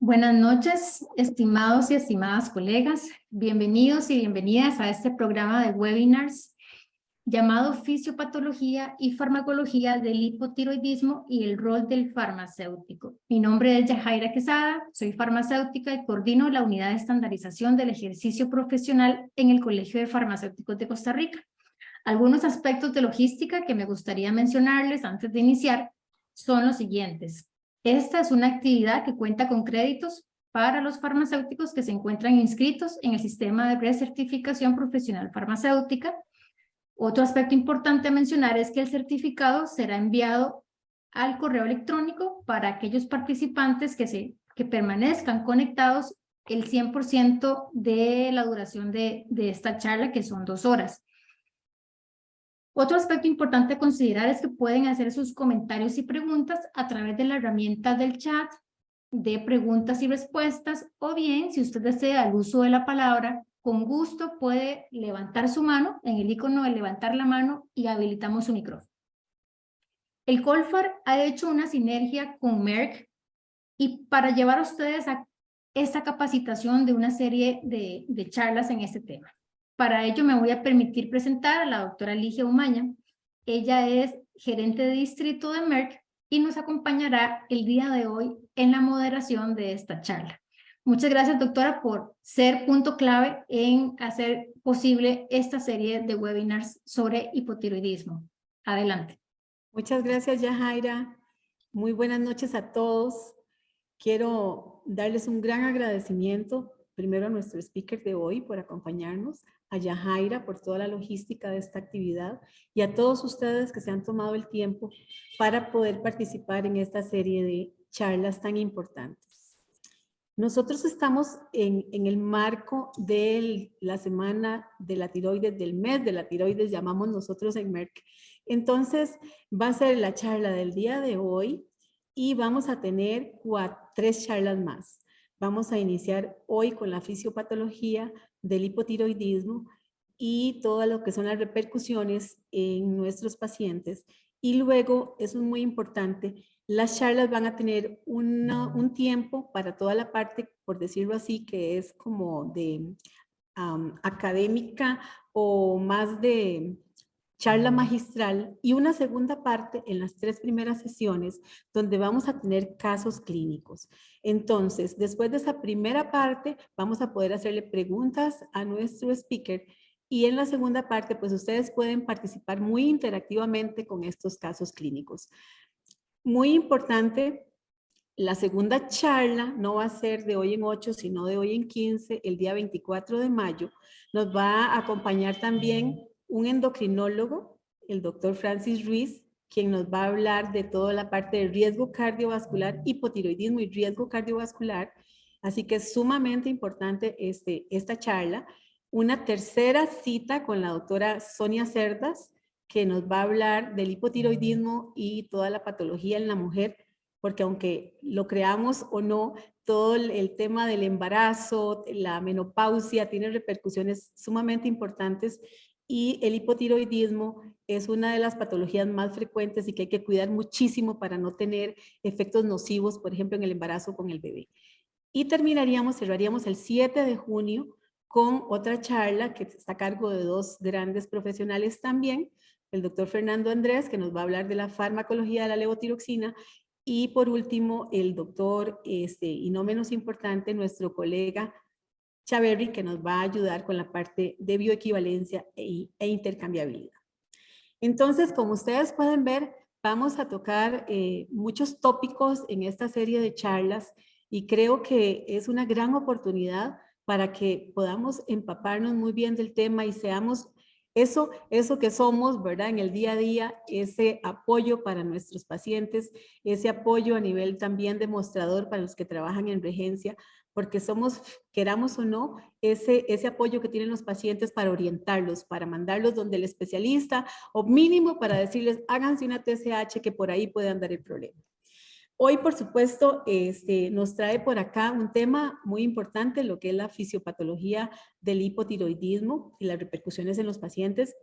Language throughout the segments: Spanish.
Buenas noches, estimados y estimadas colegas. Bienvenidos y bienvenidas a este programa de webinars llamado Fisiopatología y Farmacología del Hipotiroidismo y el rol del farmacéutico. Mi nombre es Yajaira Quesada, soy farmacéutica y coordino la unidad de estandarización del ejercicio profesional en el Colegio de Farmacéuticos de Costa Rica. Algunos aspectos de logística que me gustaría mencionarles antes de iniciar son los siguientes. Esta es una actividad que cuenta con créditos para los farmacéuticos que se encuentran inscritos en el sistema de recertificación profesional farmacéutica. Otro aspecto importante a mencionar es que el certificado será enviado al correo electrónico para aquellos participantes que permanezcan conectados el 100% de la duración de esta charla, que son 2 horas. Otro aspecto importante a considerar es que pueden hacer sus comentarios y preguntas a través de la herramienta del chat de preguntas y respuestas, o bien, si usted desea el uso de la palabra, con gusto puede levantar su mano en el icono de levantar la mano y habilitamos su micrófono. El COLFAR ha hecho una sinergia con Merck y para llevar a ustedes a esta capacitación de una serie de charlas en este tema. Para ello me voy a permitir presentar a la doctora Ligia Umaña. Ella es gerente de distrito de Merck y nos acompañará el día de hoy en la moderación de esta charla. Muchas gracias, doctora, por ser punto clave en hacer posible esta serie de webinars sobre hipotiroidismo. Adelante. Muchas gracias, Yajaira. Muy buenas noches a todos. Quiero darles un gran agradecimiento, primero a nuestro speaker de hoy por acompañarnos, a Yajaira por toda la logística de esta actividad y a todos ustedes que se han tomado el tiempo para poder participar en esta serie de charlas tan importantes. Nosotros estamos en el marco de la semana de la tiroides, del mes de la tiroides, llamamos nosotros en Merck. Entonces, va a ser la charla del día de hoy y vamos a tener 3 charlas más. Vamos a iniciar hoy con la fisiopatología del hipotiroidismo y todo lo que son las repercusiones en nuestros pacientes. Y luego, eso es muy importante, las charlas van a tener un tiempo para toda la parte, por decirlo así, que es como de académica o más de charla magistral y una segunda parte en las 3 primeras sesiones donde vamos a tener casos clínicos. Entonces, después de esa primera parte, vamos a poder hacerle preguntas a nuestro speaker y en la segunda parte, pues ustedes pueden participar muy interactivamente con estos casos clínicos. Muy importante, la segunda charla no va a ser de hoy en 8, sino de hoy en 15, el día 24 de mayo. Nos va a acompañar también un endocrinólogo, el doctor Francis Ruiz, quien nos va a hablar de toda la parte de riesgo cardiovascular, hipotiroidismo y riesgo cardiovascular. Así que es sumamente importante esta charla. Una tercera cita con la doctora Sonia Cerdas, que nos va a hablar del hipotiroidismo y toda la patología en la mujer, porque aunque lo creamos o no, todo el tema del embarazo, la menopausia, tiene repercusiones sumamente importantes y el hipotiroidismo es una de las patologías más frecuentes y que hay que cuidar muchísimo para no tener efectos nocivos, por ejemplo, en el embarazo con el bebé. Y cerraríamos el 7 de junio con otra charla que está a cargo de 2 grandes profesionales también, el doctor Fernando Andrés, que nos va a hablar de la farmacología de la levotiroxina, y por último, el doctor, y no menos importante, nuestro colega Chaverri, que nos va a ayudar con la parte de bioequivalencia e intercambiabilidad. Entonces, como ustedes pueden ver, vamos a tocar muchos tópicos en esta serie de charlas y creo que es una gran oportunidad para que podamos empaparnos muy bien del tema y seamos eso que somos, ¿verdad? En el día a día, ese apoyo para nuestros pacientes, ese apoyo a nivel también demostrador para los que trabajan en regencia, porque somos, queramos o no, ese apoyo que tienen los pacientes para orientarlos, para mandarlos donde el especialista o mínimo para decirles, háganse una TSH que por ahí puede andar el problema. Hoy, por supuesto, nos trae por acá un tema muy importante, lo que es la fisiopatología del hipotiroidismo y las repercusiones en los pacientes.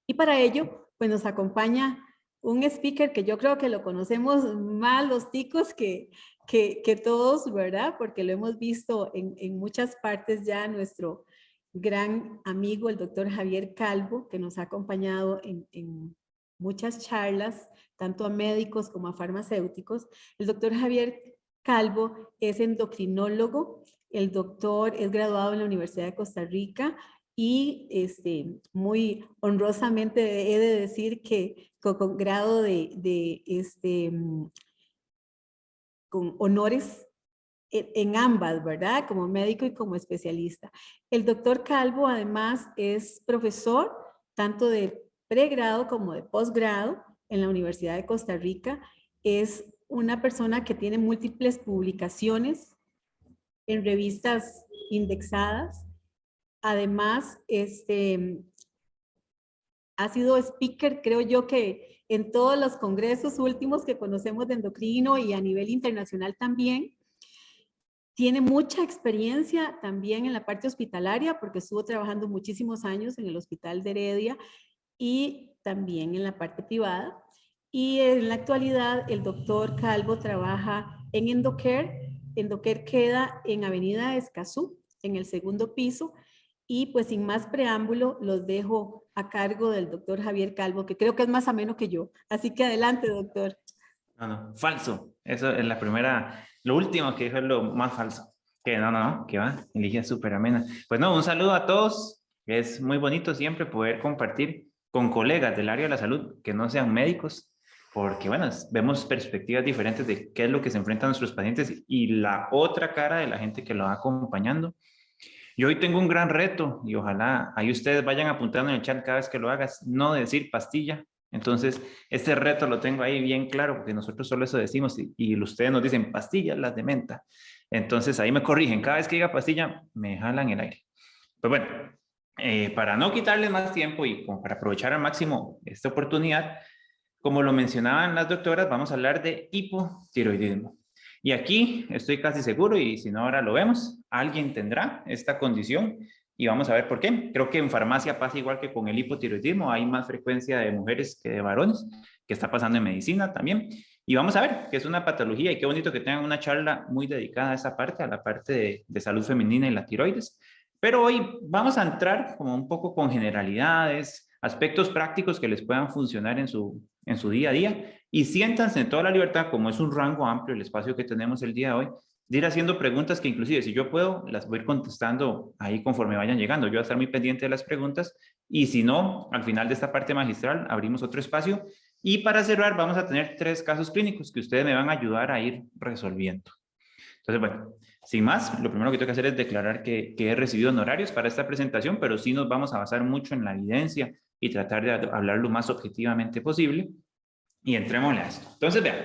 Y para ello, pues nos acompaña un speaker que yo creo que lo conocemos más los ticos que que todos, ¿verdad? Porque lo hemos visto en muchas partes ya, nuestro gran amigo, el doctor Javier Calvo, que nos ha acompañado en muchas charlas, tanto a médicos como a farmacéuticos. El doctor Javier Calvo es endocrinólogo, el doctor es graduado en la Universidad de Costa Rica y muy honrosamente he de decir que con grado con honores en ambas, ¿verdad? Como médico y como especialista. El doctor Calvo además es profesor tanto de pregrado como de posgrado en la Universidad de Costa Rica. Es una persona que tiene múltiples publicaciones en revistas indexadas. Además, ha sido speaker, creo yo que en todos los congresos últimos que conocemos de endocrino y a nivel internacional también. Tiene mucha experiencia también en la parte hospitalaria porque estuvo trabajando muchísimos años en el Hospital de Heredia y también en la parte privada. Y en la actualidad el doctor Calvo trabaja en Endocare. Endocare queda en Avenida Escazú, en el segundo piso. Y pues sin más preámbulo, los dejo a cargo del doctor Javier Calvo, que creo que es más ameno que yo. Así que adelante, doctor. No, falso. Eso es la primera, lo último que dijo es lo más falso. Que no, que va, elige súper amena. Pues no, un saludo a todos. Es muy bonito siempre poder compartir con colegas del área de la salud que no sean médicos, porque bueno, vemos perspectivas diferentes de qué es lo que se enfrentan nuestros pacientes y la otra cara de la gente que lo va acompañando. Yo hoy tengo un gran reto y ojalá ahí ustedes vayan apuntando en el chat cada vez que lo hagas, no decir pastilla. Entonces, este reto lo tengo ahí bien claro porque nosotros solo eso decimos y ustedes nos dicen pastillas, las de menta. Entonces, ahí me corrigen. Cada vez que diga pastilla, me jalan el aire. Pues bueno, para no quitarles más tiempo y como para aprovechar al máximo esta oportunidad, como lo mencionaban las doctoras, vamos a hablar de hipotiroidismo. Y aquí estoy casi seguro, y si no ahora lo vemos, alguien tendrá esta condición y vamos a ver por qué. Creo que en farmacia pasa igual que con el hipotiroidismo, hay más frecuencia de mujeres que de varones, que está pasando en medicina también. Y vamos a ver que es una patología y qué bonito que tengan una charla muy dedicada a esa parte, a la parte de salud femenina y la tiroides. Pero hoy vamos a entrar como un poco con generalidades, aspectos prácticos que les puedan funcionar en su día a día y siéntanse en toda la libertad, como es un rango amplio el espacio que tenemos el día de hoy, de ir haciendo preguntas que inclusive si yo puedo, las voy a ir contestando ahí conforme vayan llegando. Yo voy a estar muy pendiente de las preguntas y si no, al final de esta parte magistral abrimos otro espacio y para cerrar vamos a tener 3 casos clínicos que ustedes me van a ayudar a ir resolviendo. Entonces, bueno, sin más, lo primero que tengo que hacer es declarar que he recibido honorarios para esta presentación, pero sí nos vamos a basar mucho en la evidencia y tratar de hablar lo más objetivamente posible. Y entrémosle a esto. Entonces, vean,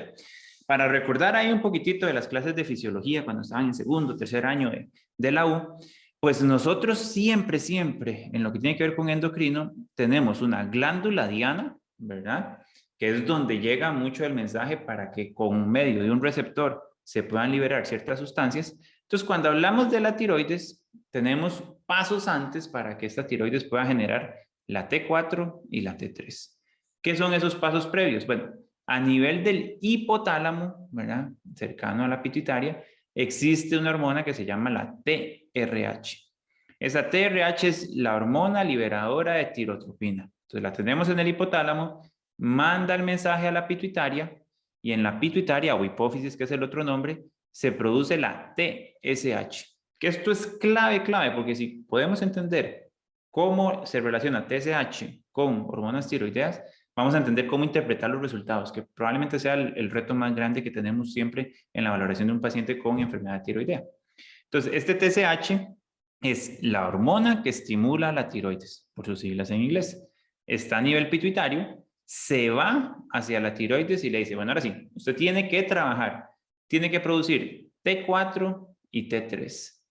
para recordar ahí un poquitito de las clases de fisiología cuando estaban en segundo, tercer año de la U, pues nosotros siempre, en lo que tiene que ver con endocrino, tenemos una glándula diana, ¿verdad? Que es donde llega mucho el mensaje para que con medio de un receptor se puedan liberar ciertas sustancias. Entonces, cuando hablamos de la tiroides, tenemos pasos antes para que esta tiroides pueda generar la T4 y la T3. ¿Qué son esos pasos previos? Bueno, a nivel del hipotálamo, ¿verdad? Cercano a la pituitaria, existe una hormona que se llama la TRH. Esa TRH es la hormona liberadora de tirotropina. Entonces la tenemos en el hipotálamo, manda el mensaje a la pituitaria y en la pituitaria o hipófisis, que es el otro nombre, se produce la TSH. Que esto es clave, porque si podemos entender cómo se relaciona TSH con hormonas tiroideas, vamos a entender cómo interpretar los resultados, que probablemente sea el reto más grande que tenemos siempre en la valoración de un paciente con enfermedad tiroidea. Entonces, este TSH es la hormona que estimula la tiroides, por sus siglas en inglés. Está a nivel pituitario, se va hacia la tiroides y le dice, bueno, ahora sí, usted tiene que trabajar, tiene que producir T4 y T3.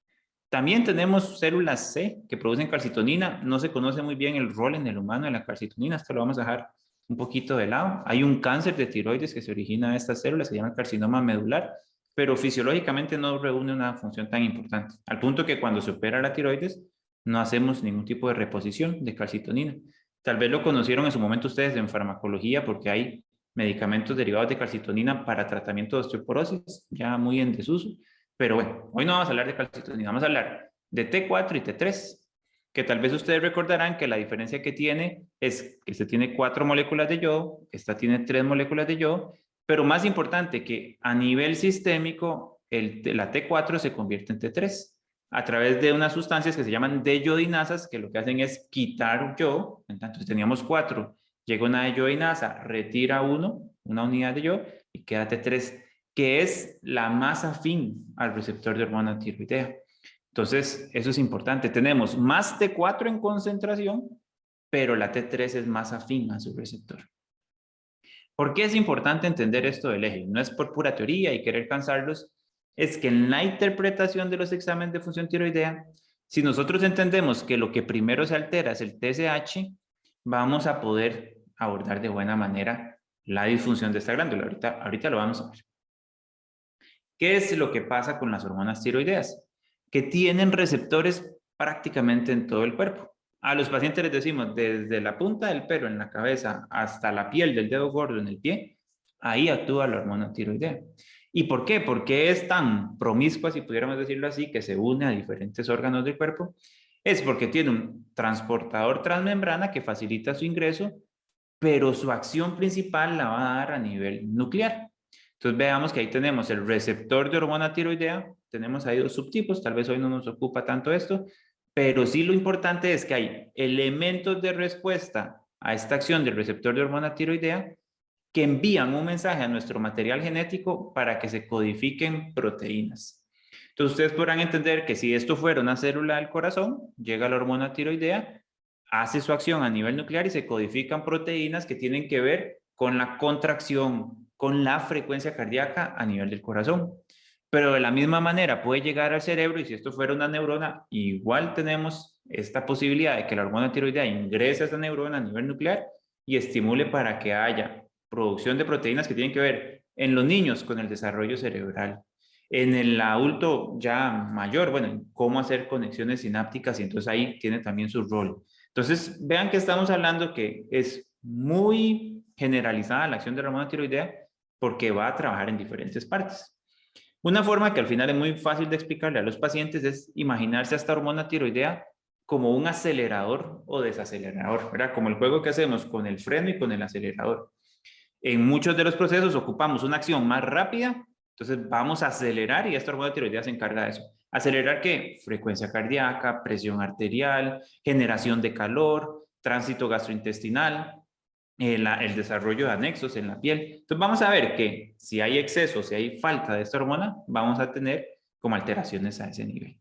También tenemos células C que producen calcitonina. No se conoce muy bien el rol en el humano de la calcitonina. Esto lo vamos a dejar un poquito de lado. Hay un cáncer de tiroides que se origina de estas células, se llama carcinoma medular, pero fisiológicamente no reúne una función tan importante. Al punto que cuando se opera la tiroides, no hacemos ningún tipo de reposición de calcitonina. Tal vez lo conocieron en su momento ustedes en farmacología porque hay medicamentos derivados de calcitonina para tratamiento de osteoporosis, ya muy en desuso. Pero bueno, hoy no vamos a hablar de calcitonina, vamos a hablar de T4 y T3, que tal vez ustedes recordarán que la diferencia que tiene es que este tiene 4 moléculas de yodo, esta tiene 3 moléculas de yodo, pero más importante que a nivel sistémico, la T4 se convierte en T3 a través de unas sustancias que se llaman deyodinasas, que lo que hacen es quitar yodo. Entonces teníamos 4, llega una deyodinasa, retira una unidad de yodo y queda T3, que es la más afín al receptor de hormona tiroidea. Entonces, eso es importante. Tenemos más T4 en concentración, pero la T3 es más afín a su receptor. ¿Por qué es importante entender esto del eje? No es por pura teoría y querer cansarlos, es que en la interpretación de los exámenes de función tiroidea, si nosotros entendemos que lo que primero se altera es el TSH, vamos a poder abordar de buena manera la disfunción de esta glándula. Ahorita lo vamos a ver. ¿Qué es lo que pasa con las hormonas tiroideas? Que tienen receptores prácticamente en todo el cuerpo. A los pacientes les decimos, desde la punta del pelo en la cabeza hasta la piel del dedo gordo en el pie, ahí actúa la hormona tiroidea. ¿Y por qué? Porque es tan promiscua, si pudiéramos decirlo así, que se une a diferentes órganos del cuerpo. Es porque tiene un transportador transmembrana que facilita su ingreso, pero su acción principal la va a dar a nivel nuclear. Entonces veamos que ahí tenemos el receptor de hormona tiroidea, tenemos ahí 2 subtipos, tal vez hoy no nos ocupa tanto esto, pero sí lo importante es que hay elementos de respuesta a esta acción del receptor de hormona tiroidea que envían un mensaje a nuestro material genético para que se codifiquen proteínas. Entonces ustedes podrán entender que si esto fuera una célula del corazón, llega la hormona tiroidea, hace su acción a nivel nuclear y se codifican proteínas que tienen que ver con la contracción, con la frecuencia cardíaca a nivel del corazón. Pero de la misma manera puede llegar al cerebro y si esto fuera una neurona, igual tenemos esta posibilidad de que la hormona tiroidea ingrese a esa neurona a nivel nuclear y estimule para que haya producción de proteínas que tienen que ver en los niños con el desarrollo cerebral. En el adulto ya mayor, bueno, en cómo hacer conexiones sinápticas y entonces ahí tiene también su rol. Entonces, vean que estamos hablando que es muy generalizada la acción de la hormona tiroidea porque va a trabajar en diferentes partes. Una forma que al final es muy fácil de explicarle a los pacientes es imaginarse a esta hormona tiroidea como un acelerador o desacelerador, ¿verdad? Como el juego que hacemos con el freno y con el acelerador. En muchos de los procesos ocupamos una acción más rápida, entonces vamos a acelerar y esta hormona tiroidea se encarga de eso. ¿Acelerar qué? Frecuencia cardíaca, presión arterial, generación de calor, tránsito gastrointestinal, el desarrollo de anexos en la piel. Entonces vamos a ver que si hay exceso, si hay falta de esta hormona, vamos a tener como alteraciones a ese nivel.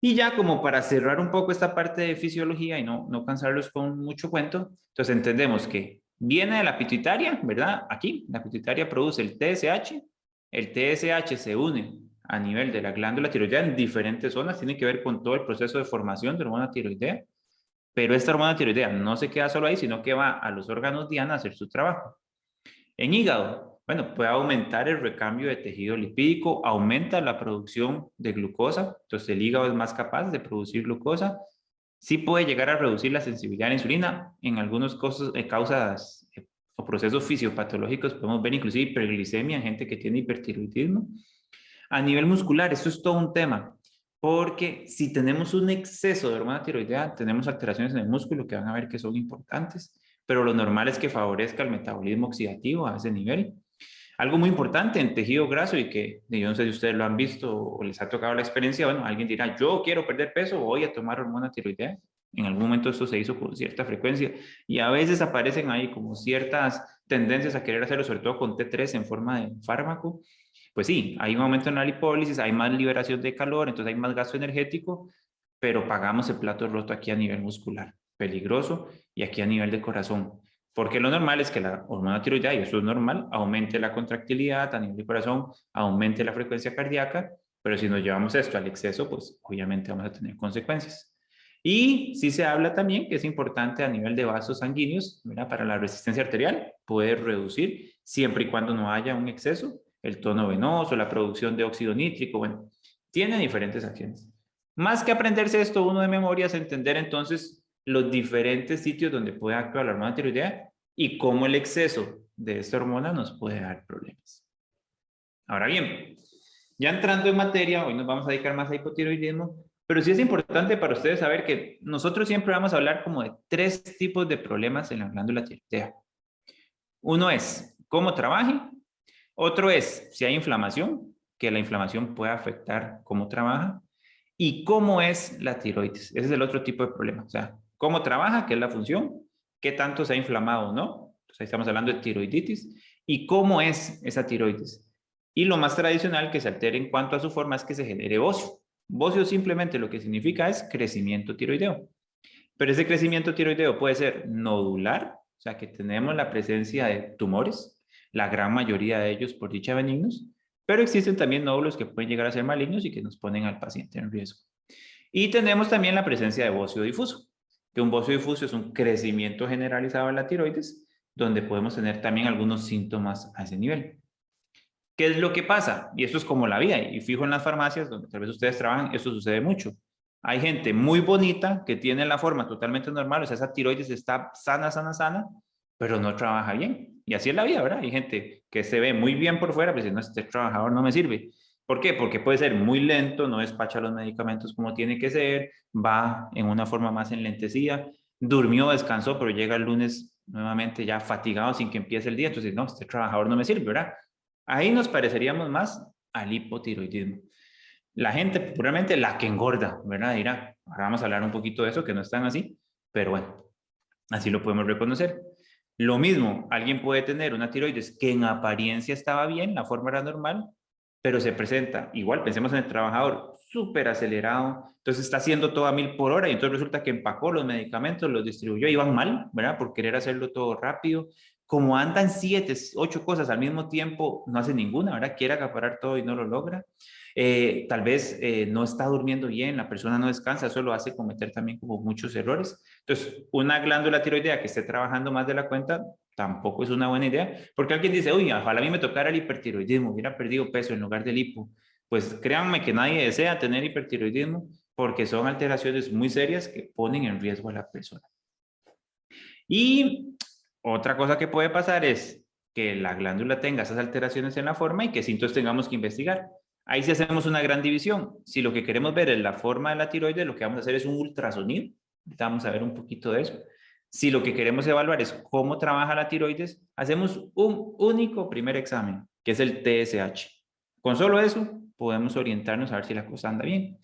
Y ya como para cerrar un poco esta parte de fisiología y no cansarlos con mucho cuento, entonces entendemos que viene de la pituitaria, ¿verdad? Aquí, la pituitaria produce el TSH se une a nivel de la glándula tiroidea en diferentes zonas, tiene que ver con todo el proceso de formación de hormona tiroidea, pero esta hormona tiroidea no se queda solo ahí, sino que va a los órganos diana a hacer su trabajo. En hígado, bueno, puede aumentar el recambio de tejido lipídico, aumenta la producción de glucosa, entonces el hígado es más capaz de producir glucosa, sí puede llegar a reducir la sensibilidad a la insulina, en algunos causas o procesos fisiopatológicos podemos ver inclusive hiperglicemia en gente que tiene hipertiroidismo. A nivel muscular, esto es todo un tema, porque si tenemos un exceso de hormona tiroidea, tenemos alteraciones en el músculo que van a ver que son importantes, pero lo normal es que favorezca el metabolismo oxidativo a ese nivel. Algo muy importante en tejido graso y que yo no sé si ustedes lo han visto o les ha tocado la experiencia, bueno, alguien dirá, yo quiero perder peso, voy a tomar hormona tiroidea. En algún momento esto se hizo con cierta frecuencia y a veces aparecen ahí como ciertas tendencias a querer hacerlo, sobre todo con T3 en forma de fármaco. Pues sí, hay un aumento en la lipólisis, hay más liberación de calor, entonces hay más gasto energético, pero pagamos el plato roto aquí a nivel muscular, peligroso, y aquí a nivel de corazón. Porque lo normal es que la hormona tiroidea, y eso es normal, aumente la contractilidad a nivel de corazón, aumente la frecuencia cardíaca, pero si nos llevamos esto al exceso, pues obviamente vamos a tener consecuencias. Y sí se habla también que es importante a nivel de vasos sanguíneos, ¿verdad? Para la resistencia arterial, poder reducir siempre y cuando no haya un exceso, el tono venoso, la producción de óxido nítrico, bueno, tiene diferentes acciones. Más que aprenderse esto uno de memoria es entender entonces los diferentes sitios donde puede actuar la hormona tiroidea y cómo el exceso de esta hormona nos puede dar problemas. Ahora bien, ya entrando en materia, hoy nos vamos a dedicar más a hipotiroidismo, pero sí es importante para ustedes saber que nosotros siempre vamos a hablar como de 3 tipos de problemas en la glándula tiroidea. Uno es cómo trabaje, otro es si hay inflamación, que la inflamación puede afectar cómo trabaja, y cómo es la tiroides. Ese es el otro tipo de problema. O sea, cómo trabaja, qué es la función, qué tanto se ha inflamado o no. Entonces, ahí estamos hablando de tiroiditis, y cómo es esa tiroides. Y lo más tradicional que se altere en cuanto a su forma es que se genere bocio. Bocio simplemente lo que significa es crecimiento tiroideo. Pero ese crecimiento tiroideo puede ser nodular, o sea que tenemos la presencia de tumores, la gran mayoría de ellos por dicha benignos, pero existen también nódulos que pueden llegar a ser malignos y que nos ponen al paciente en riesgo. Y tenemos también la presencia de bocio difuso, que un bocio difuso es un crecimiento generalizado de la tiroides, donde podemos tener también algunos síntomas a ese nivel. ¿Qué es lo que pasa? Y esto es como la vida, y fijo en las farmacias, donde tal vez ustedes trabajan, esto sucede mucho. Hay gente muy bonita que tiene la forma totalmente normal, o sea, esa tiroides está sana, sana, sana, pero no trabaja bien. Y así es la vida, ¿verdad? Hay gente que se ve muy bien por fuera, pero dice, no, este trabajador no me sirve. ¿Por qué? Porque puede ser muy lento, no despacha los medicamentos como tiene que ser, va en una forma más enlentecida, durmió, descansó, pero llega el lunes nuevamente ya fatigado sin que empiece el día. Entonces, no, este trabajador no me sirve, ¿verdad? Ahí nos pareceríamos más al hipotiroidismo. La gente, puramente la que engorda, ¿verdad? Dirá, ahora vamos a hablar un poquito de eso, que no es tan así, pero bueno, así lo podemos reconocer. Lo mismo, alguien puede tener una tiroides que en apariencia estaba bien, la forma era normal, pero se presenta, igual pensemos en el trabajador, súper acelerado, entonces está haciendo todo a 1000 por hora y entonces resulta que empacó los medicamentos, los distribuyó y van mal, ¿verdad? Por querer hacerlo todo rápido. Como andan 7, 8 cosas al mismo tiempo, no hace ninguna, ¿verdad? Quiere acaparar todo y no lo logra. Tal vez no está durmiendo bien, la persona no descansa, eso lo hace cometer también como muchos errores. Entonces, una glándula tiroidea que esté trabajando más de la cuenta tampoco es una buena idea, porque alguien dice, uy, ojalá a mí me tocara el hipertiroidismo, hubiera perdido peso en lugar del hipo. Pues créanme que nadie desea tener hipertiroidismo porque son alteraciones muy serias que ponen en riesgo a la persona. Y otra cosa que puede pasar es que la glándula tenga esas alteraciones en la forma y que sí entonces tengamos que investigar. Ahí sí hacemos una gran división. Si lo que queremos ver es la forma de la tiroides, lo que vamos a hacer es un ultrasonido. Ahorita vamos a ver un poquito de eso. Si lo que queremos evaluar es cómo trabaja la tiroides, hacemos un único primer examen, que es el TSH. Con solo eso, podemos orientarnos a ver si la cosa anda bien.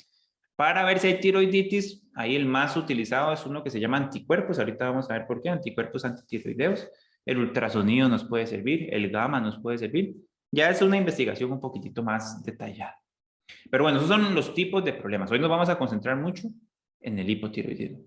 Para ver si hay tiroiditis, ahí el más utilizado es uno que se llama anticuerpos. Ahorita vamos a ver por qué, anticuerpos antitiroideos. El ultrasonido nos puede servir, el gamma nos puede servir. Ya es una investigación un poquitito más detallada. Pero bueno, esos son los tipos de problemas. Hoy nos vamos a concentrar mucho en el hipotiroidismo.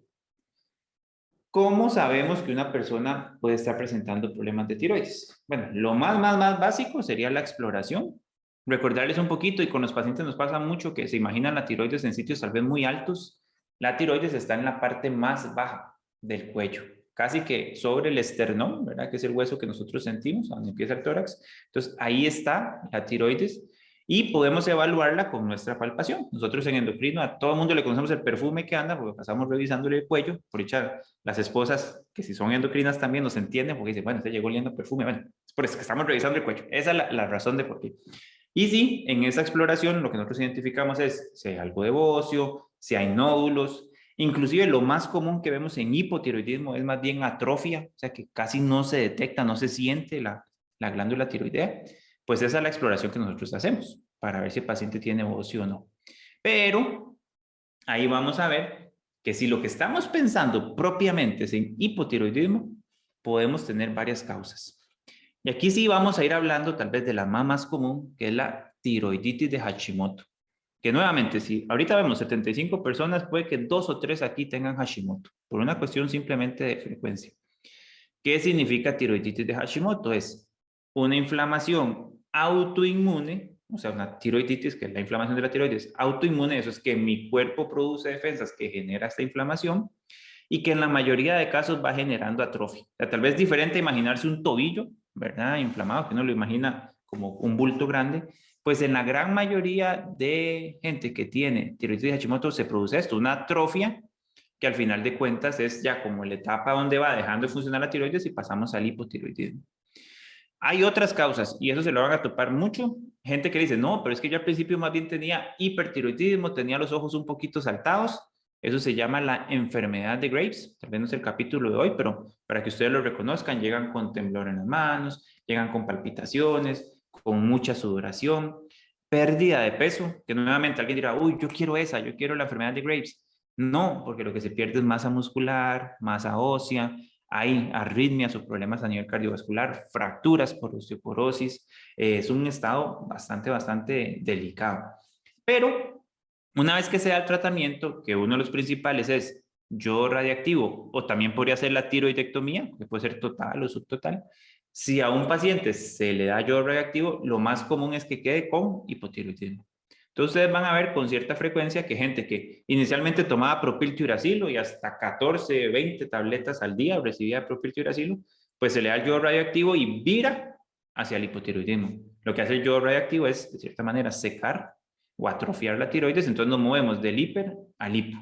¿Cómo sabemos que una persona puede estar presentando problemas de tiroides? Bueno, lo más básico sería la exploración. Recordarles un poquito, y con los pacientes nos pasa mucho que se imaginan la tiroides en sitios tal vez muy altos. La tiroides está en la parte más baja del cuello, casi que sobre el esternón, ¿verdad? Que es el hueso que nosotros sentimos, donde empieza el tórax. Entonces, ahí está la tiroides. Y podemos evaluarla con nuestra palpación. Nosotros en endocrino a todo el mundo le conocemos el perfume que anda porque pasamos revisándole el cuello. Por echar las esposas, que si son endocrinas también nos entienden porque dicen, bueno, usted llegó oliendo perfume. Bueno, es por eso que estamos revisando el cuello. Esa es la razón de por qué. Y sí, en esa exploración lo que nosotros identificamos es si hay algo de bocio, si hay nódulos. Inclusive lo más común que vemos en hipotiroidismo es más bien atrofia, o sea que casi no se detecta, no se siente la glándula tiroidea. Pues esa es la exploración que nosotros hacemos para ver si el paciente tiene bocio o no. Pero ahí vamos a ver que si lo que estamos pensando propiamente es en hipotiroidismo, podemos tener varias causas. Y aquí sí vamos a ir hablando tal vez de la más común, que es la tiroiditis de Hashimoto. Que nuevamente, si ahorita vemos 75 personas, puede que 2 o 3 aquí tengan Hashimoto, por una cuestión simplemente de frecuencia. ¿Qué significa tiroiditis de Hashimoto? Es una inflamación autoinmune, o sea, una tiroiditis, que es la inflamación de la tiroides, autoinmune, eso es que mi cuerpo produce defensas que genera esta inflamación y que en la mayoría de casos va generando atrofia. O sea, tal vez diferente a imaginarse un tobillo, ¿verdad? Inflamado, que uno lo imagina como un bulto grande, pues en la gran mayoría de gente que tiene tiroiditis de Hashimoto se produce esto, una atrofia que al final de cuentas es ya como la etapa donde va dejando de funcionar la tiroides y pasamos al hipotiroidismo. Hay otras causas, y eso se lo van a topar mucho. Gente que dice, no, pero es que yo al principio más bien tenía hipertiroidismo, tenía los ojos un poquito saltados. Eso se llama la enfermedad de Graves. Tal vez no es el capítulo de hoy, pero para que ustedes lo reconozcan, llegan con temblor en las manos, llegan con palpitaciones, con mucha sudoración, pérdida de peso, que nuevamente alguien dirá, uy, yo quiero esa, yo quiero la enfermedad de Graves. No, porque lo que se pierde es masa muscular, masa ósea, hay arritmias o problemas a nivel cardiovascular, fracturas por osteoporosis. Es un estado bastante delicado. Pero una vez que se da el tratamiento, que uno de los principales es yodo radiactivo, o también podría ser la tiroidectomía, que puede ser total o subtotal. Si a un paciente se le da yodo radiactivo, lo más común es que quede con hipotiroidismo. Entonces ustedes van a ver con cierta frecuencia que gente que inicialmente tomaba propiltiuracilo y hasta 14, 20 tabletas al día recibía propiltiuracilo, pues se le da el yodo radioactivo y vira hacia el hipotiroidismo. Lo que hace el yodo radioactivo es, de cierta manera, secar o atrofiar la tiroides, entonces nos movemos del hiper al hipo.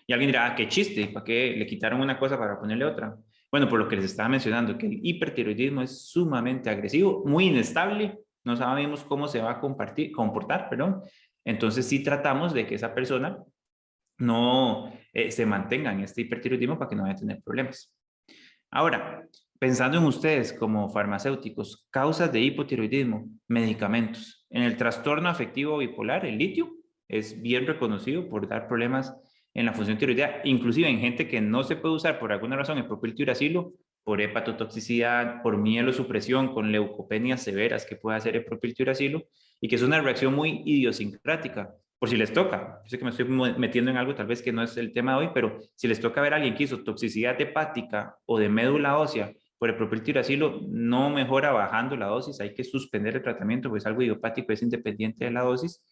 Y alguien dirá, qué chiste, ¿para qué le quitaron una cosa para ponerle otra? Bueno, por lo que les estaba mencionando, que el hipertiroidismo es sumamente agresivo, muy inestable, no sabemos cómo se va a comportar, perdón. Entonces sí tratamos de que esa persona no se mantenga en este hipertiroidismo para que no vaya a tener problemas. Ahora, pensando en ustedes como farmacéuticos, causas de hipotiroidismo, medicamentos. En el trastorno afectivo bipolar, el litio es bien reconocido por dar problemas en la función tiroidea, inclusive en gente que no se puede usar por alguna razón el propiltiuracilo, por hepatotoxicidad, por mielosupresión, con leucopenias severas que puede hacer el propiltiuracilo, y que es una reacción muy idiosincrática. Por si les toca, yo sé que me estoy metiendo en algo tal vez que no es el tema de hoy, pero si les toca ver a alguien que hizo toxicidad hepática o de médula ósea por el propiltiuracilo, no mejora bajando la dosis, hay que suspender el tratamiento, pues algo idiopático es independiente de la dosis.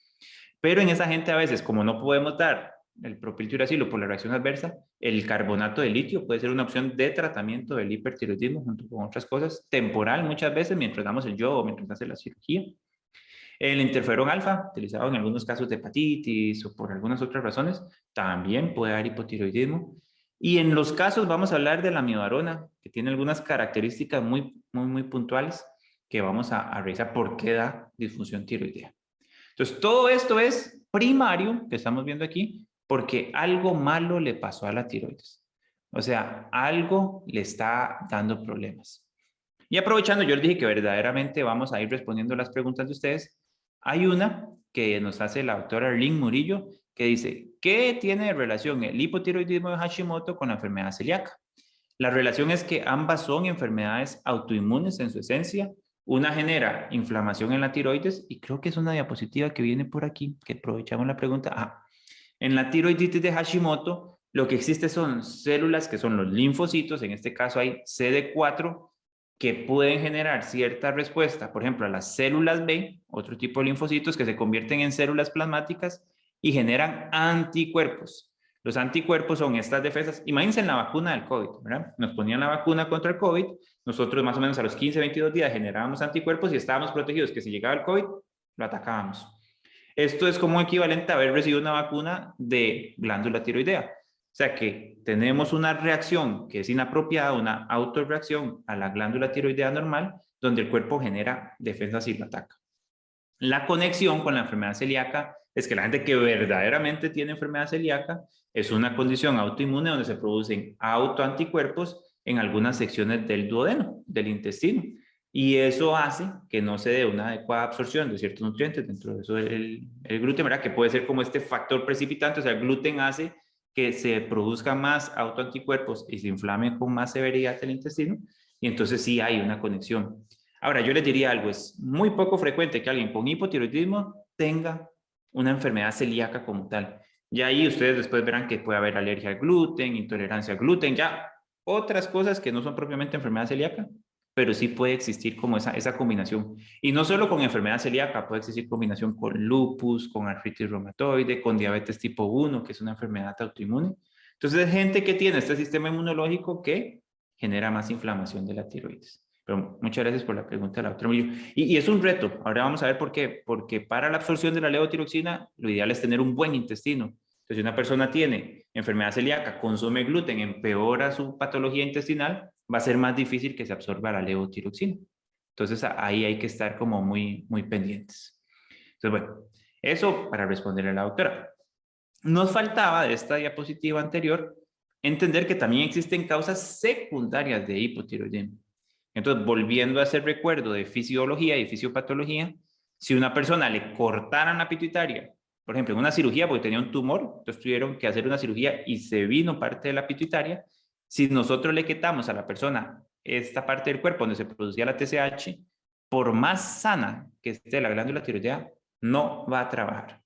Pero en esa gente a veces, como no podemos dar el propiltiuracilo por la reacción adversa, el carbonato de litio puede ser una opción de tratamiento del hipertiroidismo junto con otras cosas, temporal muchas veces, mientras damos el yodo o mientras hace la cirugía. El interferón alfa, utilizado en algunos casos de hepatitis o por algunas otras razones, también puede dar hipotiroidismo. Y en los casos vamos a hablar de la amiodarona, que tiene algunas características muy puntuales que vamos a revisar por qué da disfunción tiroidea. Entonces, todo esto es primario, que estamos viendo aquí, porque algo malo le pasó a la tiroides. O sea, algo le está dando problemas. Y aprovechando, yo les dije que verdaderamente vamos a ir respondiendo las preguntas de ustedes. Hay una que nos hace la doctora Erlyn Murillo, que dice, ¿qué tiene de relación el hipotiroidismo de Hashimoto con la enfermedad celíaca? La relación es que ambas son enfermedades autoinmunes en su esencia. Una genera inflamación en la tiroides, y creo que es una diapositiva que viene por aquí, que aprovechamos la pregunta. En la tiroiditis de Hashimoto, lo que existe son células que son los linfocitos, en este caso hay CD4, que pueden generar cierta respuesta, por ejemplo, a las células B, otro tipo de linfocitos que se convierten en células plasmáticas y generan anticuerpos. Los anticuerpos son estas defensas. Imagínense en la vacuna del COVID, ¿verdad? Nos ponían la vacuna contra el COVID, nosotros más o menos a los 15, 22 días generábamos anticuerpos y estábamos protegidos, que si llegaba el COVID, lo atacábamos. Esto es como equivalente a haber recibido una vacuna de glándula tiroidea. O sea que tenemos una reacción que es inapropiada, una autorreacción a la glándula tiroidea normal, donde el cuerpo genera defensas y lo ataca. La conexión con la enfermedad celíaca es que la gente que verdaderamente tiene enfermedad celíaca es una condición autoinmune donde se producen autoanticuerpos en algunas secciones del duodeno, del intestino. Y eso hace que no se dé una adecuada absorción de ciertos nutrientes, dentro de eso el gluten, ¿verdad? Que puede ser como este factor precipitante, o sea, el gluten hace que se produzca más autoanticuerpos y se inflame con más severidad el intestino, y entonces sí hay una conexión. Ahora, yo les diría algo, es muy poco frecuente que alguien con hipotiroidismo tenga una enfermedad celíaca como tal. Y ahí ustedes después verán que puede haber alergia al gluten, intolerancia al gluten, ya otras cosas que no son propiamente enfermedad celíaca, pero sí puede existir como esa combinación. Y no solo con enfermedad celíaca, puede existir combinación con lupus, con artritis reumatoide, con diabetes tipo 1, que es una enfermedad autoinmune. Entonces, hay gente que tiene este sistema inmunológico que genera más inflamación de la tiroides. Pero muchas gracias por la pregunta, la doctora Murillo. Y es un reto. Ahora vamos a ver por qué. Porque para la absorción de la levotiroxina, lo ideal es tener un buen intestino. Entonces, si una persona tiene enfermedad celíaca, consume gluten, empeora su patología intestinal, va a ser más difícil que se absorba la levotiroxina. Entonces, ahí hay que estar como muy pendientes. Entonces, bueno, eso para responderle a la doctora. Nos faltaba de esta diapositiva anterior entender que también existen causas secundarias de hipotiroidismo. Entonces, volviendo a hacer recuerdo de fisiología y fisiopatología, si una persona le cortaran la pituitaria, por ejemplo, en una cirugía porque tenía un tumor, entonces tuvieron que hacer una cirugía y se vino parte de la pituitaria, si nosotros le quitamos a la persona esta parte del cuerpo donde se producía la TSH, por más sana que esté la glándula tiroidea, no va a trabajar.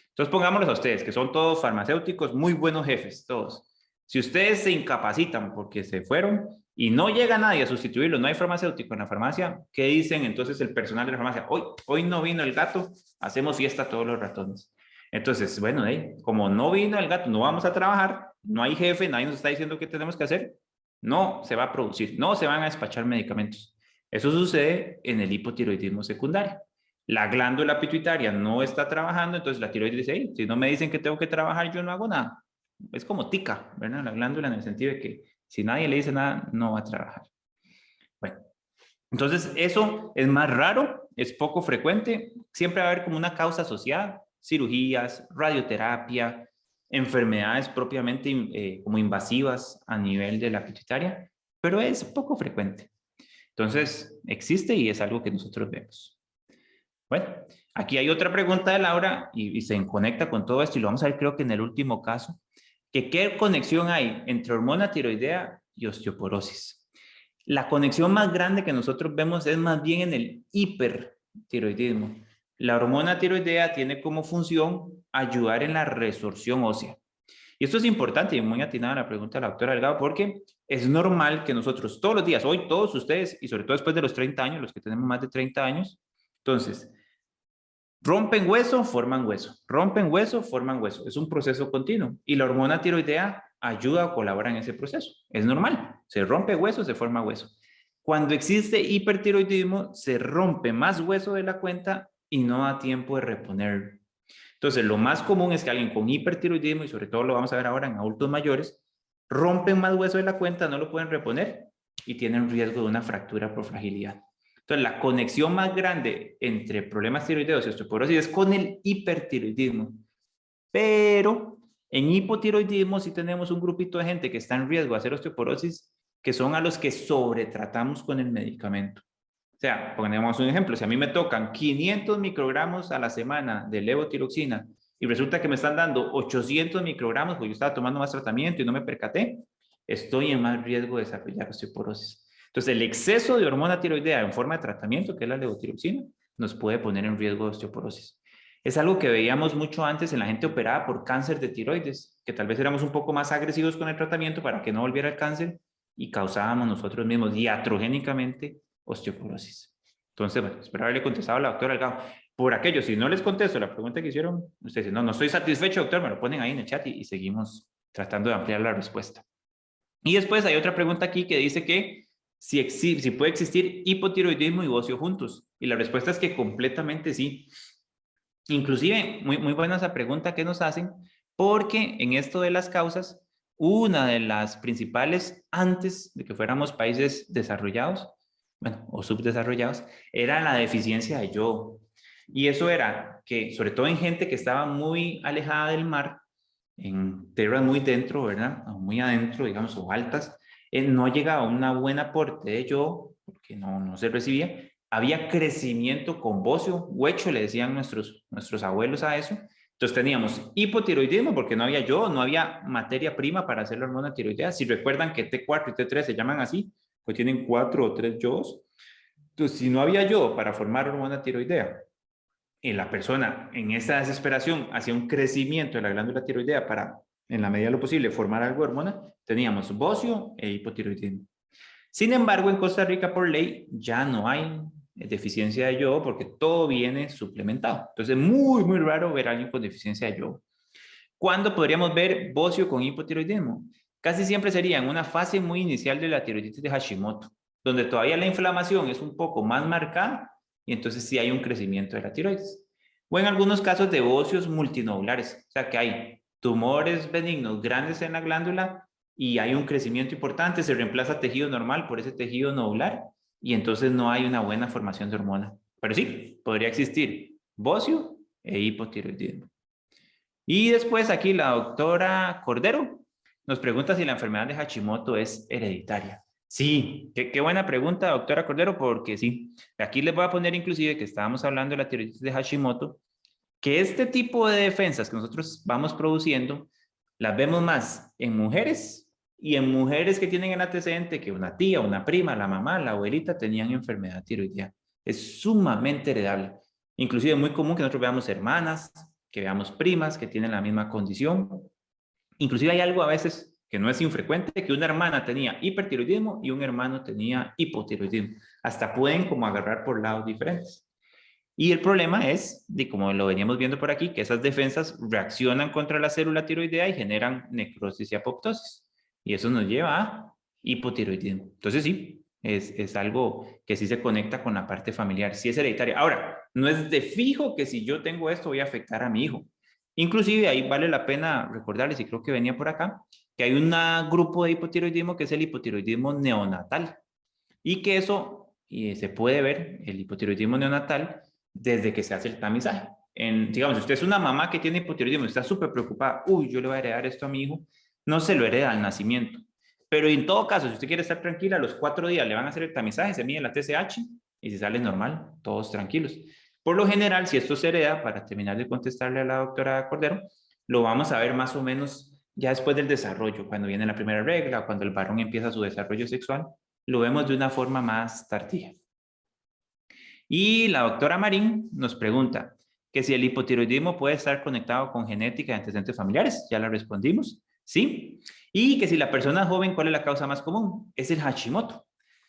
Entonces pongámoslos a ustedes, que son todos farmacéuticos, muy buenos jefes, todos. Si ustedes se incapacitan porque se fueron y no llega nadie a sustituirlo, no hay farmacéutico en la farmacia, ¿qué dicen entonces el personal de la farmacia? Hoy no vino el gato, hacemos fiesta a todos los ratones. Entonces, bueno, como no vino el gato, no vamos a trabajar, no hay jefe, nadie nos está diciendo qué tenemos que hacer, no se va a producir, no se van a despachar medicamentos. Eso sucede en el hipotiroidismo secundario. La glándula pituitaria no está trabajando, entonces la tiroides dice, hey, si no me dicen que tengo que trabajar, yo no hago nada. Es como tica, ¿verdad? La glándula en el sentido de que si nadie le dice nada, no va a trabajar. Bueno, entonces eso es más raro, es poco frecuente, siempre va a haber como una causa asociada, cirugías, radioterapia, enfermedades propiamente como invasivas a nivel de la pituitaria, pero es poco frecuente. Entonces, existe y es algo que nosotros vemos. Bueno, aquí hay otra pregunta de Laura y se conecta con todo esto y lo vamos a ver creo que en el último caso, que qué conexión hay entre hormona tiroidea y osteoporosis. La conexión más grande que nosotros vemos es más bien en el hipertiroidismo. La hormona tiroidea tiene como función ayudar en la resorción ósea. Y esto es importante y muy atinada la pregunta de la doctora Delgado porque es normal que nosotros todos los días, hoy todos ustedes y sobre todo después de los 30 años, los que tenemos más de 30 años, entonces, rompen hueso, forman hueso. Rompen hueso, forman hueso. Es un proceso continuo. Y la hormona tiroidea ayuda o colabora en ese proceso. Es normal. Se rompe hueso, se forma hueso. Cuando existe hipertiroidismo, se rompe más hueso de la cuenta y no da tiempo de reponerlo. Entonces, lo más común es que alguien con hipertiroidismo, y sobre todo lo vamos a ver ahora en adultos mayores, rompen más hueso de la cuenta, no lo pueden reponer y tienen riesgo de una fractura por fragilidad. Entonces, la conexión más grande entre problemas tiroideos y osteoporosis es con el hipertiroidismo. Pero en hipotiroidismo sí tenemos un grupito de gente que está en riesgo de hacer osteoporosis, que son a los que sobretratamos con el medicamento. O sea, ponemos un ejemplo, si a mí me tocan 500 microgramos a la semana de levotiroxina y resulta que me están dando 800 microgramos porque yo estaba tomando más tratamiento y no me percaté, estoy en más riesgo de desarrollar osteoporosis. Entonces, el exceso de hormona tiroidea en forma de tratamiento, que es la levotiroxina, nos puede poner en riesgo de osteoporosis. Es algo que veíamos mucho antes en la gente operada por cáncer de tiroides, que tal vez éramos un poco más agresivos con el tratamiento para que no volviera el cáncer y causábamos nosotros mismos iatrogénicamente osteoporosis. Entonces, bueno, espero haberle contestado a la doctora Delgado. Por aquello, si no les contesto la pregunta que hicieron, ustedes dicen, no estoy satisfecho, doctor, me lo ponen ahí en el chat y seguimos tratando de ampliar la respuesta. Y después hay otra pregunta aquí que dice que si puede existir hipotiroidismo y bocio juntos. Y la respuesta es que completamente sí. Inclusive, muy buena esa pregunta que nos hacen, porque en esto de las causas, una de las principales antes de que fuéramos países desarrollados, bueno, o subdesarrollados, era la deficiencia de yodo. Y eso era que, sobre todo en gente que estaba muy alejada del mar, en tierras muy dentro, ¿verdad? O muy adentro, digamos, o altas, no llegaba un buen aporte de yodo, porque no se recibía. Había crecimiento con bocio, huecho, le decían nuestros abuelos a eso. Entonces teníamos hipotiroidismo porque no había yodo, no había materia prima para hacer la hormona tiroidea. Si recuerdan que T4 y T3 se llaman así, pues tienen 4 o 3 yodos. Entonces, si no había yodo para formar hormona tiroidea, y la persona en esa desesperación hacía un crecimiento de la glándula tiroidea para, en la medida de lo posible, formar algo de hormona, teníamos bocio e hipotiroidismo. Sin embargo, en Costa Rica, por ley, ya no hay deficiencia de yodo porque todo viene suplementado. Entonces, es muy raro ver a alguien con deficiencia de yodo. ¿Cuándo podríamos ver bocio con hipotiroidismo? Casi siempre sería en una fase muy inicial de la tiroiditis de Hashimoto, donde todavía la inflamación es un poco más marcada y entonces sí hay un crecimiento de la tiroides. O en algunos casos de bocios multinodulares, o sea que hay tumores benignos grandes en la glándula y hay un crecimiento importante, se reemplaza tejido normal por ese tejido nodular y entonces no hay una buena formación de hormona. Pero sí, podría existir bocio e hipotiroidismo. Y después aquí la doctora Cordero nos pregunta si la enfermedad de Hashimoto es hereditaria. Sí, qué buena pregunta, doctora Cordero, porque sí. Aquí les voy a poner inclusive que estábamos hablando de la tiroiditis de Hashimoto, que este tipo de defensas que nosotros vamos produciendo, las vemos más en mujeres y en mujeres que tienen el antecedente que una tía, una prima, la mamá, la abuelita tenían enfermedad tiroidea. Es sumamente heredable. Inclusive es muy común que nosotros veamos hermanas, que veamos primas que tienen la misma condición. Inclusive hay algo a veces que no es infrecuente, que una hermana tenía hipertiroidismo y un hermano tenía hipotiroidismo. Hasta pueden como agarrar por lados diferentes. Y el problema es, de como lo veníamos viendo por aquí, que esas defensas reaccionan contra la célula tiroidea y generan necrosis y apoptosis. Y eso nos lleva a hipotiroidismo. Entonces sí, es algo que sí se conecta con la parte familiar, sí es hereditaria. Ahora, no es de fijo que si yo tengo esto voy a afectar a mi hijo. Inclusive ahí vale la pena recordarles, y creo que venía por acá, que hay un grupo de hipotiroidismo que es el hipotiroidismo neonatal. Y que eso se puede ver, el hipotiroidismo neonatal, desde que se hace el tamizaje. Digamos, si usted es una mamá que tiene hipotiroidismo y está súper preocupada, uy, yo le voy a heredar esto a mi hijo, no se lo hereda al nacimiento. Pero en todo caso, si usted quiere estar tranquila, a los 4 días le van a hacer el tamizaje, se mide la TSH y si sale normal, todos tranquilos. Por lo general, si esto se hereda, para terminar de contestarle a la doctora Cordero, lo vamos a ver más o menos ya después del desarrollo, cuando viene la primera regla, cuando el varón empieza su desarrollo sexual, lo vemos de una forma más tardía. Y la doctora Marín nos pregunta que si el hipotiroidismo puede estar conectado con genética y antecedentes familiares. Ya la respondimos, ¿sí? Y que si la persona es joven, ¿cuál es la causa más común? Es el Hashimoto.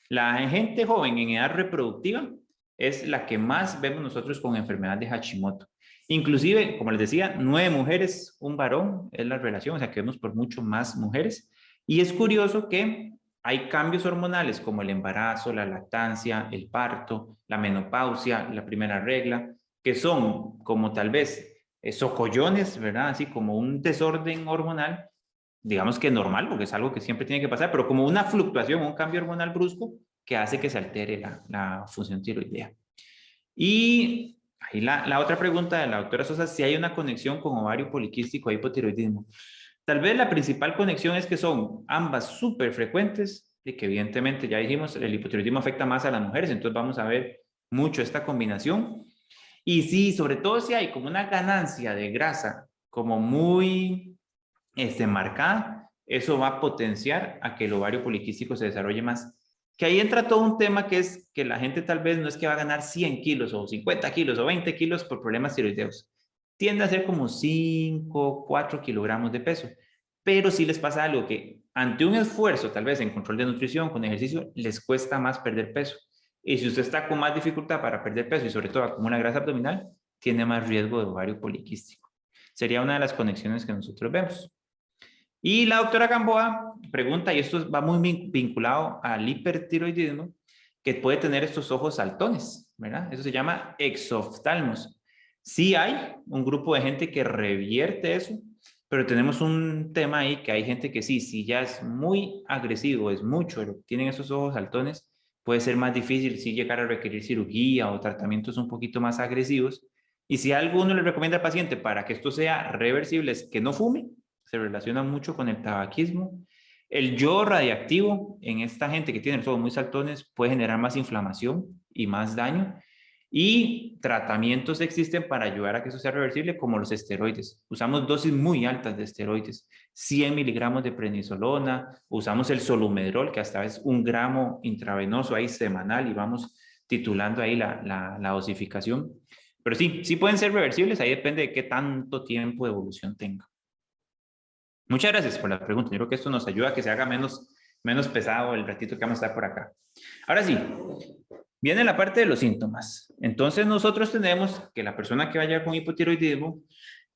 La gente joven en edad reproductiva es la que más vemos nosotros con enfermedad de Hashimoto. Inclusive, como les decía, 9 mujeres, un varón es la relación, o sea que vemos por mucho más mujeres. Y es curioso que hay cambios hormonales como el embarazo, la lactancia, el parto, la menopausia, la primera regla, que son como tal vez socollones, ¿verdad? Así como un desorden hormonal, digamos que normal, porque es algo que siempre tiene que pasar, pero como una fluctuación, un cambio hormonal brusco que hace que se altere la función tiroidea. Y ahí la otra pregunta de la doctora Sosa, si hay una conexión con ovario poliquístico e hipotiroidismo. Tal vez la principal conexión es que son ambas súper frecuentes y que evidentemente ya dijimos el hipotiroidismo afecta más a las mujeres, entonces vamos a ver mucho esta combinación. Y sí, sobre todo si hay como una ganancia de grasa como muy marcada, eso va a potenciar a que el ovario poliquístico se desarrolle más. Que ahí entra todo un tema que es que la gente tal vez no es que va a ganar 100 kilos o 50 kilos o 20 kilos por problemas tiroideos. Tiende a ser como 5, 4 kilogramos de peso. Pero sí les pasa algo que ante un esfuerzo, tal vez en control de nutrición, con ejercicio, les cuesta más perder peso. Y si usted está con más dificultad para perder peso y sobre todo acumula grasa abdominal, tiene más riesgo de ovario poliquístico. Sería una de las conexiones que nosotros vemos. Y la doctora Gamboa pregunta, y esto va muy vinculado al hipertiroidismo, que puede tener estos ojos saltones, ¿verdad? Eso se llama exoftalmos. Sí hay un grupo de gente que revierte eso, pero tenemos un tema ahí que hay gente que sí, si ya es muy agresivo, es mucho, tienen esos ojos saltones, puede ser más difícil sí llegar a requerir cirugía o tratamientos un poquito más agresivos. Y si alguno le recomienda al paciente para que esto sea reversible es que no fume, se relaciona mucho con el tabaquismo. El yodo radiactivo en esta gente que tiene los ojos muy saltones puede generar más inflamación y más daño. Y tratamientos existen para ayudar a que eso sea reversible, como los esteroides. Usamos dosis muy altas de esteroides, 100 miligramos de prednisolona, usamos el solumedrol, que hasta es 1 gramo intravenoso ahí semanal y vamos titulando ahí la dosificación. Pero sí pueden ser reversibles, ahí depende de qué tanto tiempo de evolución tenga. Muchas gracias por la pregunta. Yo creo que esto nos ayuda a que se haga menos pesado el ratito que vamos a estar por acá. Ahora sí, viene la parte de los síntomas. Entonces nosotros tenemos que la persona que vaya con hipotiroidismo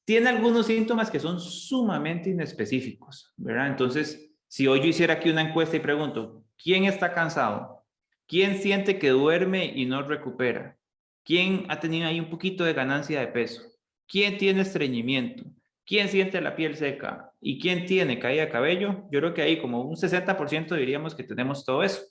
tiene algunos síntomas que son sumamente inespecíficos, ¿verdad? Entonces, si hoy yo hiciera aquí una encuesta y pregunto, ¿quién está cansado? ¿Quién siente que duerme y no recupera? ¿Quién ha tenido ahí un poquito de ganancia de peso? ¿Quién tiene estreñimiento? ¿Quién siente la piel seca? ¿Y quién tiene caída de cabello? Yo creo que ahí como un 60% diríamos que tenemos todo eso.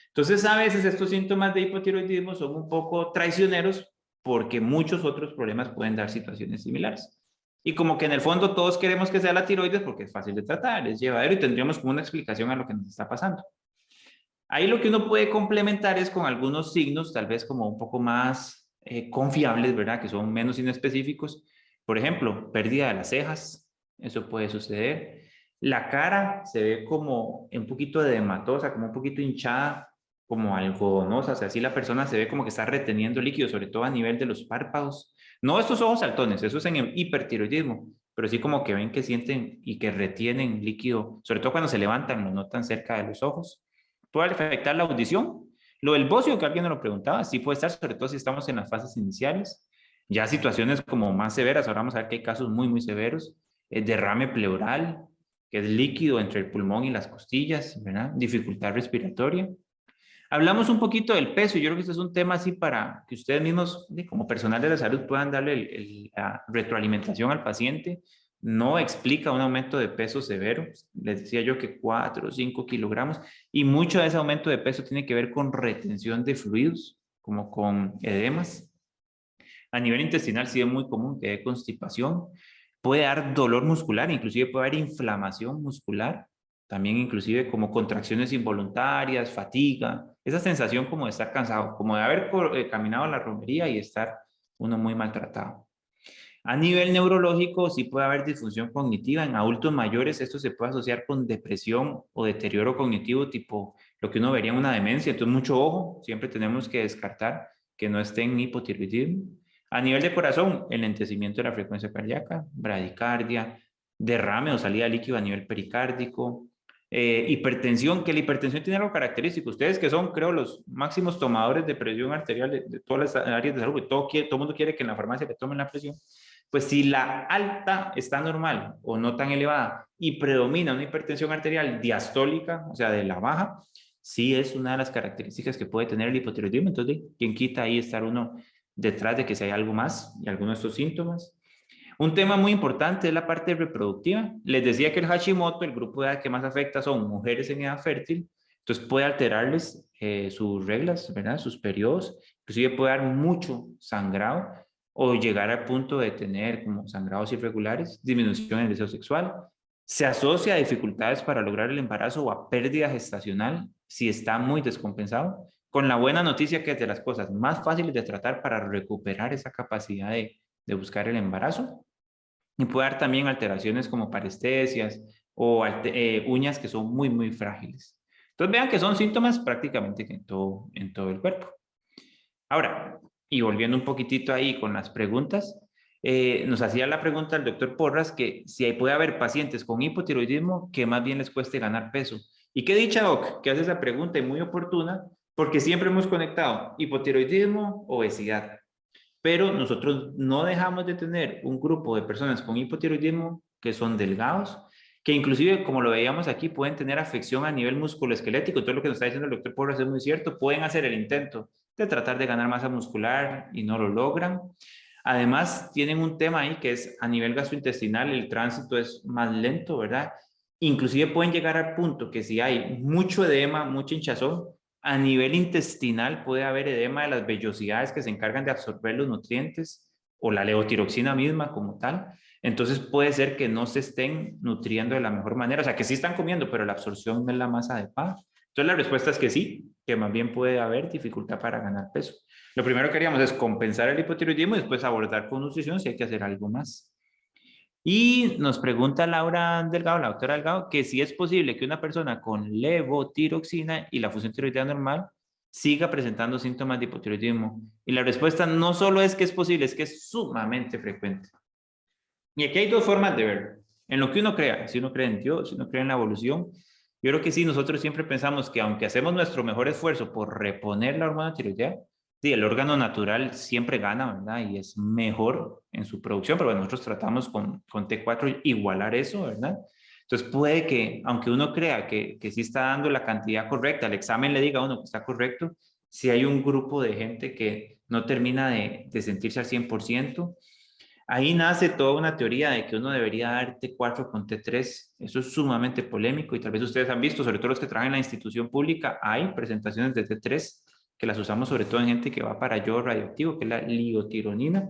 Entonces, a veces estos síntomas de hipotiroidismo son un poco traicioneros porque muchos otros problemas pueden dar situaciones similares. Y como que en el fondo todos queremos que sea la tiroides porque es fácil de tratar, es llevadero y tendríamos como una explicación a lo que nos está pasando. Ahí lo que uno puede complementar es con algunos signos, tal vez como un poco más confiables, ¿verdad? Que son menos inespecíficos. Por ejemplo, pérdida de las cejas, eso puede suceder. La cara se ve como un poquito edematosa, como un poquito hinchada, como algodonosa, o sea, así la persona se ve como que está reteniendo líquido, sobre todo a nivel de los párpados. No estos ojos saltones, eso es en el hipertiroidismo, pero sí como que ven que sienten y que retienen líquido, sobre todo cuando se levantan, lo notan cerca de los ojos. Puede afectar la audición. Lo del bocio, que alguien nos lo preguntaba, sí puede estar, sobre todo si estamos en las fases iniciales. Ya situaciones como más severas, ahora vamos a ver que hay casos muy, muy severos. Derrame pleural, que es líquido entre el pulmón y las costillas, ¿verdad? Dificultad respiratoria. Hablamos un poquito del peso y yo creo que este es un tema así para que ustedes mismos, como personal de la salud, puedan darle la retroalimentación al paciente. No explica un aumento de peso severo. Les decía yo que 4 o 5 kilogramos y mucho de ese aumento de peso tiene que ver con retención de fluidos, como con edemas. A nivel intestinal sí es muy común que haya constipación. Puede dar dolor muscular, inclusive puede haber inflamación muscular. También inclusive como contracciones involuntarias, fatiga, esa sensación como de estar cansado, como de haber caminado a la romería y estar uno muy maltratado. A nivel neurológico sí puede haber disfunción cognitiva. En adultos mayores esto se puede asociar con depresión o deterioro cognitivo tipo lo que uno vería en una demencia. Entonces mucho ojo, siempre tenemos que descartar que no esté en hipotiroidismo. A nivel de corazón, el lentecimiento de la frecuencia cardíaca, bradicardia, derrame o salida de líquido a nivel pericárdico, hipertensión, que la hipertensión tiene algo característico. Ustedes que son, creo, los máximos tomadores de presión arterial de todas las áreas de salud, porque todo el mundo quiere que en la farmacia le tomen la presión. Pues si la alta está normal o no tan elevada y predomina una hipertensión arterial diastólica, o sea, de la baja, sí es una de las características que puede tener el hipotiroidismo. Entonces, ¿quién quita ahí estar uno detrás de que si hay algo más y algunos de estos síntomas? Un tema muy importante es la parte reproductiva. Les decía que el Hashimoto, el grupo de edad que más afecta son mujeres en edad fértil, entonces puede alterarles sus reglas, ¿verdad? Sus periodos, inclusive puede dar mucho sangrado o llegar al punto de tener como sangrados irregulares, disminución en el deseo sexual. Se asocia a dificultades para lograr el embarazo o a pérdida gestacional si está muy descompensado, con la buena noticia que es de las cosas más fáciles de tratar para recuperar esa capacidad de buscar el embarazo. Y puede dar también alteraciones como parestesias o uñas que son muy, muy frágiles. Entonces vean que son síntomas prácticamente que en todo el cuerpo. Ahora, y volviendo un poquitito ahí con las preguntas, nos hacía la pregunta el doctor Porras que si puede haber pacientes con hipotiroidismo que más bien les cueste ganar peso. Y qué dicha, Doc, que hace esa pregunta y muy oportuna, porque siempre hemos conectado hipotiroidismo, obesidad. Pero nosotros no dejamos de tener un grupo de personas con hipotiroidismo que son delgados, que inclusive, como lo veíamos aquí, pueden tener afección a nivel musculoesquelético. Todo lo que nos está diciendo el doctor Porras es muy cierto. Pueden hacer el intento de tratar de ganar masa muscular y no lo logran. Además, tienen un tema ahí que es a nivel gastrointestinal, el tránsito es más lento, ¿verdad? Inclusive pueden llegar al punto que si hay mucho edema, mucha hinchazón, a nivel intestinal puede haber edema de las vellosidades que se encargan de absorber los nutrientes o la levotiroxina misma como tal. Entonces puede ser que no se estén nutriendo de la mejor manera, o sea, que sí están comiendo, pero la absorción no es la más adecuada. Entonces la respuesta es que sí, que más bien puede haber dificultad para ganar peso. Lo primero que haríamos es compensar el hipotiroidismo y después abordar con nutrición si hay que hacer algo más. Y nos pregunta Laura Delgado, la doctora Delgado, que si es posible que una persona con levotiroxina y la función tiroidea normal siga presentando síntomas de hipotiroidismo. Y la respuesta no solo es que es posible, es que es sumamente frecuente. Y aquí hay dos formas de verlo. En lo que uno crea, si uno cree en Dios, si uno cree en la evolución, yo creo que sí, nosotros siempre pensamos que aunque hacemos nuestro mejor esfuerzo por reponer la hormona tiroidea, sí, el órgano natural siempre gana, ¿verdad? Y es mejor en su producción, pero bueno, nosotros tratamos con T4 igualar eso, ¿verdad? Entonces puede que, aunque uno crea que sí está dando la cantidad correcta, el examen le diga a uno que está correcto, si hay un grupo de gente que no termina de sentirse al 100%. Ahí nace toda una teoría de que uno debería dar T4 con T3. Eso es sumamente polémico y tal vez ustedes han visto, sobre todo los que trabajan en la institución pública, hay presentaciones de T3 que las usamos sobre todo en gente que va para yodo radioactivo, que es la liotironina.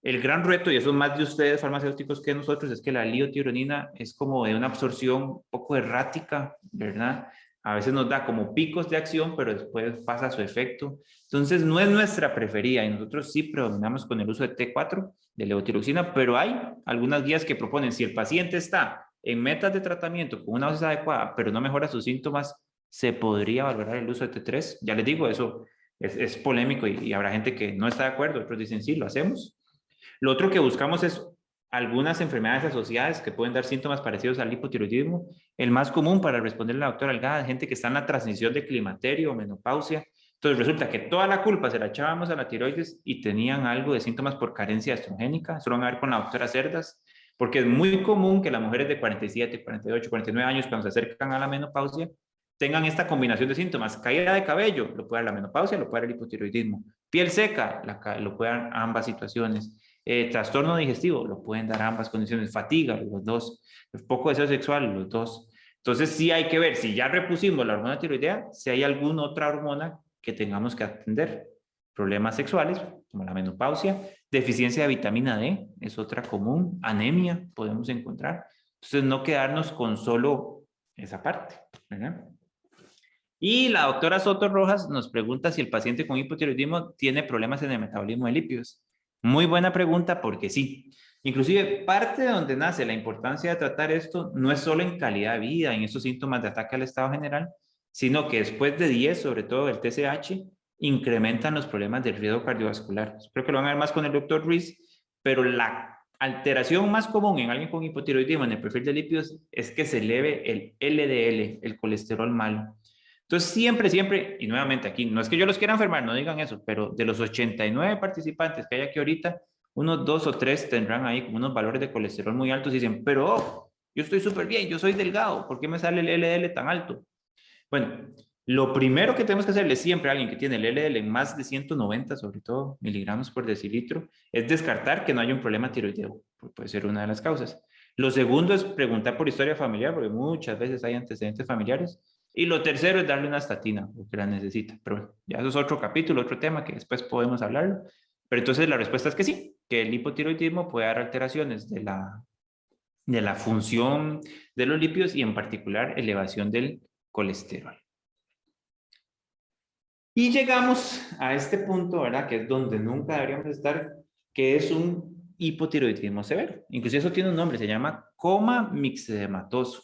El gran reto, y eso es más de ustedes farmacéuticos que nosotros, es que la liotironina es como de una absorción un poco errática, ¿verdad? A veces nos da como picos de acción, pero después pasa su efecto. Entonces, no es nuestra preferida y nosotros sí predominamos con el uso de T4, de levotiroxina, pero hay algunas guías que proponen, si el paciente está en metas de tratamiento con una dosis adecuada, pero no mejora sus síntomas, se podría valorar el uso de T3. Ya les digo, eso es polémico y habrá gente que no está de acuerdo, otros dicen sí, lo hacemos. Lo otro que buscamos es algunas enfermedades asociadas que pueden dar síntomas parecidos al hipotiroidismo. El más común para responderle a la doctora Algada, gente que está en la transición de climaterio o menopausia. Entonces resulta que toda la culpa se la echábamos a la tiroides y tenían algo de síntomas por carencia estrogénica. Eso lo van a ver con la doctora Cerdas, porque es muy común que las mujeres de 47, 48, 49 años, cuando se acercan a la menopausia, tengan esta combinación de síntomas. Caída de cabello, lo puede dar la menopausia, lo puede dar el hipotiroidismo. Piel seca, lo puede dar ambas situaciones. Trastorno digestivo, lo pueden dar ambas condiciones. Fatiga, los dos. Poco deseo sexual, los dos. Entonces sí hay que ver, si ya repusimos la hormona tiroidea, si hay alguna otra hormona que tengamos que atender. Problemas sexuales, como la menopausia, deficiencia de vitamina D, es otra común, anemia podemos encontrar. Entonces no quedarnos con solo esa parte, ¿verdad? Y la doctora Soto Rojas nos pregunta si el paciente con hipotiroidismo tiene problemas en el metabolismo de lípidos. Muy buena pregunta porque sí. Inclusive parte de donde nace la importancia de tratar esto no es solo en calidad de vida, en esos síntomas de ataque al estado general, sino que después de 10, sobre todo el TSH, incrementan los problemas del riesgo cardiovascular. Espero que lo van a ver más con el doctor Ruiz, pero la alteración más común en alguien con hipotiroidismo en el perfil de lípidos es que se eleve el LDL, el colesterol malo. Entonces, siempre, y nuevamente aquí, no es que yo los quiera enfermar, no digan eso, pero de los 89 participantes que hay aquí ahorita, unos 2 o 3 tendrán ahí como unos valores de colesterol muy altos y dicen, pero yo estoy súper bien, yo soy delgado, ¿por qué me sale el LDL tan alto? Bueno, lo primero que tenemos que hacerle siempre a alguien que tiene el LDL en más de 190, sobre todo, miligramos por decilitro, es descartar que no haya un problema tiroideo, puede ser una de las causas. Lo segundo es preguntar por historia familiar, porque muchas veces hay antecedentes familiares. Y lo tercero es darle una estatina, porque la necesita. Pero bueno, ya eso es otro capítulo, otro tema que después podemos hablarlo. Pero entonces la respuesta es que sí, que el hipotiroidismo puede dar alteraciones de la función de los lípidos y en particular elevación del colesterol. Y llegamos a este punto, ¿verdad? Que es donde nunca deberíamos estar, que es un hipotiroidismo severo. Inclusive eso tiene un nombre, se llama coma mixedematoso.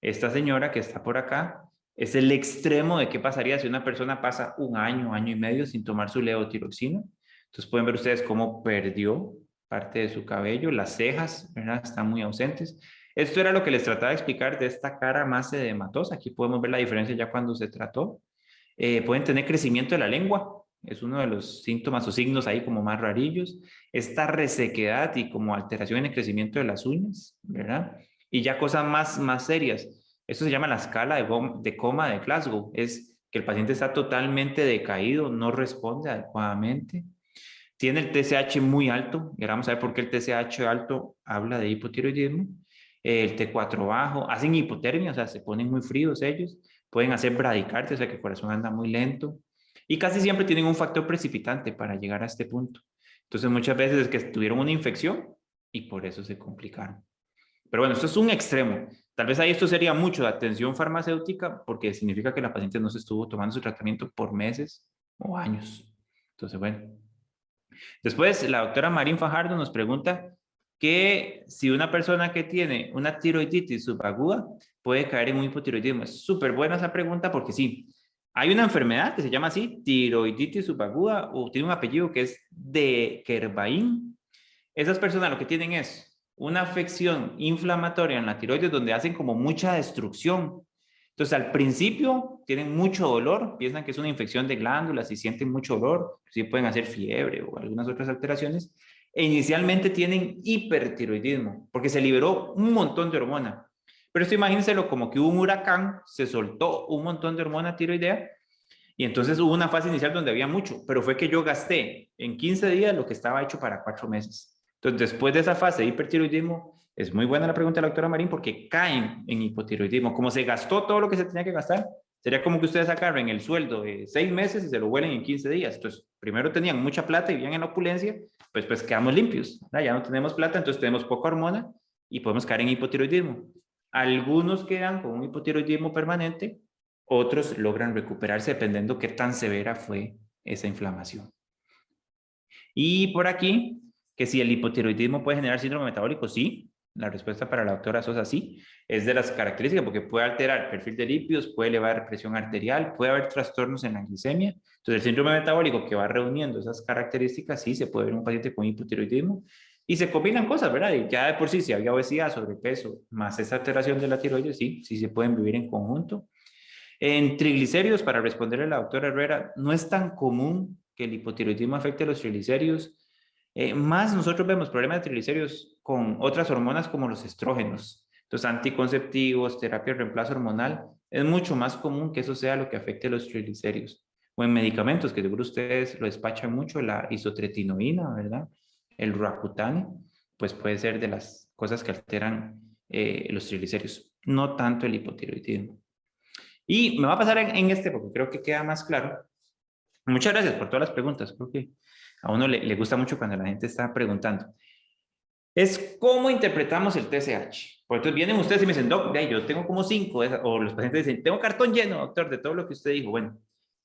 Esta señora que está por acá es el extremo de qué pasaría si una persona pasa un año, año y medio sin tomar su levotiroxina. Entonces pueden ver ustedes cómo perdió parte de su cabello, las cejas, ¿verdad? Están muy ausentes. Esto era lo que les trataba de explicar de esta cara más edematosa. Aquí podemos ver la diferencia ya cuando se trató. Pueden tener crecimiento de la lengua, es uno de los síntomas o signos ahí como más rarillos. Esta resequedad y como alteración en el crecimiento de las uñas, ¿verdad? Y ya cosas más serias. Esto se llama la escala de coma de Glasgow. Es que el paciente está totalmente decaído, no responde adecuadamente. Tiene el TSH muy alto. Y ahora vamos a ver por qué el TSH alto habla de hipotiroidismo. El T4 bajo. Hacen hipotermia, o sea, se ponen muy fríos ellos. Pueden hacer bradicardia, o sea, que el corazón anda muy lento. Y casi siempre tienen un factor precipitante para llegar a este punto. Entonces, muchas veces es que tuvieron una infección y por eso se complicaron. Pero bueno, esto es un extremo. Tal vez ahí esto sería mucho de atención farmacéutica porque significa que la paciente no se estuvo tomando su tratamiento por meses o años. Entonces, bueno. Después, la doctora Marín Fajardo nos pregunta que si una persona que tiene una tiroiditis subaguda puede caer en un hipotiroidismo. Es súper buena esa pregunta porque sí, hay una enfermedad que se llama así, tiroiditis subaguda, o tiene un apellido que es de Kerbain. Esas personas lo que tienen es una afección inflamatoria en la tiroides donde hacen como mucha destrucción. Entonces, al principio tienen mucho dolor, piensan que es una infección de glándulas y sienten mucho dolor, sí pueden hacer fiebre o algunas otras alteraciones. E inicialmente tienen hipertiroidismo, porque se liberó un montón de hormona. Pero esto imagínenselo como que hubo un huracán, se soltó un montón de hormona tiroidea, y entonces hubo una fase inicial donde había mucho, pero fue que yo gasté en 15 días lo que estaba hecho para 4 meses. Entonces, después de esa fase de hipertiroidismo, es muy buena la pregunta de la doctora Marín porque caen en hipotiroidismo. Como se gastó todo lo que se tenía que gastar, sería como que ustedes sacaran el sueldo de 6 meses y se lo vuelen en 15 días. Entonces, primero tenían mucha plata y vivían en la opulencia, pues quedamos limpios, ¿verdad? Ya no tenemos plata, entonces tenemos poca hormona y podemos caer en hipotiroidismo. Algunos quedan con un hipotiroidismo permanente, otros logran recuperarse dependiendo qué tan severa fue esa inflamación. Y por aquí, que si el hipotiroidismo puede generar síndrome metabólico, sí. La respuesta para la doctora Sosa sí. Es de las características porque puede alterar el perfil de lípidos, puede elevar presión arterial, puede haber trastornos en la glicemia. Entonces, el síndrome metabólico que va reuniendo esas características, sí, se puede ver en un paciente con hipotiroidismo. Y se combinan cosas, ¿verdad? Y ya de por sí, si había obesidad, sobrepeso, más esa alteración de la tiroides, sí, sí se pueden vivir en conjunto. En triglicéridos, para responderle a la doctora Herrera, no es tan común que el hipotiroidismo afecte a los triglicéridos. Más nosotros vemos problemas de triglicéridos con otras hormonas como los estrógenos. Entonces, anticonceptivos, terapia de reemplazo hormonal, es mucho más común que eso sea lo que afecte a los triglicéridos. O en medicamentos, que seguro ustedes lo despachan mucho, la isotretinoína, ¿verdad? El Roacutan, pues puede ser de las cosas que alteran los triglicéridos, no tanto el hipotiroidismo. Y me va a pasar en este porque creo que queda más claro. Muchas gracias por todas las preguntas. Creo que a uno le gusta mucho cuando la gente está preguntando. Es cómo interpretamos el TSH. Porque entonces vienen ustedes y me dicen, doc, yo tengo como 5, o los pacientes dicen, tengo cartón lleno, doctor, de todo lo que usted dijo. Bueno,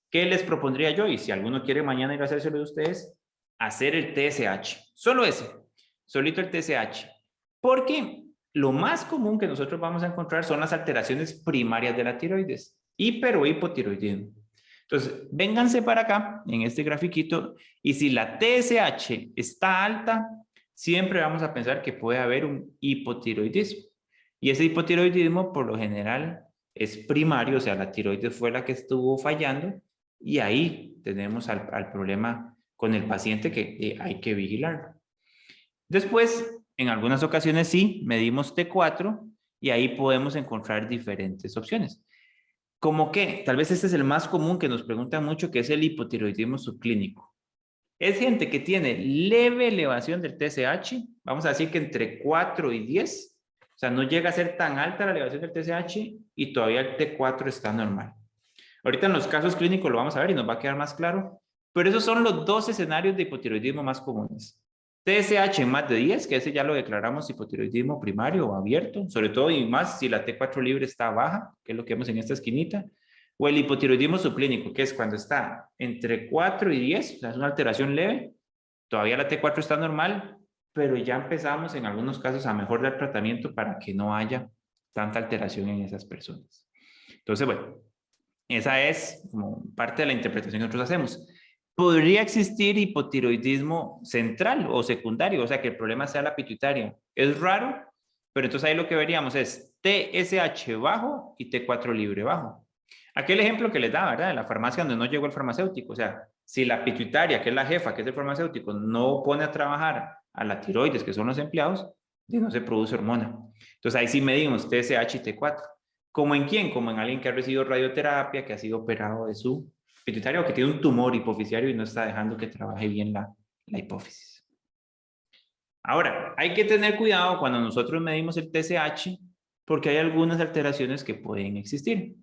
¿qué les propondría yo? Y si alguno quiere mañana ir a hacérselo de ustedes, hacer el TSH. Solo ese, solito el TSH. Porque lo más común que nosotros vamos a encontrar son las alteraciones primarias de la tiroides, hiper o hipotiroidismo. Entonces, vénganse para acá en este grafiquito y si la TSH está alta, siempre vamos a pensar que puede haber un hipotiroidismo. Y ese hipotiroidismo por lo general es primario, o sea, la tiroides fue la que estuvo fallando y ahí tenemos al problema con el paciente que hay que vigilarlo. Después, en algunas ocasiones sí, medimos T4 y ahí podemos encontrar diferentes opciones. ¿Cómo qué? Tal vez este es el más común que nos preguntan mucho, que es el hipotiroidismo subclínico. Es gente que tiene leve elevación del TSH, vamos a decir que entre 4 y 10, o sea, no llega a ser tan alta la elevación del TSH y todavía el T4 está normal. Ahorita en los casos clínicos lo vamos a ver y nos va a quedar más claro, pero esos son los dos escenarios de hipotiroidismo más comunes. TSH en más de 10, que ese ya lo declaramos hipotiroidismo primario o abierto, sobre todo y más si la T4 libre está baja, que es lo que vemos en esta esquinita, o el hipotiroidismo subclínico, que es cuando está entre 4 y 10, o sea, es una alteración leve, todavía la T4 está normal, pero ya empezamos en algunos casos a mejorar el tratamiento para que no haya tanta alteración en esas personas. Entonces, bueno, esa es como parte de la interpretación que nosotros hacemos. Podría existir hipotiroidismo central o secundario, o sea, que el problema sea la pituitaria. Es raro, pero entonces ahí lo que veríamos es TSH bajo y T4 libre bajo. Aquel ejemplo que les da, ¿verdad? De la farmacia donde no llegó el farmacéutico. O sea, si la pituitaria, que es la jefa, que es el farmacéutico, no pone a trabajar a la tiroides, que son los empleados, no se produce hormona. Entonces ahí sí medimos TSH y T4. ¿Como en quién? Como en alguien que ha recibido radioterapia, que ha sido operado de su pituitaria o que tiene un tumor hipoficiario y no está dejando que trabaje bien la hipófisis. Ahora, hay que tener cuidado cuando nosotros medimos el TSH porque hay algunas alteraciones que pueden existir.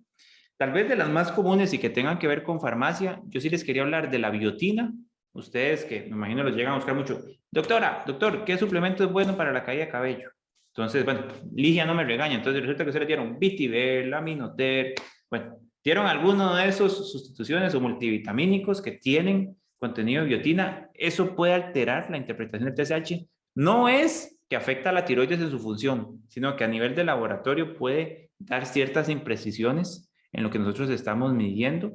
Tal vez de las más comunes y que tengan que ver con farmacia, yo sí les quería hablar de la biotina. Ustedes que me imagino los llegan a buscar mucho. Doctora, doctor, ¿qué suplemento es bueno para la caída de cabello? Entonces, bueno, Ligia no me regaña. Entonces resulta que se le dieron Vitiver, Laminoter. Bueno, dieron alguno de esos sustituciones o multivitamínicos que tienen contenido de biotina. Eso puede alterar la interpretación del TSH. No es que afecta a la tiroides en su función, sino que a nivel de laboratorio puede dar ciertas imprecisiones en lo que nosotros estamos midiendo.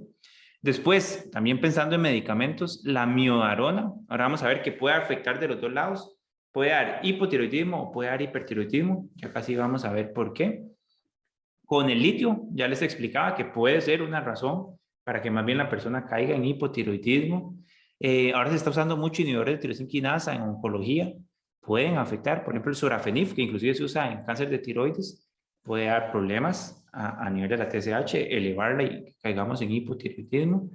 Después, también pensando en medicamentos, la miodarona, ahora vamos a ver que puede afectar de los dos lados, puede dar hipotiroidismo o puede dar hipertiroidismo, ya casi vamos a ver por qué. Con el litio, ya les explicaba que puede ser una razón para que más bien la persona caiga en hipotiroidismo. Ahora se está usando mucho inhibidores de tirosina quinasa en oncología, pueden afectar, por ejemplo el sorafenib, que inclusive se usa en cáncer de tiroides, puede dar problemas a nivel de la TSH, elevarla y que caigamos en hipotiroidismo.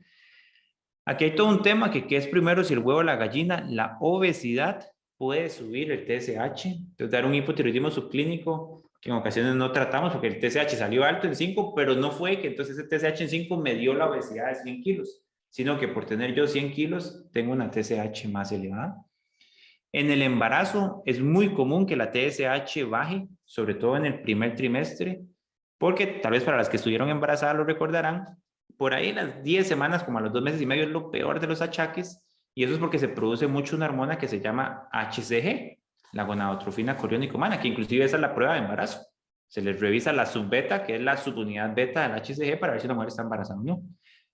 Aquí hay todo un tema que es primero si el huevo o la gallina, la obesidad puede subir el TSH, entonces dar un hipotiroidismo subclínico que en ocasiones no tratamos porque el TSH salió alto en 5, pero no fue que entonces ese TSH en 5 me dio la obesidad de 100 kilos, sino que por tener yo 100 kilos tengo una TSH más elevada. En el embarazo es muy común que la TSH baje, sobre todo en el primer trimestre, porque tal vez para las que estuvieron embarazadas lo recordarán, por ahí las 10 semanas, como a los 2 meses y medio, es lo peor de los achaques, y eso es porque se produce mucho una hormona que se llama HCG, la gonadotrofina coriónica humana, que inclusive esa es la prueba de embarazo. Se les revisa la subbeta, que es la subunidad beta del HCG, para ver si la mujer está embarazada o no.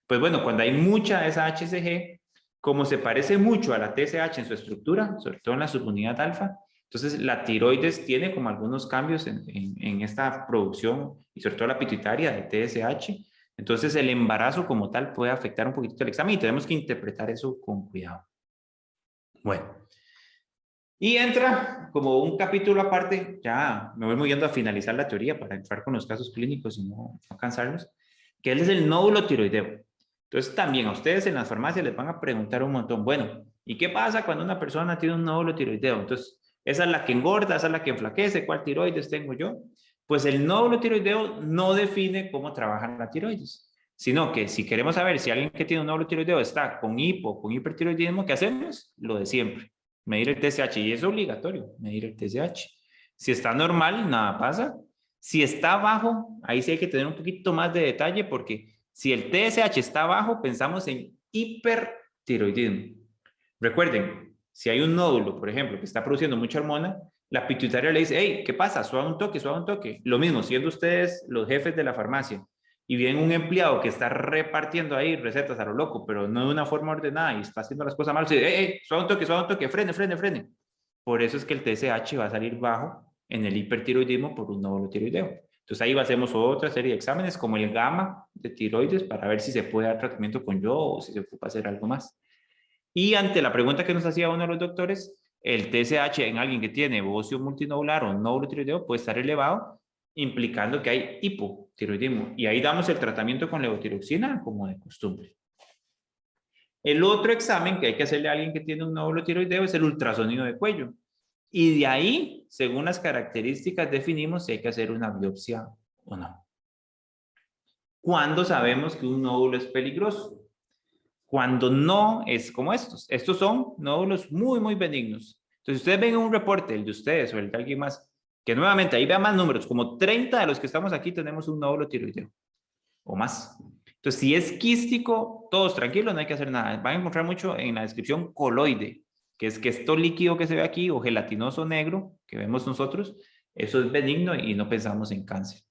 Pues bueno, cuando hay mucha de esa HCG, como se parece mucho a la TSH en su estructura, sobre todo en la subunidad alfa, entonces la tiroides tiene como algunos cambios en esta producción y sobre todo la pituitaria de TSH. Entonces el embarazo como tal puede afectar un poquito el examen y tenemos que interpretar eso con cuidado. Bueno, y entra como un capítulo aparte, ya me voy moviendo a finalizar la teoría para entrar con los casos clínicos y no cansarlos, que es el nódulo tiroideo. Entonces también a ustedes en las farmacias les van a preguntar un montón, bueno, ¿y qué pasa cuando una persona tiene un nódulo tiroideo? Entonces, esa es la que engorda, esa es la que enflaquece, ¿cuál tiroides tengo yo? Pues el nódulo tiroideo no define cómo trabaja la tiroides, sino que si queremos saber si alguien que tiene un nódulo tiroideo está con hipo, con hipertiroidismo, ¿qué hacemos? Lo de siempre, medir el TSH, y es obligatorio medir el TSH. Si está normal, nada pasa. Si está bajo, ahí sí hay que tener un poquito más de detalle porque si el TSH está bajo, pensamos en hipertiroidismo. Recuerden, si hay un nódulo, por ejemplo, que está produciendo mucha hormona, la pituitaria le dice, hey, ¿qué pasa? Suave un toque, suave un toque. Lo mismo, siendo ustedes los jefes de la farmacia y viene un empleado que está repartiendo ahí recetas a lo loco, pero no de una forma ordenada y está haciendo las cosas mal, dice, hey, suave un toque, frene, frene, frene. Por eso es que el TSH va a salir bajo en el hipertiroidismo por un nódulo tiroideo. Entonces ahí hacemos otra serie de exámenes como el gamma de tiroides para ver si se puede dar tratamiento con yodo o si se ocupa hacer algo más. Y ante la pregunta que nos hacía uno de los doctores, el TSH en alguien que tiene bocio multinodular o nódulo tiroideo puede estar elevado, implicando que hay hipotiroidismo. Y ahí damos el tratamiento con levotiroxina como de costumbre. El otro examen que hay que hacerle a alguien que tiene un nódulo tiroideo es el ultrasonido de cuello. Y de ahí, según las características, definimos si hay que hacer una biopsia o no. ¿Cuándo sabemos que un nódulo es peligroso? Cuando no es como estos. Estos son nódulos muy, muy benignos. Entonces, ustedes ven un reporte, el de ustedes o el de alguien más, que nuevamente ahí vean más números, como 30 de los que estamos aquí tenemos un nódulo tiroideo o más. Entonces, si es quístico, todos tranquilos, no hay que hacer nada. Van a encontrar mucho en la descripción coloide, que es que esto líquido que se ve aquí o gelatinoso negro que vemos nosotros, eso es benigno y no pensamos en cáncer.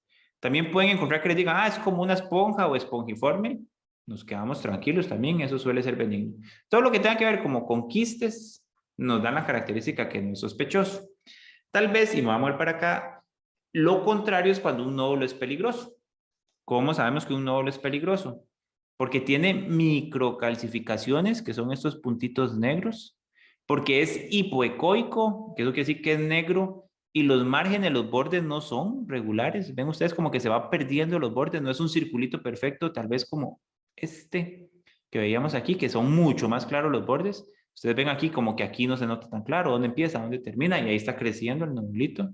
También pueden encontrar que les digan, es como una esponja o espongiforme. Nos quedamos tranquilos también, eso suele ser benigno. Todo lo que tenga que ver como con quistes nos dan la característica que no es sospechoso. Tal vez, y me voy a mover para acá, lo contrario es cuando un nódulo es peligroso. ¿Cómo sabemos que un nódulo es peligroso? Porque tiene microcalcificaciones, que son estos puntitos negros, porque es hipoecoico, que eso quiere decir que es negro, y los márgenes, los bordes no son regulares. Ven ustedes como que se va perdiendo los bordes, no es un circulito perfecto, tal vez como este que veíamos aquí, que son mucho más claros los bordes. Ustedes ven aquí como que aquí no se nota tan claro dónde empieza, dónde termina, y ahí está creciendo el nodulito.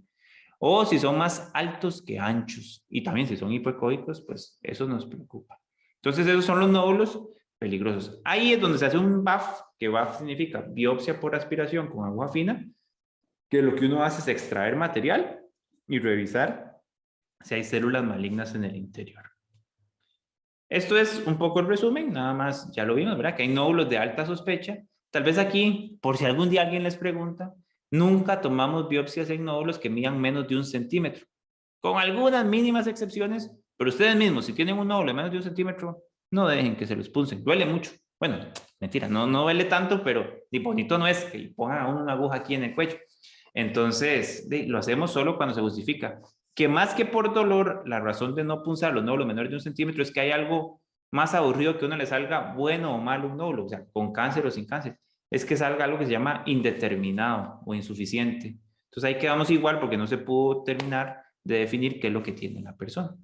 O si son más altos que anchos. Y también si son hipoecoicos, pues eso nos preocupa. Entonces esos son los nódulos peligrosos. Ahí es donde se hace un BAF, que BAF significa biopsia por aspiración con aguja fina, que lo que uno hace es extraer material y revisar si hay células malignas en el interior. Esto es un poco el resumen, nada más ya lo vimos, ¿verdad? Que hay nódulos de alta sospecha. Tal vez aquí, por si algún día alguien les pregunta, nunca tomamos biopsias en nódulos que midan menos de 1 centímetro, con algunas mínimas excepciones, pero ustedes mismos, si tienen un nódulo de menos de 1 centímetro, no dejen que se los punzen, duele mucho. Bueno, mentira, no duele tanto, pero ni bonito no es que le pongan a uno una aguja aquí en el cuello. Entonces, lo hacemos solo cuando se justifica. Que más que por dolor, la razón de no punzar los nódulos menores de 1 centímetro es que hay algo más aburrido que uno le salga bueno o malo un nódulo, o sea, con cáncer o sin cáncer. Es que salga algo que se llama indeterminado o insuficiente. Entonces ahí quedamos igual porque no se pudo terminar de definir qué es lo que tiene la persona.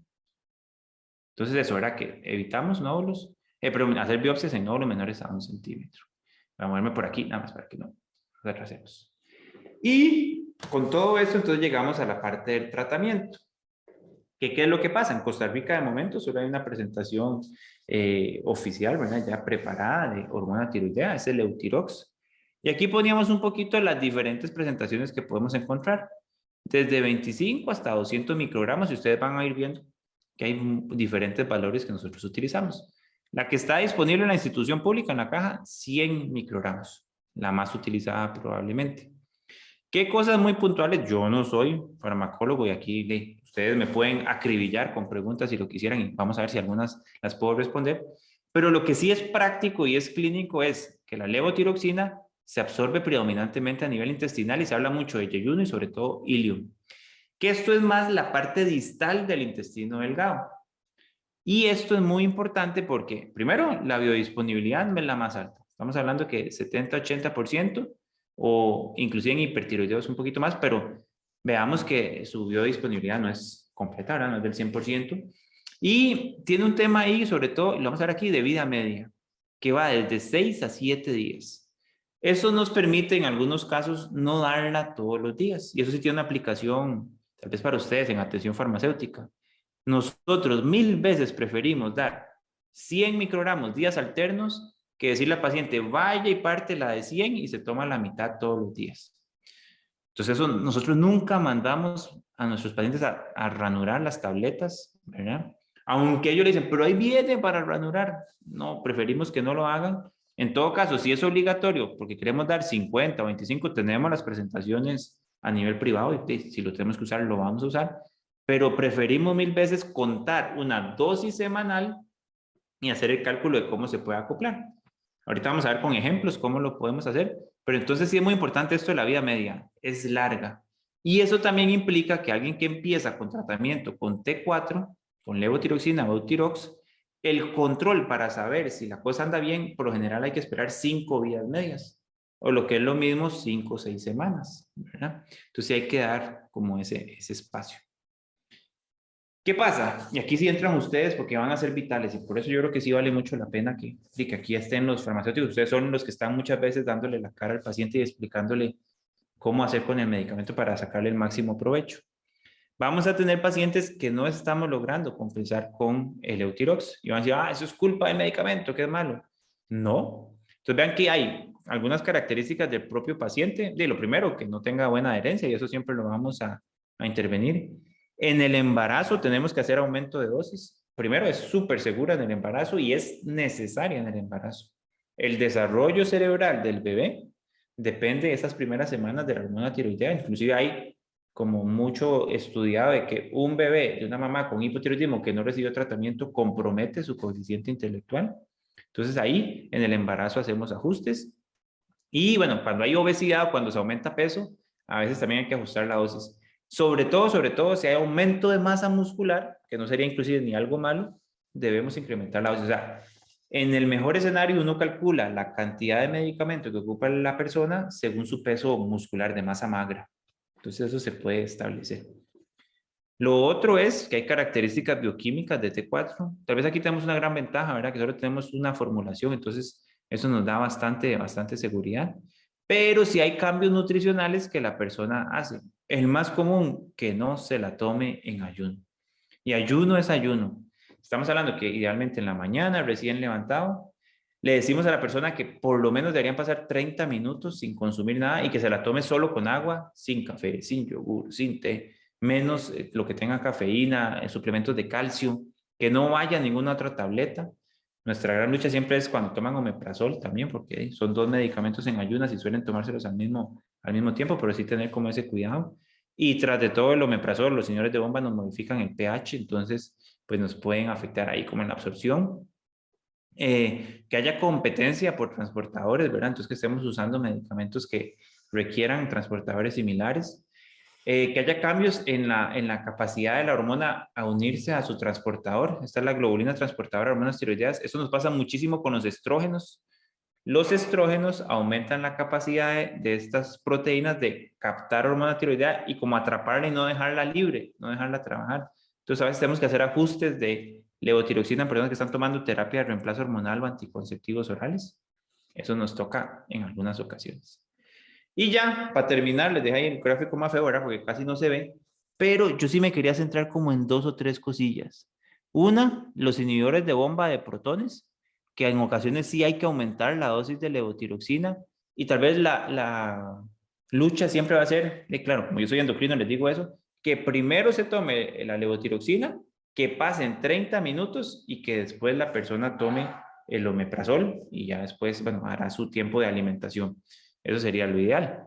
Entonces eso era que evitamos nódulos, pero hacer biopsias en nódulos menores a 1 centímetro. Voy a moverme por aquí, nada más para que no retrasemos. Y con todo esto, entonces llegamos a la parte del tratamiento. ¿Qué es lo que pasa? En Costa Rica, de momento, solo hay una presentación oficial, ¿verdad? Ya preparada de hormona tiroidea, es el Eutirox. Y aquí poníamos un poquito las diferentes presentaciones que podemos encontrar. Desde 25 hasta 200 microgramos, y ustedes van a ir viendo que hay diferentes valores que nosotros utilizamos. La que está disponible en la institución pública, en la caja, 100 microgramos, la más utilizada probablemente. ¿Qué cosas muy puntuales? Yo no soy farmacólogo y aquí ustedes me pueden acribillar con preguntas si lo quisieran y vamos a ver si algunas las puedo responder. Pero lo que sí es práctico y es clínico es que la levotiroxina se absorbe predominantemente a nivel intestinal y se habla mucho de yeyuno y sobre todo ilium. Que esto es más la parte distal del intestino delgado. Y esto es muy importante porque, primero, la biodisponibilidad es la más alta. Estamos hablando que 70-80% o inclusive en hipertiroideos un poquito más, pero veamos que su biodisponibilidad no es completa, ¿verdad? No es del 100%. Y tiene un tema ahí, sobre todo, lo vamos a ver aquí, de vida media, que va desde 6 a 7 días. Eso nos permite en algunos casos no darla todos los días. Y eso sí tiene una aplicación, tal vez para ustedes, en atención farmacéutica. Nosotros 1000 veces preferimos dar 100 microgramos días alternos que decirle al paciente vaya y parte la de 100 y se toma la mitad todos los días. Entonces eso nosotros nunca mandamos a nuestros pacientes a ranurar las tabletas, ¿verdad? Aunque ellos le dicen, pero ahí viene para ranurar. No, preferimos que no lo hagan. En todo caso, si es obligatorio, porque queremos dar 50 o 25, tenemos las presentaciones a nivel privado y si lo tenemos que usar, lo vamos a usar. Pero preferimos 1000 veces contar una dosis semanal y hacer el cálculo de cómo se puede acoplar. Ahorita vamos a ver con ejemplos cómo lo podemos hacer, pero entonces sí es muy importante esto de la vida media, es larga. Y eso también implica que alguien que empieza con tratamiento con T4, con levotiroxina o Eutirox, el control para saber si la cosa anda bien, por lo general hay que esperar 5 vidas medias, o lo que es lo mismo 5 o 6 semanas, ¿verdad? Entonces hay que dar como ese espacio. ¿Qué pasa? Y aquí sí entran ustedes porque van a ser vitales y por eso yo creo que sí vale mucho la pena que aquí estén los farmacéuticos. Ustedes son los que están muchas veces dándole la cara al paciente y explicándole cómo hacer con el medicamento para sacarle el máximo provecho. Vamos a tener pacientes que no estamos logrando compensar con el Eutirox y van a decir, eso es culpa del medicamento, que es malo. No. Entonces vean que hay algunas características del propio paciente. De lo primero, que no tenga buena adherencia y eso siempre lo vamos a intervenir. En el embarazo tenemos que hacer aumento de dosis. Primero, es súper segura en el embarazo y es necesaria en el embarazo. El desarrollo cerebral del bebé depende de esas primeras semanas de la hormona tiroidea. Inclusive hay como mucho estudiado de que un bebé de una mamá con hipotiroidismo que no recibió tratamiento compromete su coeficiente intelectual. Entonces ahí en el embarazo hacemos ajustes. Y bueno, cuando hay obesidad, cuando se aumenta peso, a veces también hay que ajustar la dosis. Sobre todo, si hay aumento de masa muscular, que no sería inclusive ni algo malo, debemos incrementar la dosis. O sea, en el mejor escenario uno calcula la cantidad de medicamento que ocupa la persona según su peso muscular de masa magra. Entonces eso se puede establecer. Lo otro es que hay características bioquímicas de T4. Tal vez aquí tenemos una gran ventaja, ¿verdad? Que solo tenemos una formulación, entonces eso nos da bastante seguridad. Pero si hay cambios nutricionales que la persona hace. El más común, que no se la tome en ayuno. Y ayuno es ayuno. Estamos hablando que idealmente en la mañana, recién levantado, le decimos a la persona que por lo menos deberían pasar 30 minutos sin consumir nada y que se la tome solo con agua, sin café, sin yogur, sin té, menos lo que tenga cafeína, suplementos de calcio, que no vaya ninguna otra tableta. Nuestra gran lucha siempre es cuando toman omeprazol también, porque son 2 medicamentos en ayunas y suelen tomárselos al mismo tiempo, pero sí tener como ese cuidado. Y tras de todo el omeprazol, los señores de bomba nos modifican el pH, entonces pues nos pueden afectar ahí como en la absorción. Que haya competencia por transportadores, ¿verdad? Entonces que estemos usando medicamentos que requieran transportadores similares. Que haya cambios en la capacidad de la hormona a unirse a su transportador. Esta es la globulina transportadora de hormonas tiroideas. Eso nos pasa muchísimo con los estrógenos. Los estrógenos aumentan la capacidad de estas proteínas de captar hormona tiroidea y como atraparla y no dejarla libre, no dejarla trabajar. Entonces a veces tenemos que hacer ajustes de levotiroxina en personas que están tomando terapia de reemplazo hormonal o anticonceptivos orales. Eso nos toca en algunas ocasiones. Y ya, para terminar, les dejé ahí el gráfico más feo, ¿verdad? Porque casi no se ve, pero yo sí me quería centrar como en 2 o 3 cosillas. Una, los inhibidores de bomba de protones, que en ocasiones sí hay que aumentar la dosis de levotiroxina, y tal vez la lucha siempre va a ser, claro, como yo soy endocrino, les digo eso, que primero se tome la levotiroxina, que pasen 30 minutos y que después la persona tome el omeprazol y ya después, bueno, hará su tiempo de alimentación. Eso sería lo ideal.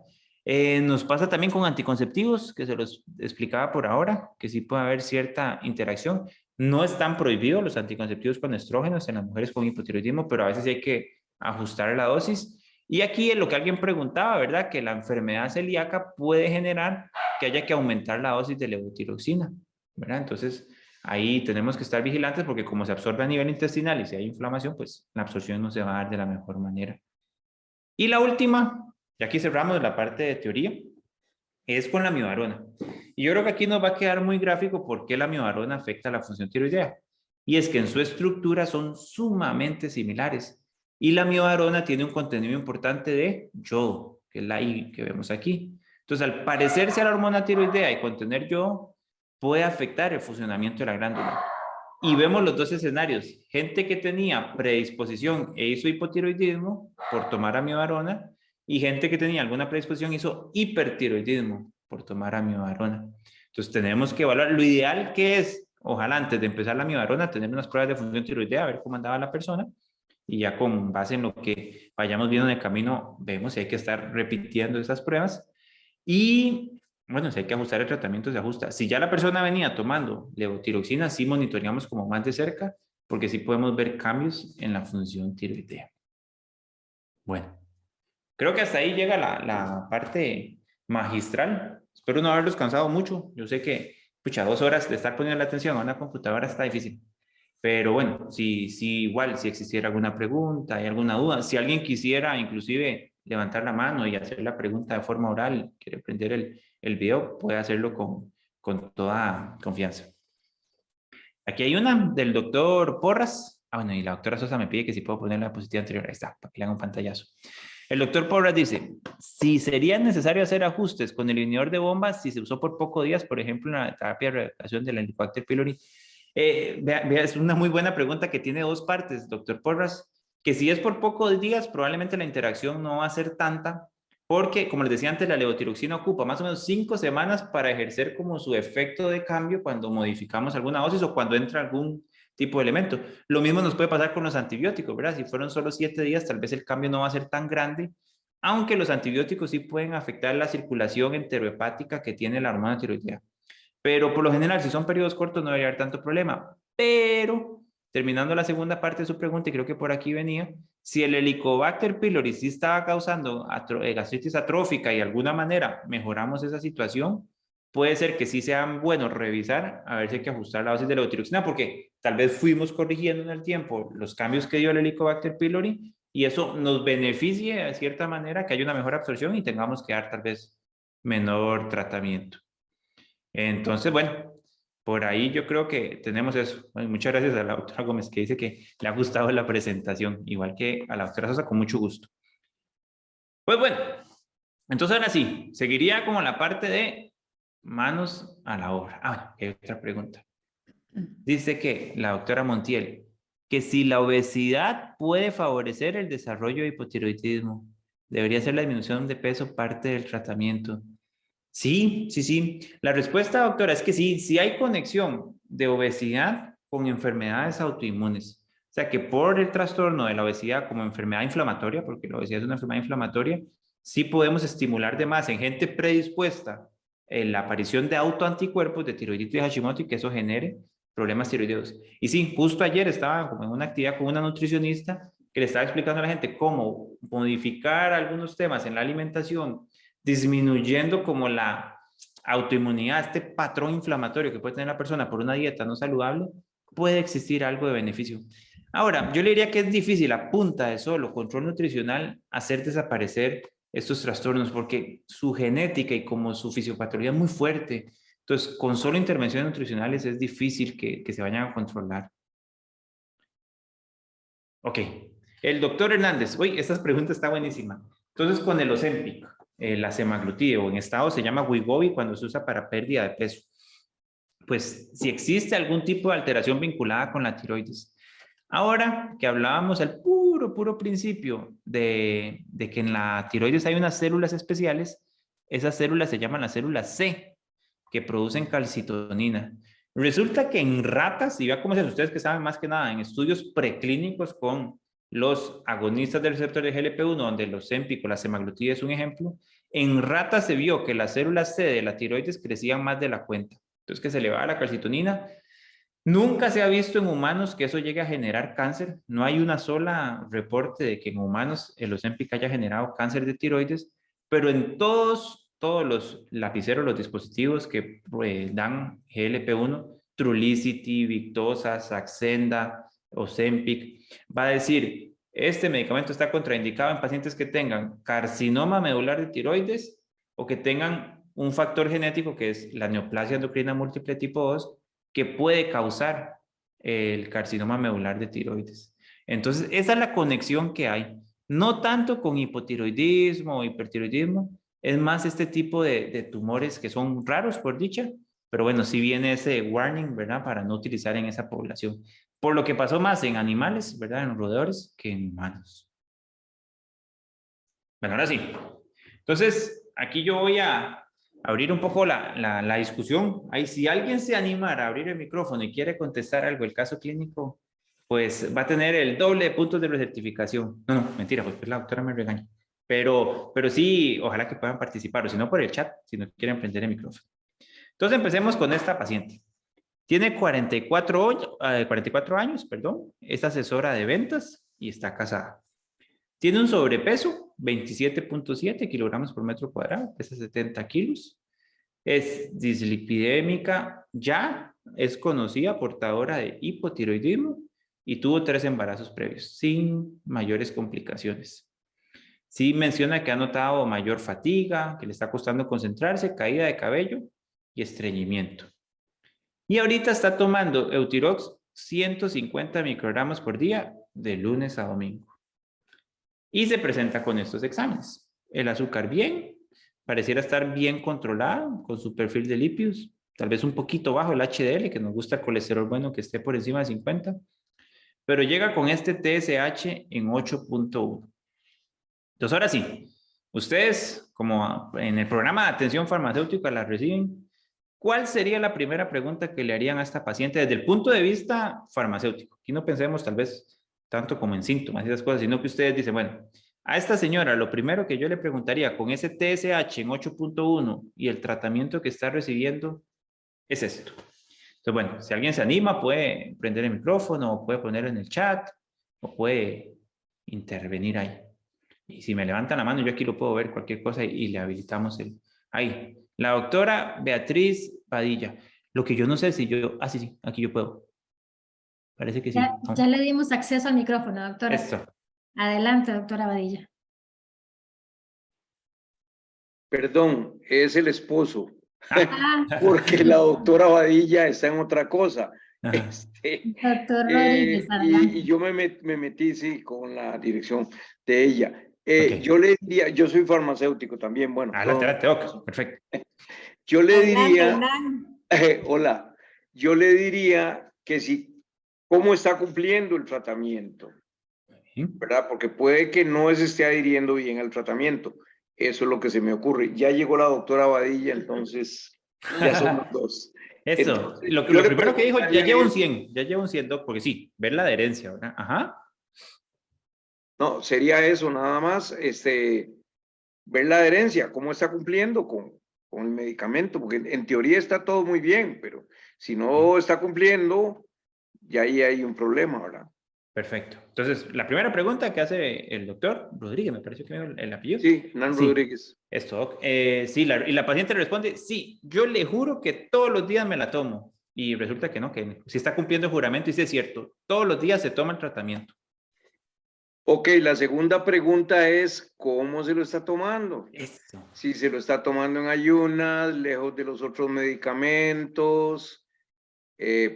Nos pasa también con anticonceptivos, que se los explicaba por ahora, que sí puede haber cierta interacción. No están prohibidos los anticonceptivos con estrógenos en las mujeres con hipotiroidismo, pero a veces hay que ajustar la dosis. Y aquí es lo que alguien preguntaba, ¿verdad? Que la enfermedad celíaca puede generar que haya que aumentar la dosis de levotiroxina, ¿verdad? Entonces, ahí tenemos que estar vigilantes porque como se absorbe a nivel intestinal y si hay inflamación, pues la absorción no se va a dar de la mejor manera. Y la última, y aquí cerramos la parte de teoría, es con la miodarona. Y yo creo que aquí nos va a quedar muy gráfico por qué la miodarona afecta a la función tiroidea. Y es que en su estructura son sumamente similares. Y la miodarona tiene un contenido importante de yodo, que es la I que vemos aquí. Entonces, al parecerse a la hormona tiroidea y contener yodo, puede afectar el funcionamiento de la glándula. Y vemos los dos escenarios. Gente que tenía predisposición e hizo hipotiroidismo por tomar amiodarona y gente que tenía alguna predisposición hizo hipertiroidismo por tomar amiodarona. Entonces tenemos que evaluar. Lo ideal que es, ojalá antes de empezar la amiodarona, tener unas pruebas de función tiroidea, a ver cómo andaba la persona y ya con base en lo que vayamos viendo en el camino, vemos si hay que estar repitiendo esas pruebas. Y bueno, si hay que ajustar el tratamiento, se ajusta. Si ya la persona venía tomando levotiroxina, sí monitoreamos como más de cerca, porque sí podemos ver cambios en la función tiroidea. Bueno, creo que hasta ahí llega la parte magistral. Espero no haberlos cansado mucho. Yo sé que, pucha, 2 horas de estar poniendo la atención a una computadora está difícil. Pero bueno, si igual, si existiera alguna pregunta, hay alguna duda, si alguien quisiera inclusive levantar la mano y hacer la pregunta de forma oral, quiere prender el video, puede hacerlo con toda confianza. Aquí hay una del doctor Porras. Ah, bueno, y la doctora Sosa me pide que si puedo poner la diapositiva anterior. Ahí está, para que le haga un pantallazo. El doctor Porras dice, si sería necesario hacer ajustes con el inhibidor de bombas, si se usó por pocos días, por ejemplo, en la terapia de readaptación del Helicobacter pylori. Vea, es una muy buena pregunta que tiene 2 partes, doctor Porras, que si es por pocos días, probablemente la interacción no va a ser tanta, porque, como les decía antes, la levotiroxina ocupa más o menos 5 semanas para ejercer como su efecto de cambio cuando modificamos alguna dosis o cuando entra algún tipo de elemento. Lo mismo nos puede pasar con los antibióticos, ¿verdad? Si fueron solo 7 días, tal vez el cambio no va a ser tan grande, aunque los antibióticos sí pueden afectar la circulación enterohepática que tiene la hormona tiroidea. Pero por lo general, si son periodos cortos, no debería haber tanto problema. Pero, terminando la segunda parte de su pregunta, y creo que por aquí venía, si el Helicobacter pylori sí estaba causando gastritis atrófica y de alguna manera mejoramos esa situación, puede ser que sí sea bueno revisar a ver si hay que ajustar la dosis de levotiroxina, porque tal vez fuimos corrigiendo en el tiempo los cambios que dio el Helicobacter pylori y eso nos beneficie de cierta manera que haya una mejor absorción y tengamos que dar tal vez menor tratamiento. Entonces, bueno, por ahí yo creo que tenemos eso. Bueno, muchas gracias a la doctora Gómez que dice que le ha gustado la presentación, igual que a la doctora Sosa, con mucho gusto. Pues bueno, entonces ahora sí, seguiría como la parte de manos a la obra. Ah, bueno, hay otra pregunta. Dice que la doctora Montiel, que si la obesidad puede favorecer el desarrollo de hipotiroidismo, debería ser la disminución de peso parte del tratamiento. Sí, sí, sí. La respuesta, doctora, es que sí, sí hay conexión de obesidad con enfermedades autoinmunes. O sea que por el trastorno de la obesidad como enfermedad inflamatoria, porque la obesidad es una enfermedad inflamatoria, sí podemos estimular de más en gente predispuesta la aparición de autoanticuerpos de tiroiditis de Hashimoto y que eso genere problemas tiroideos. Y sí, justo ayer estaba como en una actividad con una nutricionista que le estaba explicando a la gente cómo modificar algunos temas en la alimentación disminuyendo como la autoinmunidad, este patrón inflamatorio que puede tener la persona por una dieta no saludable, puede existir algo de beneficio. Ahora, yo le diría que es difícil a punta de solo control nutricional hacer desaparecer estos trastornos porque su genética y como su fisiopatología es muy fuerte. Entonces, con solo intervenciones nutricionales es difícil que se vayan a controlar. Ok. El doctor Hernández. Uy, esta pregunta está buenísima. Entonces, con el Ozempic, la semaglutide, o en estado se llama Wegovy cuando se usa para pérdida de peso. Pues si existe algún tipo de alteración vinculada con la tiroides. Ahora que hablábamos al puro principio de que en la tiroides hay unas células especiales, esas células se llaman las células C, que producen calcitonina. Resulta que en ratas, y vea cómo es ustedes que saben más que nada, en estudios preclínicos con los agonistas del receptor de GLP-1, donde los Ozempic o la semaglutide es un ejemplo, en ratas se vio que las células C de la tiroides crecían más de la cuenta. Entonces, que se elevaba la calcitonina. Nunca se ha visto en humanos que eso llegue a generar cáncer. No hay una sola reporte de que en humanos el Ozempic haya generado cáncer de tiroides, pero en todos los lapiceros, los dispositivos que dan GLP-1, Trulicity, Victoza, Saxenda, Ozempic, va a decir, este medicamento está contraindicado en pacientes que tengan carcinoma medular de tiroides o que tengan un factor genético que es la neoplasia endocrina múltiple tipo 2, que puede causar el carcinoma medular de tiroides. Entonces, esa es la conexión que hay. No tanto con hipotiroidismo o hipertiroidismo, es más este tipo de tumores que son raros, por dicha, pero bueno, sí viene ese warning, ¿verdad? Para no utilizar en esa población. Por lo que pasó más en animales, ¿verdad? En roedores que en humanos. Bueno, ahora sí. Entonces, aquí yo voy a abrir un poco la discusión. Ahí, si alguien se animara a abrir el micrófono y quiere contestar algo, el caso clínico, pues va a tener el doble de puntos de recertificación. No, mentira, pues la doctora me regaña. Pero sí, ojalá que puedan participar, o si no por el chat, si no quieren prender el micrófono. Entonces empecemos con esta paciente. Tiene 44 años, perdón, es asesora de ventas y está casada. Tiene un sobrepeso, 27.7 kilogramos por metro cuadrado, pesa 70 kilos. Es dislipidémica, ya es conocida portadora de hipotiroidismo y tuvo 3 embarazos previos, sin mayores complicaciones. Sí menciona que ha notado mayor fatiga, que le está costando concentrarse, caída de cabello y estreñimiento. Y ahorita está tomando Eutirox 150 microgramos por día de lunes a domingo. Y se presenta con estos exámenes. El azúcar bien, pareciera estar bien controlado con su perfil de lípidos, tal vez un poquito bajo el HDL, que nos gusta el colesterol bueno que esté por encima de 50, pero llega con este TSH en 8.1. Entonces, ahora sí, ustedes, como en el programa de atención farmacéutica la reciben, ¿cuál sería la primera pregunta que le harían a esta paciente desde el punto de vista farmacéutico? Aquí no pensemos tal vez tanto como en síntomas y esas cosas, sino que ustedes dicen, bueno, a esta señora lo primero que yo le preguntaría con ese TSH en 8.1 y el tratamiento que está recibiendo es esto. Entonces, bueno, si alguien se anima, puede prender el micrófono, o puede ponerlo en el chat, o puede intervenir ahí. Y si me levantan la mano, yo aquí lo puedo ver cualquier cosa y le habilitamos el... Ahí, la doctora Beatriz Padilla. Lo que yo no sé si yo... Ah, sí, aquí yo puedo. Parece que sí. Ya le dimos acceso al micrófono, doctora. Esto. Adelante, doctora Badilla. Perdón, es el esposo. Ah, Porque la doctora Badilla está en otra cosa. doctor Rodríguez, Y yo me metí, sí, con la dirección de ella. Okay. Yo le diría, yo soy farmacéutico también, bueno. Adelante, perfecto. Yo le diría, hola, yo le diría que si, ¿cómo está cumpliendo el tratamiento? ¿Verdad? Porque puede que no se esté adhiriendo bien al tratamiento. Eso es lo que se me ocurre. Ya llegó la doctora Badilla, entonces ya somos dos. Eso, entonces, lo primero que dijo, ya lleva un 100, doc, porque sí, ver la adherencia, ¿verdad? Ajá. No, sería eso nada más, ver la adherencia, cómo está cumpliendo con el medicamento, porque en teoría está todo muy bien, pero si no está cumpliendo, ya ahí hay un problema, ¿verdad? Perfecto. Entonces, la primera pregunta que hace el doctor Rodríguez, me pareció que me dio el apellido. Sí, Nan Rodríguez. Esto, doc. Sí, y la paciente le responde, sí, yo le juro que todos los días me la tomo. Y resulta que no, que sí está cumpliendo el juramento y sí es cierto, todos los días se toma el tratamiento. Ok, la segunda pregunta es, ¿cómo se lo está tomando? Eso. Si se lo está tomando en ayunas, lejos de los otros medicamentos,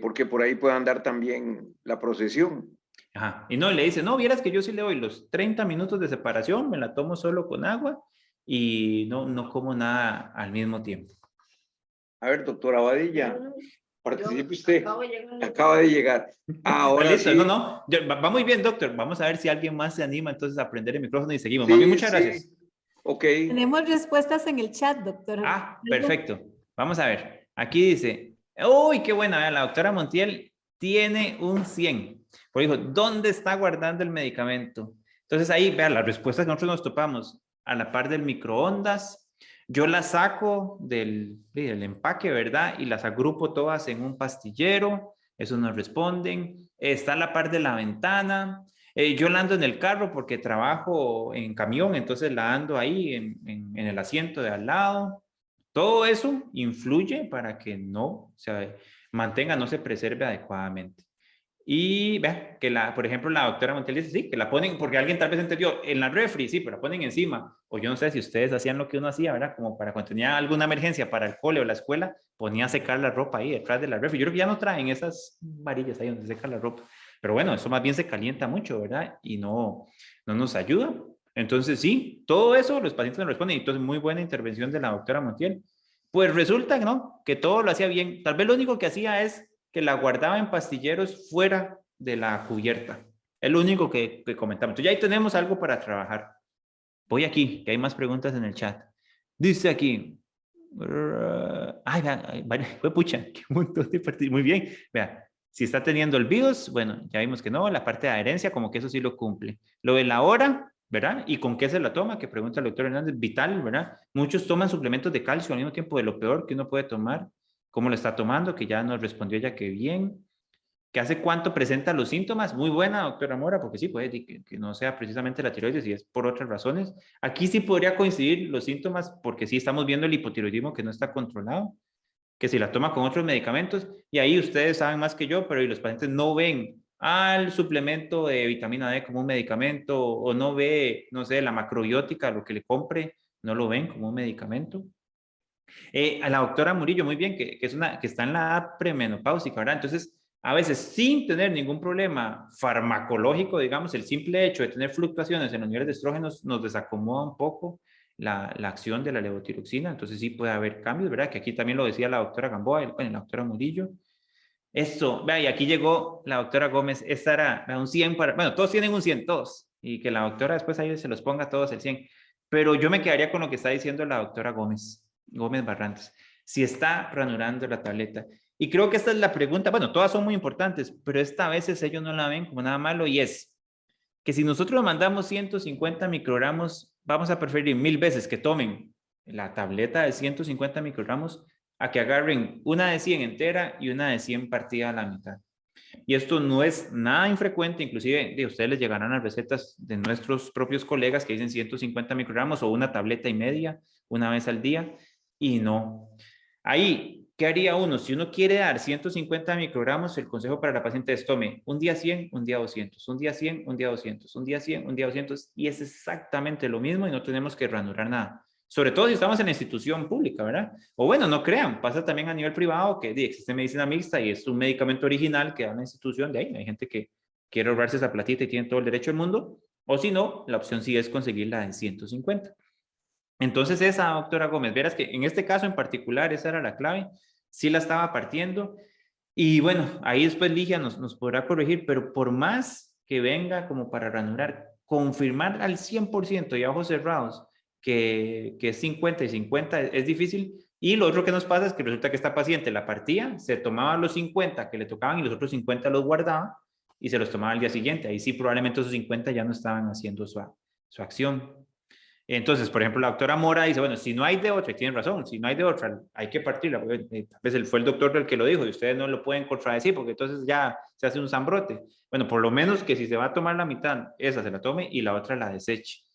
porque por ahí puede andar también la procesión. Ajá. Y no le dice, no, vieras que yo sí le doy los 30 minutos de separación, me la tomo solo con agua y no como nada al mismo tiempo. A ver, doctora Badilla, participe usted. Acaba de llegar. Ahora listo, sí. Va muy bien, doctor. Vamos a ver si alguien más se anima entonces a prender el micrófono y seguimos. Sí, Mami, muchas sí. gracias. Ok. Tenemos respuestas en el chat, doctor. Ah, perfecto. Vamos a ver. Aquí dice, uy, qué buena, la doctora Montiel tiene un 100. Porque dijo, ¿dónde está guardando el medicamento? Entonces ahí, vean, las respuestas que nosotros nos topamos a la par del microondas. Yo las saco del empaque, ¿verdad? Y las agrupo todas en un pastillero. Eso nos responden. Está a la par de la ventana. Yo la ando en el carro porque trabajo en camión, entonces la ando ahí en el asiento de al lado. Todo eso influye para que no se mantenga, no se preserve adecuadamente. Y vea que por ejemplo, la doctora Montiel dice, sí, que la ponen, porque alguien tal vez entendió, en la refri, sí, pero la ponen encima. O yo no sé si ustedes hacían lo que uno hacía, ¿verdad? Como para cuando tenía alguna emergencia para el cole o la escuela, ponía a secar la ropa ahí detrás de la refri. Yo creo que ya no traen esas varillas ahí donde seca la ropa. Pero bueno, eso más bien se calienta mucho, ¿verdad? Y no nos ayuda. Entonces, sí, todo eso los pacientes nos responden. Entonces, muy buena intervención de la doctora Montiel. Pues resulta, ¿no? Que todo lo hacía bien. Tal vez lo único que hacía es que la guardaba en pastilleros fuera de la cubierta. Es lo único que comentamos. Entonces, ya ahí tenemos algo para trabajar. Voy aquí, que hay más preguntas en el chat. Dice aquí. Ay, vean, fue pucha, qué montón de partidos. Muy bien, vea. Si está teniendo el BIOS, bueno, ya vimos que no, la parte de adherencia, como que eso sí lo cumple. Lo de la hora, ¿verdad? ¿Y con qué se la toma? Que pregunta el doctor Hernández, vital, ¿verdad? Muchos toman suplementos de calcio al mismo tiempo de lo peor que uno puede tomar. ¿Cómo lo está tomando? Que ya nos respondió ya que bien. ¿Que hace cuánto presenta los síntomas? Muy buena, doctora Mora, porque sí, puede que no sea precisamente la tiroides y es por otras razones. Aquí sí podría coincidir los síntomas porque sí estamos viendo el hipotiroidismo que no está controlado, que si la toma con otros medicamentos, y ahí ustedes saben más que yo, pero los pacientes no ven al suplemento de vitamina D como un medicamento o no ve, no sé, la macrobiótica, lo que le compre, no lo ven como un medicamento. A la doctora Murillo, muy bien, que está en la edad premenopáusica, ¿verdad? Entonces, a veces sin tener ningún problema farmacológico, digamos, el simple hecho de tener fluctuaciones en los niveles de estrógenos nos desacomoda un poco la acción de la levotiroxina, entonces sí puede haber cambios, ¿verdad? Que aquí también lo decía la doctora Gamboa, bueno, la doctora Murillo. Esto, vea, y aquí llegó la doctora Gómez, esta era un 100 para, bueno, todos tienen un 100, todos, y que la doctora después ahí se los ponga todos el 100, pero yo me quedaría con lo que está diciendo la doctora Gómez Barrantes, si está ranurando la tableta. Y creo que esta es la pregunta, bueno, todas son muy importantes, pero esta a veces ellos no la ven como nada malo y es que si nosotros mandamos 150 microgramos, vamos a preferir 1000 veces que tomen la tableta de 150 microgramos a que agarren una de 100 entera y una de 100 partida a la mitad. Y esto no es nada infrecuente, inclusive de ustedes les llegarán las recetas de nuestros propios colegas que dicen 150 microgramos o una tableta y media una vez al día y no. Ahí, ¿qué haría uno? Si uno quiere dar 150 microgramos, el consejo para la paciente es tome un día 100, un día 200, un día 100, un día 200, un día 100, un día 200 y es exactamente lo mismo y no tenemos que ranurar nada. Sobre todo si estamos en la institución pública, ¿verdad? O bueno, no crean, pasa también a nivel privado que existe medicina mixta y es un medicamento original que da la institución de ahí. Hay gente que quiere ahorrarse esa platita y tiene todo el derecho del mundo. O si no, la opción sí es conseguir la de 150. Entonces esa, doctora Gómez, verás que en este caso en particular, esa era la clave, sí la estaba partiendo. Y bueno, ahí después Ligia nos podrá corregir, pero por más que venga como para ranurar, confirmar al 100% y a ojos cerrados que es 50 y 50 es difícil. Y lo otro que nos pasa es que resulta que esta paciente la partía, se tomaba los 50 que le tocaban y los otros 50 los guardaba y se los tomaba al día siguiente. Ahí sí probablemente esos 50 ya no estaban haciendo su acción. Entonces, por ejemplo, la doctora Mora dice, bueno, si no hay de otra, y tiene razón, si no hay de otra, hay que partirla. Porque, tal vez fue el doctor el que lo dijo y ustedes no lo pueden contradecir porque entonces ya se hace un zambrote. Bueno, por lo menos que si se va a tomar la mitad, esa se la tome y la otra la deseche.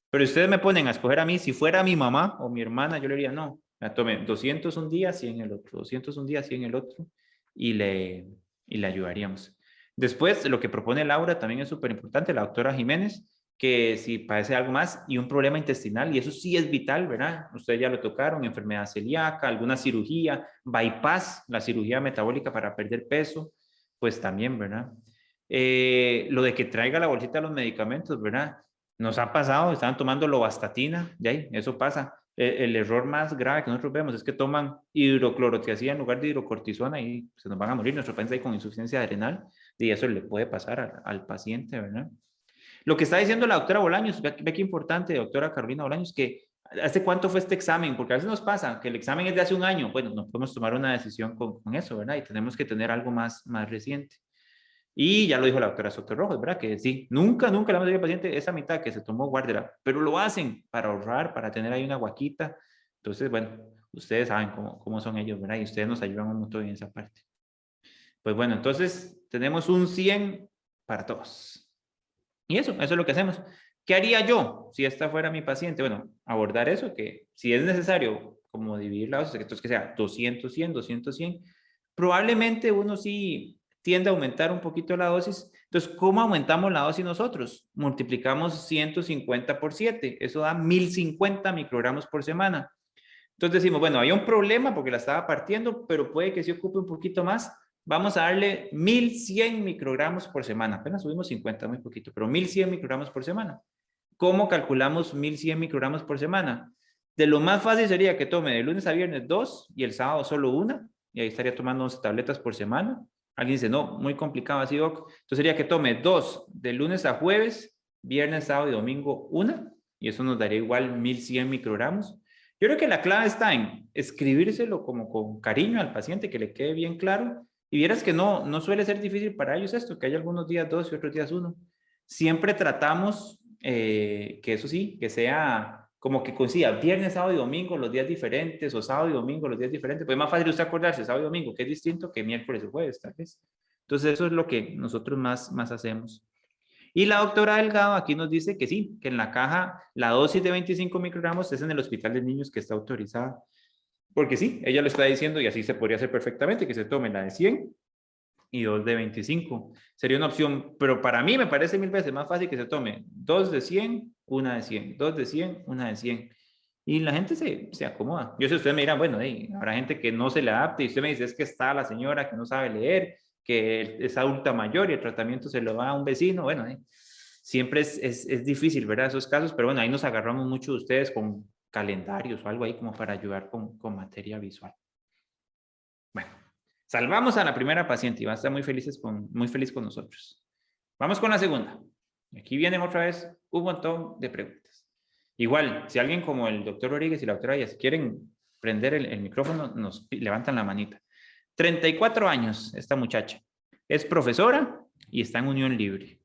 Pero ustedes me ponen a escoger a mí, si fuera mi mamá o mi hermana, yo le diría, no, la tome 200 un día, 100 el otro, 200 un día, 100 el otro, y le ayudaríamos. Después, lo que propone Laura también es súper importante, la doctora Jiménez, que si padece algo más y un problema intestinal, y eso sí es vital, ¿verdad? Ustedes ya lo tocaron, enfermedad celíaca, alguna cirugía, bypass, la cirugía metabólica para perder peso, pues también, ¿verdad? Lo de que traiga la bolsita de los medicamentos, ¿verdad? Nos ha pasado, estaban tomando lovastatina, y ahí, eso pasa. El error más grave que nosotros vemos es que toman hidroclorotiazida en lugar de hidrocortisona y se nos van a morir. Nuestro paciente ahí con insuficiencia renal y eso le puede pasar al paciente, ¿verdad? Lo que está diciendo la doctora Bolaños, ve qué importante, doctora Carolina Bolaños, que ¿hace cuánto fue este examen? Porque a veces nos pasa que el examen es de hace un año. Bueno, no podemos tomar una decisión con eso, ¿verdad? Y tenemos que tener algo más reciente. Y ya lo dijo la doctora Sotorrojos, ¿verdad? Que sí, nunca le hemos dicho al paciente esa mitad que se tomó, guárdela, pero lo hacen para ahorrar, para tener ahí una guaquita. Entonces, bueno, ustedes saben cómo son ellos, ¿verdad? Y ustedes nos ayudan un montón en esa parte. Pues bueno, entonces tenemos un 100 para todos. Y eso es lo que hacemos. ¿Qué haría yo si esta fuera mi paciente? Bueno, abordar eso, que si es necesario, como dividir la dosis, entonces que sea 200, 100, 200, 100, probablemente uno sí tiende a aumentar un poquito la dosis. Entonces, ¿cómo aumentamos la dosis nosotros? Multiplicamos 150 por 7. Eso da 1050 microgramos por semana. Entonces decimos, bueno, había un problema porque la estaba partiendo, pero puede que se ocupe un poquito más. Vamos a darle 1100 microgramos por semana. Apenas subimos 50, muy poquito, pero 1100 microgramos por semana. ¿Cómo calculamos 1100 microgramos por semana? De lo más fácil sería que tome de lunes a viernes 2 y el sábado solo 1, y ahí estaría tomando 11 tabletas por semana. Alguien dice, no, muy complicado así, doc. Entonces sería que tome 2 de lunes a jueves, viernes, sábado y domingo 1, y eso nos daría igual 1100 microgramos. Yo creo que la clave está en escribírselo como con cariño al paciente, que le quede bien claro, y vieras que no suele ser difícil para ellos esto, que hay algunos días 2 y otros días 1. Siempre tratamos que eso sí, que sea como que coincida viernes, sábado y domingo los días diferentes, o sábado y domingo los días diferentes, pues es más fácil usted acordarse sábado y domingo, que es distinto que miércoles o jueves, tal vez. Entonces eso es lo que nosotros más hacemos. Y la doctora Delgado aquí nos dice que sí, que en la caja la dosis de 25 microgramos es en el Hospital de Niños que está autorizada. Porque sí, ella lo está diciendo y así se podría hacer perfectamente, que se tome la de 100 y 2 de 25. Sería una opción, pero para mí me parece 1000 veces más fácil que se tome 2 de 100, 1 de 100, 2 de 100, 1 de 100. Y la gente se acomoda. Yo sé, ustedes me dirán, bueno, habrá gente que no se le adapte y usted me dice, es que está la señora que no sabe leer, que es adulta mayor y el tratamiento se lo da a un vecino. Bueno, siempre es difícil, ¿verdad? Esos casos, pero bueno, ahí nos agarramos mucho de ustedes con calendarios o algo ahí como para ayudar con materia visual. Bueno, salvamos a la primera paciente y va a estar muy feliz con nosotros. Vamos con la segunda. Aquí vienen otra vez un montón de preguntas. Igual, si alguien como el doctor Rodríguez y la doctora Ayas quieren prender el micrófono, nos levantan la manita. 34 años esta muchacha. Es profesora y está en unión libre.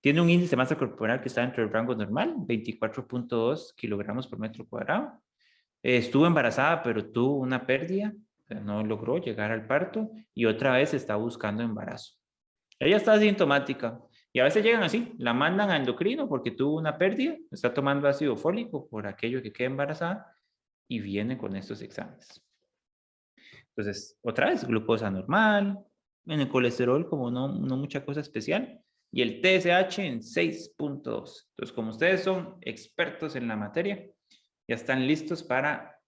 Tiene un índice de masa corporal que está dentro del rango normal, 24.2 kilogramos por metro cuadrado. Estuvo embarazada, pero tuvo una pérdida. No logró llegar al parto y otra vez está buscando embarazo. Ella está asintomática y a veces llegan así, la mandan a endocrino porque tuvo una pérdida, está tomando ácido fólico por aquello que queda embarazada y viene con estos exámenes. Entonces, otra vez, glucosa normal, en el colesterol como no mucha cosa especial y el TSH en 6.2. Entonces, como ustedes son expertos en la materia, ya están listos para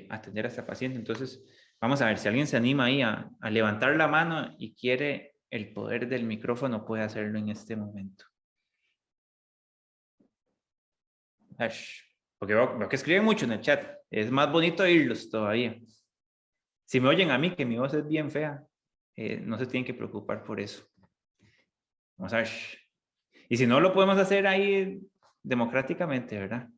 atender a esta paciente. Entonces, vamos a ver si alguien se anima ahí a levantar la mano y quiere el poder del micrófono, puede hacerlo en este momento. Porque veo que escriben mucho en el chat. Es más bonito oírlos todavía. Si me oyen a mí, que mi voz es bien fea, no se tienen que preocupar por eso. Vamos a ver. Y si no, lo podemos hacer ahí democráticamente, ¿verdad?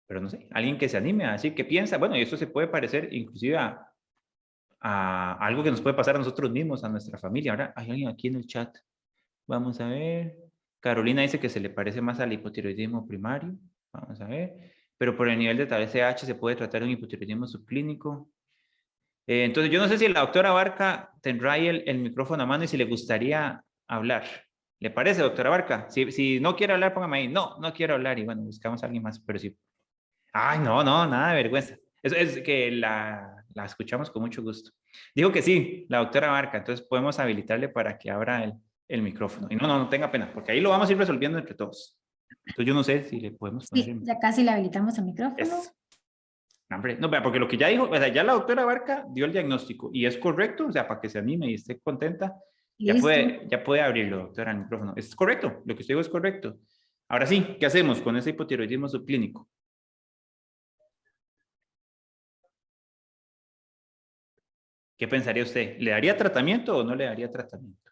Pero no sé, alguien que se anime a decir que piensa, bueno, y esto se puede parecer inclusive a algo que nos puede pasar a nosotros mismos, a nuestra familia. Ahora hay alguien aquí en el chat. Vamos a ver. Carolina dice que se le parece más al hipotiroidismo primario. Vamos a ver. Pero por el nivel de TSH se puede tratar un hipotiroidismo subclínico. Entonces, yo no sé si la doctora Barca tendrá ahí el micrófono a mano y si le gustaría hablar. ¿Le parece, doctora Barca? Si no quiere hablar, póngame ahí. No quiero hablar. Y bueno, buscamos a alguien más, pero sí. Ay, no, nada de vergüenza. Es que la escuchamos con mucho gusto. Dijo que sí, la doctora Barca, entonces podemos habilitarle para que abra el micrófono. Y no tenga pena, porque ahí lo vamos a ir resolviendo entre todos. Entonces yo no sé si le podemos poner... Sí, ya casi le habilitamos el micrófono. Hombre, no, porque lo que ya dijo, o sea, ya la doctora Barca dio el diagnóstico y es correcto, o sea, para que se anime y esté contenta, ya puede abrirlo, doctora, el micrófono. Es correcto, lo que usted dijo es correcto. Ahora sí, ¿qué hacemos con ese hipotiroidismo subclínico? ¿Qué pensaría usted? ¿Le daría tratamiento o no le daría tratamiento?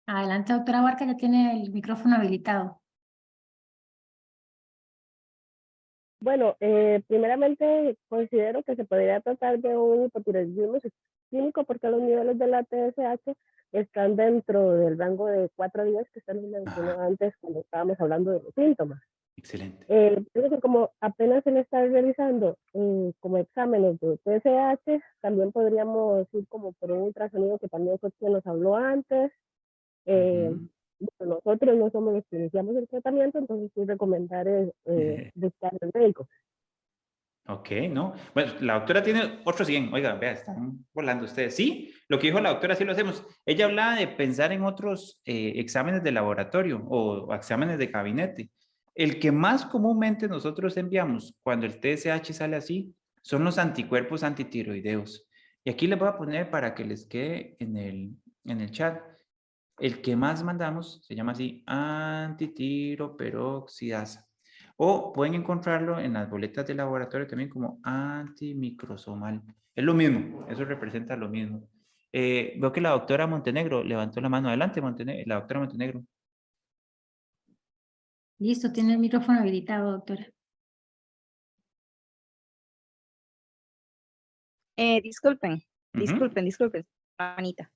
Adelante, doctora Barca, ya tiene el micrófono habilitado. Bueno, primeramente considero que se podría tratar de un hipotiroidismo clínico porque los niveles de la TSH están dentro del rango de 4 días que usted nos mencionó antes cuando estábamos hablando de los síntomas. Excelente. Creo que como apenas se le está realizando como exámenes de TSH, también podríamos ir como por un ultrasonido que también fue quien nos habló antes. Nosotros no somos los que iniciamos el tratamiento, entonces sí recomendar buscar al médico. Ok, ¿no? Bueno, la doctora tiene otros 100. Oiga, vea, están volando ustedes. Sí, lo que dijo la doctora sí lo hacemos. Ella hablaba de pensar en otros exámenes de laboratorio o exámenes de gabinete. El que más comúnmente nosotros enviamos cuando el TSH sale así son los anticuerpos antitiroideos. Y aquí les voy a poner para que les quede en el chat. El que más mandamos se llama así, antitiroperoxidasa. O pueden encontrarlo en las boletas de laboratorio también como antimicrosomal. Es lo mismo, eso representa lo mismo. Veo que la doctora Montenegro levantó la mano. Adelante, la doctora Montenegro. Listo, tiene el micrófono habilitado, doctora. Disculpen, Anita.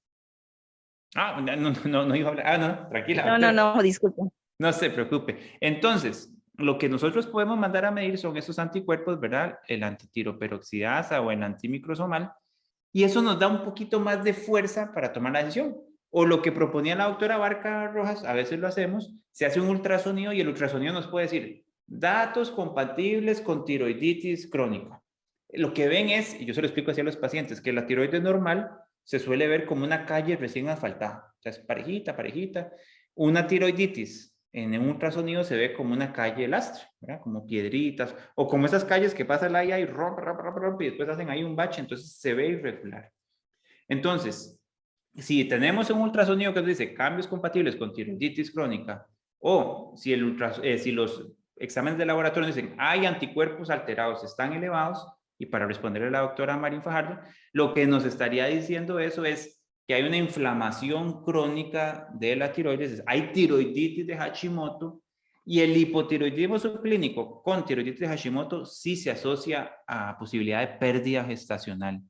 Ah, no iba a hablar. Ah, no, tranquila. No, disculpen. No se preocupe. Entonces, lo que nosotros podemos mandar a medir son esos anticuerpos, ¿verdad? El antitiroperoxidasa o el antimicrosomal. Y eso nos da un poquito más de fuerza para tomar la decisión. O lo que proponía la doctora Barca Rojas, a veces lo hacemos, se hace un ultrasonido y el ultrasonido nos puede decir datos compatibles con tiroiditis crónica. Lo que ven es, y yo se lo explico así a los pacientes, que la tiroides normal se suele ver como una calle recién asfaltada. O sea, es parejita, parejita. Una tiroiditis en un ultrasonido se ve como una calle lastre, ¿verdad? Como piedritas, o como esas calles que pasa el aire y rompe, y después hacen ahí un bache, entonces se ve irregular. Entonces, si tenemos un ultrasonido que nos dice cambios compatibles con tiroiditis crónica, o si, si los exámenes de laboratorio dicen hay anticuerpos alterados, están elevados, y para responderle a la doctora Marín Fajardo, lo que nos estaría diciendo eso es que hay una inflamación crónica de la tiroides, hay tiroiditis de Hashimoto, y el hipotiroidismo subclínico con tiroiditis de Hashimoto sí se asocia a posibilidad de pérdida gestacional.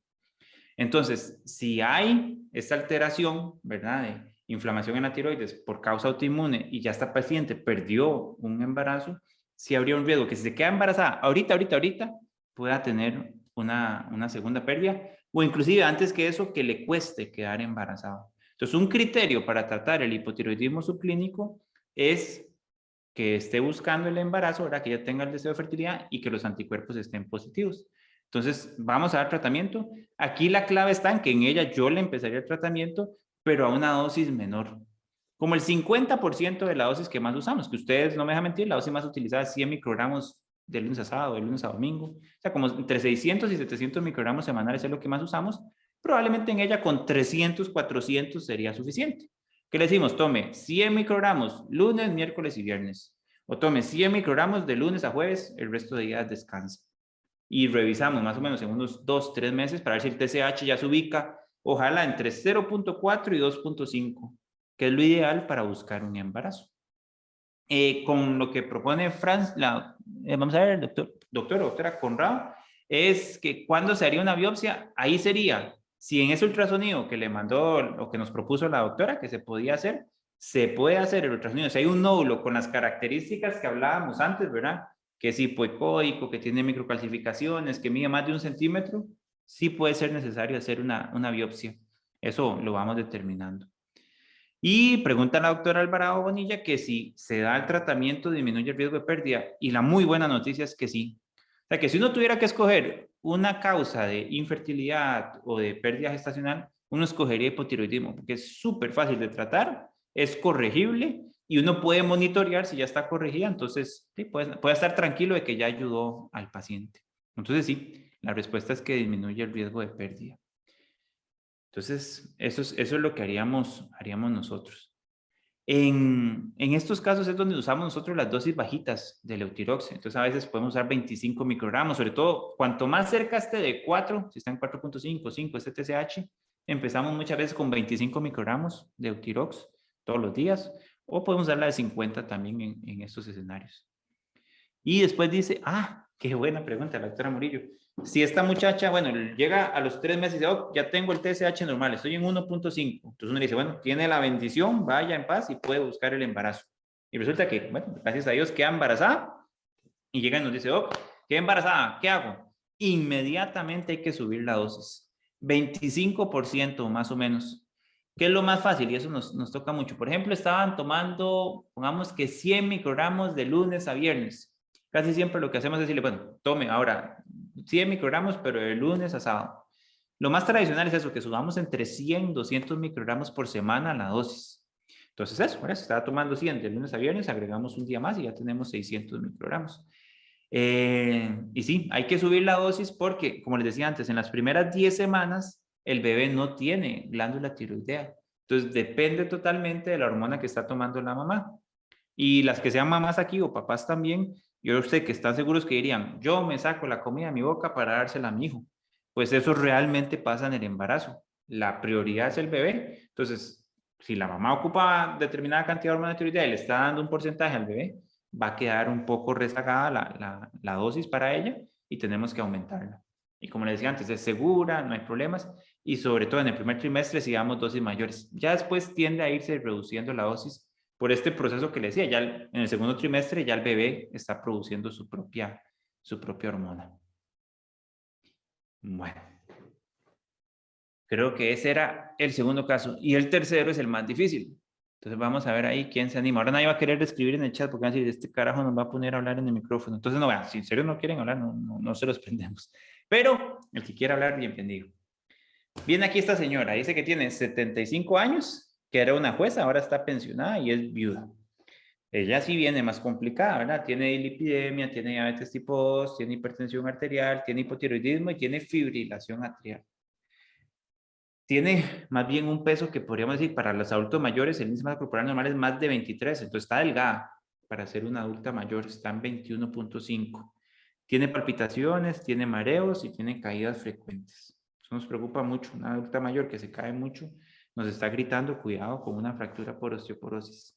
Entonces, si hay esta alteración, ¿verdad?, de inflamación en la tiroides por causa autoinmune y ya esta paciente perdió un embarazo, sí habría un riesgo que si se queda embarazada ahorita, pueda tener una segunda pérdida, o inclusive antes que eso, que le cueste quedar embarazado. Entonces, un criterio para tratar el hipotiroidismo subclínico es que esté buscando el embarazo, ¿verdad?, que ya tenga el deseo de fertilidad y que los anticuerpos estén positivos. Entonces, vamos a dar tratamiento. Aquí la clave está en que en ella yo le empezaría el tratamiento, pero a una dosis menor. Como el 50% de la dosis que más usamos, que ustedes no me dejan mentir, la dosis más utilizada es 100 microgramos de lunes a sábado, de lunes a domingo. O sea, como entre 600 y 700 microgramos semanales es lo que más usamos. Probablemente en ella con 300, 400 sería suficiente. ¿Qué le decimos? Tome 100 microgramos lunes, miércoles y viernes. O tome 100 microgramos de lunes a jueves, el resto de días descansa. Y revisamos más o menos en unos 2-3 meses para ver si el TSH ya se ubica, ojalá entre 0.4 y 2.5, que es lo ideal para buscar un embarazo. Con lo que propone Franz, vamos a ver, doctora Conrado, es que cuando se haría una biopsia, ahí sería, si en ese ultrasonido que le mandó o que nos propuso la doctora, que se podía hacer, se puede hacer el ultrasonido. Si hay un nódulo con las características que hablábamos antes, ¿verdad?, que es hipoecoico, que tiene microcalcificaciones, que mide más de 1 centímetro, sí puede ser necesario hacer una biopsia. Eso lo vamos determinando. Y pregunta la doctora Alvarado Bonilla que si se da el tratamiento disminuye el riesgo de pérdida, y la muy buena noticia es que sí. O sea, que si uno tuviera que escoger una causa de infertilidad o de pérdida gestacional, uno escogería hipotiroidismo, porque es súper fácil de tratar, es corregible y uno puede monitorear si ya está corregida, entonces sí, puede estar tranquilo de que ya ayudó al paciente. Entonces sí, la respuesta es que disminuye el riesgo de pérdida. Entonces, eso es lo que haríamos nosotros. En estos casos es donde usamos nosotros las dosis bajitas del Eutirox. Entonces, a veces podemos usar 25 microgramos, sobre todo cuanto más cerca esté de 4, si está en 4.5, 5, este TSH, empezamos muchas veces con 25 microgramos de Eutirox todos los días, o podemos usar la de 50 también en estos escenarios. Y después dice, qué buena pregunta, la doctora Murillo. Si esta muchacha, bueno, llega a los 3 meses y dice, ya tengo el TSH normal, estoy en 1.5. Entonces uno dice, bueno, tiene la bendición, vaya en paz y puede buscar el embarazo. Y resulta que, bueno, gracias a Dios queda embarazada y llega y nos dice, quedé embarazada, ¿qué hago? Inmediatamente hay que subir la dosis. 25% más o menos. ¿Qué es lo más fácil? Y eso nos toca mucho. Por ejemplo, estaban tomando, pongamos que 100 microgramos de lunes a viernes. Casi siempre lo que hacemos es decirle, bueno, tome ahora 100 microgramos, pero de lunes a sábado. Lo más tradicional es eso, que subamos entre 100 y 200 microgramos por semana la dosis. Entonces eso, si estaba tomando 100 de lunes a viernes, agregamos un día más y ya tenemos 600 microgramos. Y sí, hay que subir la dosis porque, como les decía antes, en las primeras 10 semanas el bebé no tiene glándula tiroidea. Entonces depende totalmente de la hormona que está tomando la mamá. Y las que sean mamás aquí o papás también, yo sé que están seguros que dirían, yo me saco la comida de mi boca para dársela a mi hijo. Pues eso realmente pasa en el embarazo. La prioridad es el bebé. Entonces, si la mamá ocupa determinada cantidad de hormona tiroidea y le está dando un porcentaje al bebé, va a quedar un poco rezagada la dosis para ella y tenemos que aumentarla. Y como les decía antes, es segura, no hay problemas y sobre todo en el primer trimestre si damos dosis mayores. Ya después tiende a irse reduciendo la dosis por este proceso que le decía, ya en el segundo trimestre ya el bebé está produciendo su propia hormona. Bueno, creo que ese era el segundo caso. Y el tercero es el más difícil. Entonces vamos a ver ahí quién se anima. Ahora nadie va a querer escribir en el chat porque van a decir, este carajo nos va a poner a hablar en el micrófono. Entonces no, vean, si en serio no quieren hablar, no se los prendemos. Pero el que quiera hablar, bienvenido. Viene aquí esta señora, dice que tiene 75 años, que era una jueza, ahora está pensionada y es viuda. Ella sí viene más complicada, ¿verdad? Tiene dislipidemia, tiene diabetes tipo 2, tiene hipertensión arterial, tiene hipotiroidismo y tiene fibrilación atrial. Tiene más bien un peso que podríamos decir para los adultos mayores, el índice de masa corporal normal es más de 23, entonces está delgada para ser una adulta mayor, está en 21.5. Tiene palpitaciones, tiene mareos y tiene caídas frecuentes. Eso nos preocupa mucho, una adulta mayor que se cae mucho, nos está gritando, cuidado con una fractura por osteoporosis.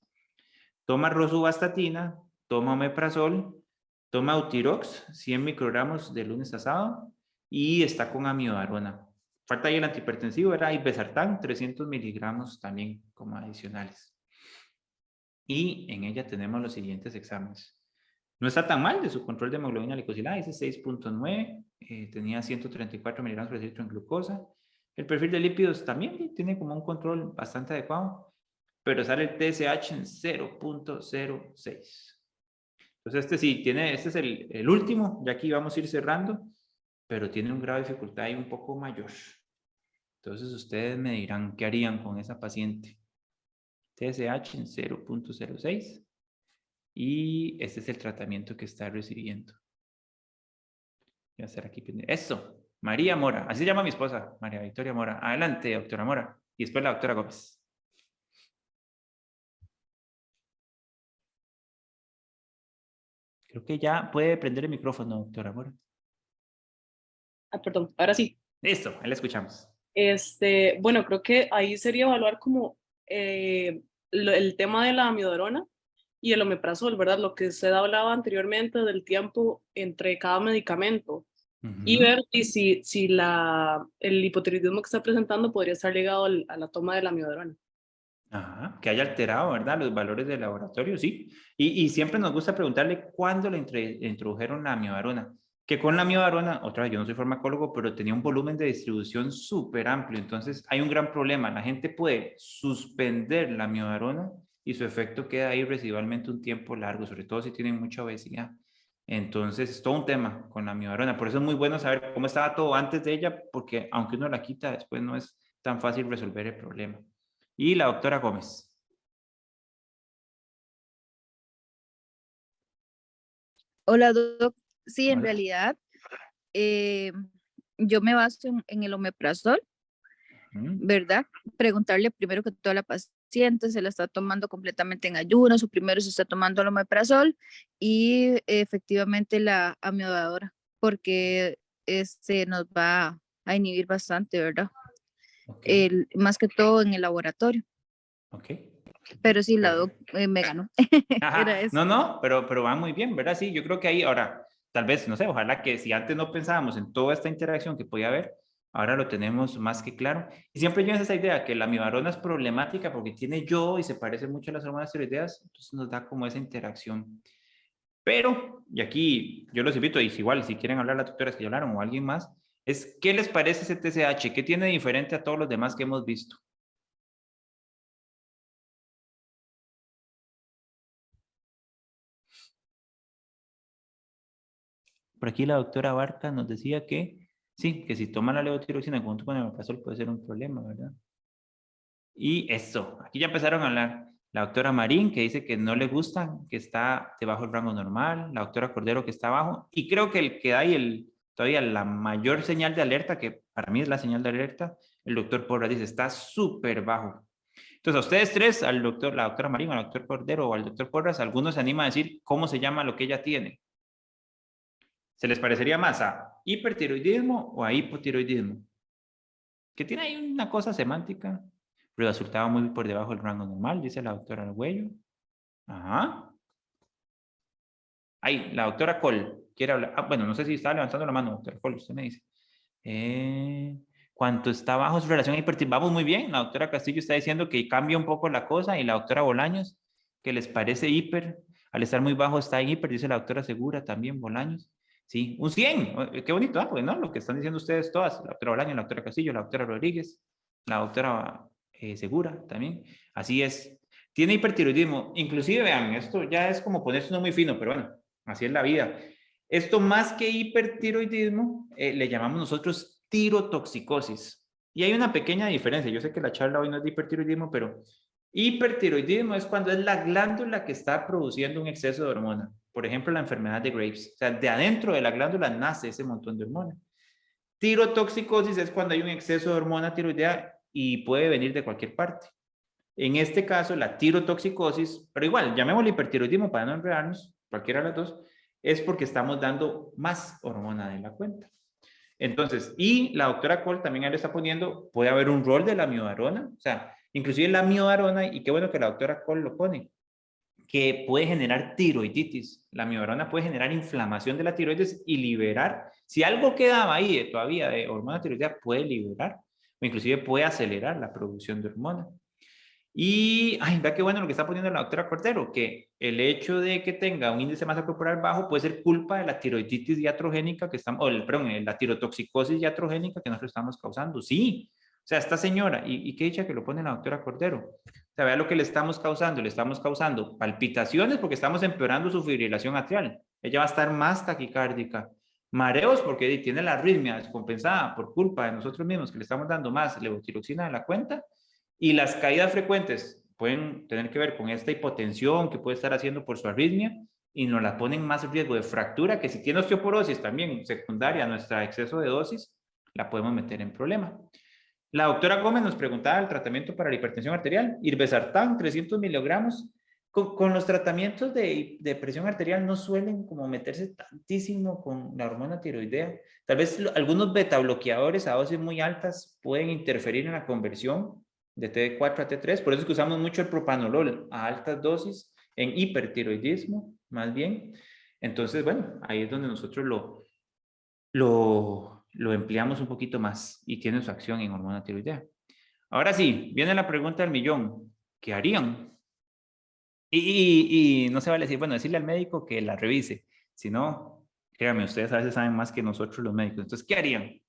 Toma rosuvastatina, toma omeprazol, toma Eutirox, 100 microgramos de lunes a sábado y está con amiodarona. Falta ahí el antihipertensivo, era irbesartán, 300 miligramos también como adicionales. Y en ella tenemos los siguientes exámenes. No está tan mal de su control de hemoglobina glicosilada, dice 6.9, tenía 134 miligramos por decilitro en glucosa. El perfil de lípidos también tiene como un control bastante adecuado, pero sale el TSH en 0.06. Entonces este es el último, ya aquí vamos a ir cerrando, pero tiene un grado de dificultad ahí un poco mayor. Entonces ustedes me dirán qué harían con esa paciente. TSH en 0.06 y este es el tratamiento que está recibiendo. Voy a hacer aquí. Eso, María Mora, así se llama mi esposa, María Victoria Mora. Adelante, doctora Mora. Y después la doctora Gómez. Creo que ya puede prender el micrófono, doctora Mora. Perdón, ahora sí. Listo, ahí la escuchamos. Bueno, creo que ahí sería evaluar como el tema de la amiodarona y el omeprazol, ¿verdad? Lo que usted hablaba anteriormente del tiempo entre cada medicamento. Y ver si el hipotiroidismo que está presentando podría estar ligado a la toma de la amiodarona. Ajá, que haya alterado, ¿verdad? Los valores del laboratorio, sí. Y siempre nos gusta preguntarle cuándo le introdujeron la amiodarona. Que con la amiodarona, otra vez, yo no soy farmacólogo, pero tenía un volumen de distribución súper amplio. Entonces, hay un gran problema. La gente puede suspender la amiodarona y su efecto queda ahí residualmente un tiempo largo, sobre todo si tienen mucha obesidad. Entonces, es todo un tema con la amiodarona. Por eso es muy bueno saber cómo estaba todo antes de ella, porque aunque uno la quita, después no es tan fácil resolver el problema. Y la doctora Gómez. Hola, doc. Sí, en Hola. realidad yo me baso en el omeprazol ¿verdad? Preguntarle primero que todo a la paciente, se la está tomando completamente en ayunas o primero se está tomando el omeprazol y efectivamente la amiodarona, porque nos va a inhibir bastante, ¿verdad? Ok. Más que todo en el laboratorio. Ok. Pero sí, la doc Perfecto. me ganó. Era Ajá. eso. No, no, pero va muy bien, ¿verdad? Sí, yo creo que ahí ahora, tal vez, no sé, ojalá que si antes no pensábamos en toda esta interacción que podía haber, ahora lo tenemos más que claro. Y siempre llevas esa idea que la amiodarona es problemática porque tiene yodo y se parece mucho a las hormonas tiroideas, entonces nos da como esa interacción. Pero, y aquí yo los invito, y si igual, si quieren hablar las doctoras que ya hablaron o alguien más, es ¿qué les parece ese TSH? ¿Qué tiene diferente a todos los demás que hemos visto? Por aquí la doctora Barca nos decía que sí, que si toma la levotiroxina junto con el omeprazol puede ser un problema, ¿verdad? Y eso, aquí ya empezaron a hablar. La doctora Marín, que dice que no le gusta, que está debajo del rango normal. La doctora Cordero, que está abajo. Y creo que el que da todavía la mayor señal de alerta, que para mí es la señal de alerta, el doctor Porras dice, está súper bajo. Entonces, a ustedes tres, al doctor, la doctora Marín, al doctor Cordero o al doctor Porras, algunos se anima a decir cómo se llama lo que ella tiene. ¿Se les parecería más a hipertiroidismo o a hipotiroidismo? Que tiene ahí una cosa semántica. Pero resultaba muy por debajo del rango normal, dice la doctora Argüello. Ajá. Ahí, la doctora Cole quiere hablar. Ah, bueno, no sé si está levantando la mano, doctora Cole, usted me dice. ¿Cuánto está bajo su relación hipertiroidismo? Vamos muy bien. La doctora Castillo está diciendo que cambia un poco la cosa y la doctora Bolaños, que les parece hiper. Al estar muy bajo está en hiper, dice la doctora Segura también, Bolaños. Sí, un 100. Qué bonito, pues, ¿no? Lo que están diciendo ustedes todas. La doctora Bolaños, la doctora Castillo, la doctora Rodríguez, la doctora Segura también. Así es. Tiene hipertiroidismo. Inclusive, vean, esto ya es como ponerse uno muy fino, pero bueno, así es la vida. Esto más que hipertiroidismo, le llamamos nosotros tirotoxicosis. Y hay una pequeña diferencia. Yo sé que la charla hoy no es de hipertiroidismo, pero hipertiroidismo es cuando es la glándula que está produciendo un exceso de hormona. Por ejemplo, la enfermedad de Graves. O sea, de adentro de la glándula nace ese montón de hormona. Tirotoxicosis es cuando hay un exceso de hormona tiroidea y puede venir de cualquier parte. En este caso, la tirotoxicosis, pero igual, llamémosle hipertiroidismo para no enredarnos, cualquiera de las dos, es porque estamos dando más hormona de la cuenta. Entonces, y la doctora Cole también le está poniendo, puede haber un rol de la amiodarona, o sea, inclusive la amiodarona, y qué bueno que la doctora Cole lo pone, que puede generar tiroiditis. La amiodarona puede generar inflamación de la tiroides y liberar, si algo quedaba ahí todavía de hormona tiroidea, puede liberar o inclusive puede acelerar la producción de hormona. Y, ay, vea qué bueno lo que está poniendo la doctora Cordero, que el hecho de que tenga un índice de masa corporal bajo puede ser culpa de la tiroiditis iatrogénica que estamos, perdón, la tirotoxicosis iatrogénica que nosotros estamos causando. Sí, o sea, esta señora, y qué dicha que lo pone la doctora Cordero. O sea, vea lo que le estamos causando palpitaciones porque estamos empeorando su fibrilación atrial. Ella va a estar más taquicárdica. Mareos porque tiene la arritmia descompensada por culpa de nosotros mismos que le estamos dando más levotiroxina de la cuenta. Y las caídas frecuentes pueden tener que ver con esta hipotensión que puede estar haciendo por su arritmia y nos la ponen más riesgo de fractura, que si tiene osteoporosis también secundaria a nuestro exceso de dosis, la podemos meter en problema. La doctora Gómez nos preguntaba el tratamiento para la hipertensión arterial, irbesartán, 300 miligramos. Con los tratamientos de presión arterial no suelen como meterse tantísimo con la hormona tiroidea. Tal vez algunos beta bloqueadores a dosis muy altas pueden interferir en la conversión de T4 a T3, por eso es que usamos mucho el propanolol a altas dosis en hipertiroidismo, más bien. Entonces, bueno, ahí es donde nosotros lo empleamos un poquito más y tiene su acción en hormona tiroidea. Ahora sí, viene la pregunta del millón. ¿Qué harían? Y no se vale decir, bueno, decirle al médico que la revise. Si no, créanme, ustedes a veces saben más que nosotros los médicos. Entonces, ¿qué harían?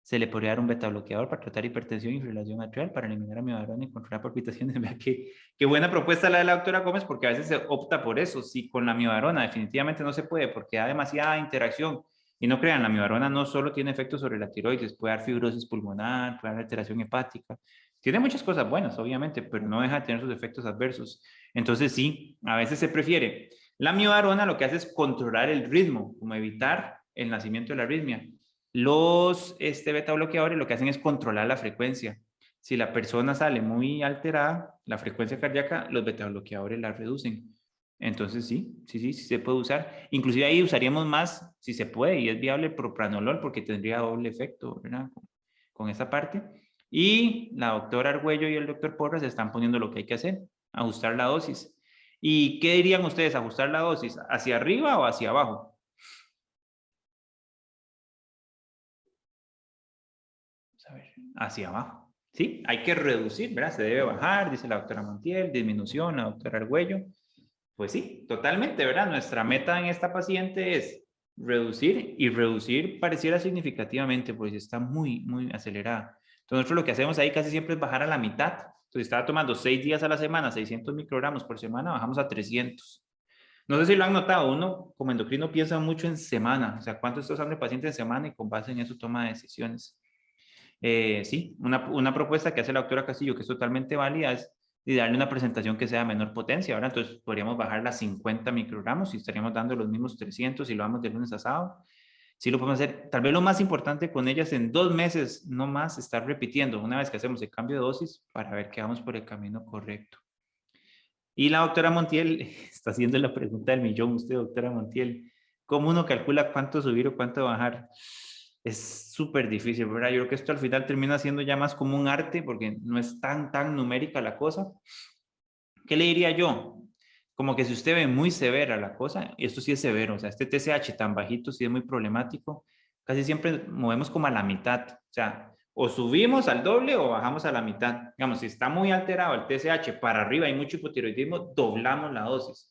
Se le podría dar un beta bloqueador para tratar hipertensión y fibrilación atrial, para eliminar amiodarona y controlar palpitaciones. Vea qué buena propuesta la de la doctora Gómez, porque a veces se opta por eso. Si con la amiodarona definitivamente no se puede, porque da demasiada interacción. Y no crean, la amiodarona no solo tiene efectos sobre la tiroides, puede dar fibrosis pulmonar, puede dar alteración hepática. Tiene muchas cosas buenas, obviamente, pero no deja de tener sus efectos adversos. Entonces sí, a veces se prefiere. La amiodarona lo que hace es controlar el ritmo, como evitar el nacimiento de la arritmia. Los beta bloqueadores lo que hacen es controlar la frecuencia. Si la persona sale muy alterada, la frecuencia cardíaca, los beta bloqueadores la reducen. Entonces sí se puede usar. Inclusive ahí usaríamos más, si se puede, y es viable el propranolol porque tendría doble efecto, ¿verdad? Con esa parte. Y la doctora Argüello y el doctor Porras están poniendo lo que hay que hacer, ajustar la dosis. ¿Y qué dirían ustedes? ¿Ajustar la dosis hacia arriba o hacia abajo? Vamos a ver, hacia abajo. Sí, hay que reducir, ¿verdad? Se debe bajar, dice la doctora Montiel, disminución, la doctora Argüello. Pues sí, totalmente, ¿verdad? Nuestra meta en esta paciente es reducir, y reducir pareciera significativamente porque está muy acelerada. Entonces nosotros lo que hacemos ahí casi siempre es bajar a la mitad. Entonces si estaba tomando 6 días a la semana, 600 microgramos por semana, bajamos a 300. No sé si lo han notado, uno como endocrino piensa mucho en semana, o sea, cuánto está usando el paciente en semana y con base en eso toma decisiones. Sí, una propuesta que hace la doctora Castillo que es totalmente válida es y darle una presentación que sea de menor potencia, ¿verdad? Entonces podríamos bajar las 50 microgramos y estaríamos dando los mismos 300 si lo vamos de lunes a sábado. Sí lo podemos hacer. Tal vez lo más importante con ellas en 2 meses, no más, estar repitiendo una vez que hacemos el cambio de dosis para ver que vamos por el camino correcto. Y la doctora Montiel está haciendo la pregunta del millón, usted, doctora Montiel, ¿cómo uno calcula cuánto subir o cuánto bajar? Es súper difícil, ¿verdad? Yo creo que esto al final termina siendo ya más como un arte porque no es tan numérica la cosa. ¿Qué le diría yo? Como que si usted ve muy severa la cosa, y esto sí es severo, o sea, este TSH tan bajito sí es muy problemático, casi siempre movemos como a la mitad, o sea, o subimos al doble o bajamos a la mitad. Digamos, si está muy alterado el TSH para arriba y mucho hipotiroidismo, doblamos la dosis.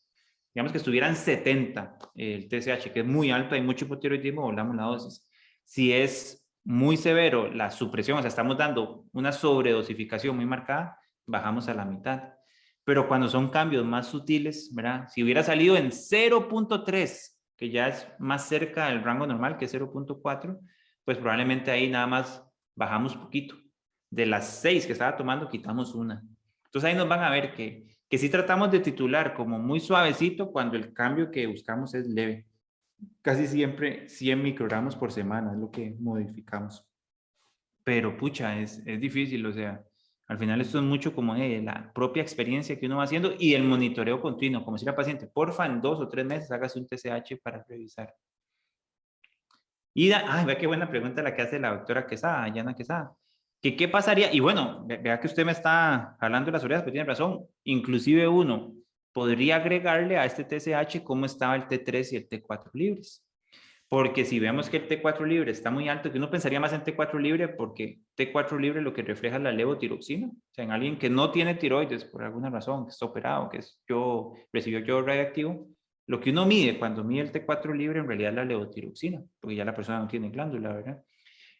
Digamos que estuvieran 70 el TSH, que es muy alto, hay mucho hipotiroidismo, doblamos la dosis. Si es muy severo la supresión, o sea, estamos dando una sobredosificación muy marcada, bajamos a la mitad. Pero cuando son cambios más sutiles, ¿verdad? Si hubiera salido en 0.3, que ya es más cerca del rango normal que 0.4, pues probablemente ahí nada más bajamos poquito. De las 6 que estaba tomando, quitamos una. Entonces ahí nos van a ver que sí tratamos de titular como muy suavecito cuando el cambio que buscamos es leve. Casi siempre 100 microgramos por semana es lo que modificamos. Pero pucha, es difícil, o sea, al final esto es mucho como de la propia experiencia que uno va haciendo y el monitoreo continuo, como decir al paciente, porfa, en 2 o 3 meses hágase un TSH para revisar. Y vea qué buena pregunta la que hace la doctora Quesada, Yana Quesada. ¿Qué pasaría? Y bueno, vea que usted me está jalando las orejas, pero tiene razón. Inclusive uno podría agregarle a este TSH cómo estaba el T3 y el T4 libres. Porque si vemos que el T4 libre está muy alto, que uno pensaría más en T4 libre, porque T4 libre lo que refleja es la levotiroxina. O sea, en alguien que no tiene tiroides por alguna razón, que está operado, que recibió yodo radioactivo, lo que uno mide cuando mide el T4 libre en realidad es la levotiroxina, porque ya la persona no tiene glándula, ¿verdad?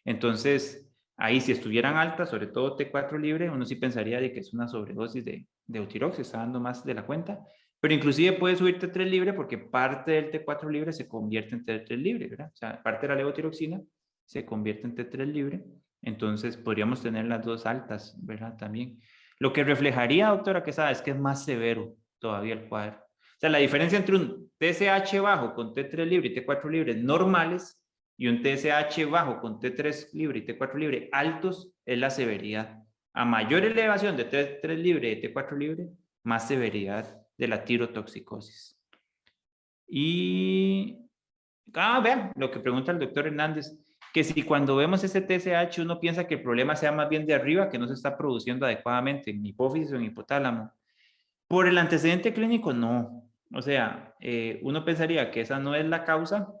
Entonces, ahí si estuvieran altas, sobre todo T4 libre, uno sí pensaría de que es una sobredosis de eutirox, está dando más de la cuenta. Pero inclusive puede subir T3 libre porque parte del T4 libre se convierte en T3 libre, ¿verdad? O sea, parte de la levotiroxina se convierte en T3 libre. Entonces, podríamos tener las dos altas, ¿verdad? También. Lo que reflejaría, doctora Quesada, es que es más severo todavía el cuadro. O sea, la diferencia entre un TSH bajo con T3 libre y T4 libre normales y un TSH bajo con T3 libre y T4 libre altos es la severidad. A mayor elevación de T3 libre y T4 libre, más severidad de la tirotoxicosis. Y, vean lo que pregunta el doctor Hernández, que si cuando vemos ese TSH uno piensa que el problema sea más bien de arriba, que no se está produciendo adecuadamente en hipófisis o en hipotálamo. Por el antecedente clínico, no. O sea, uno pensaría que esa no es la causa,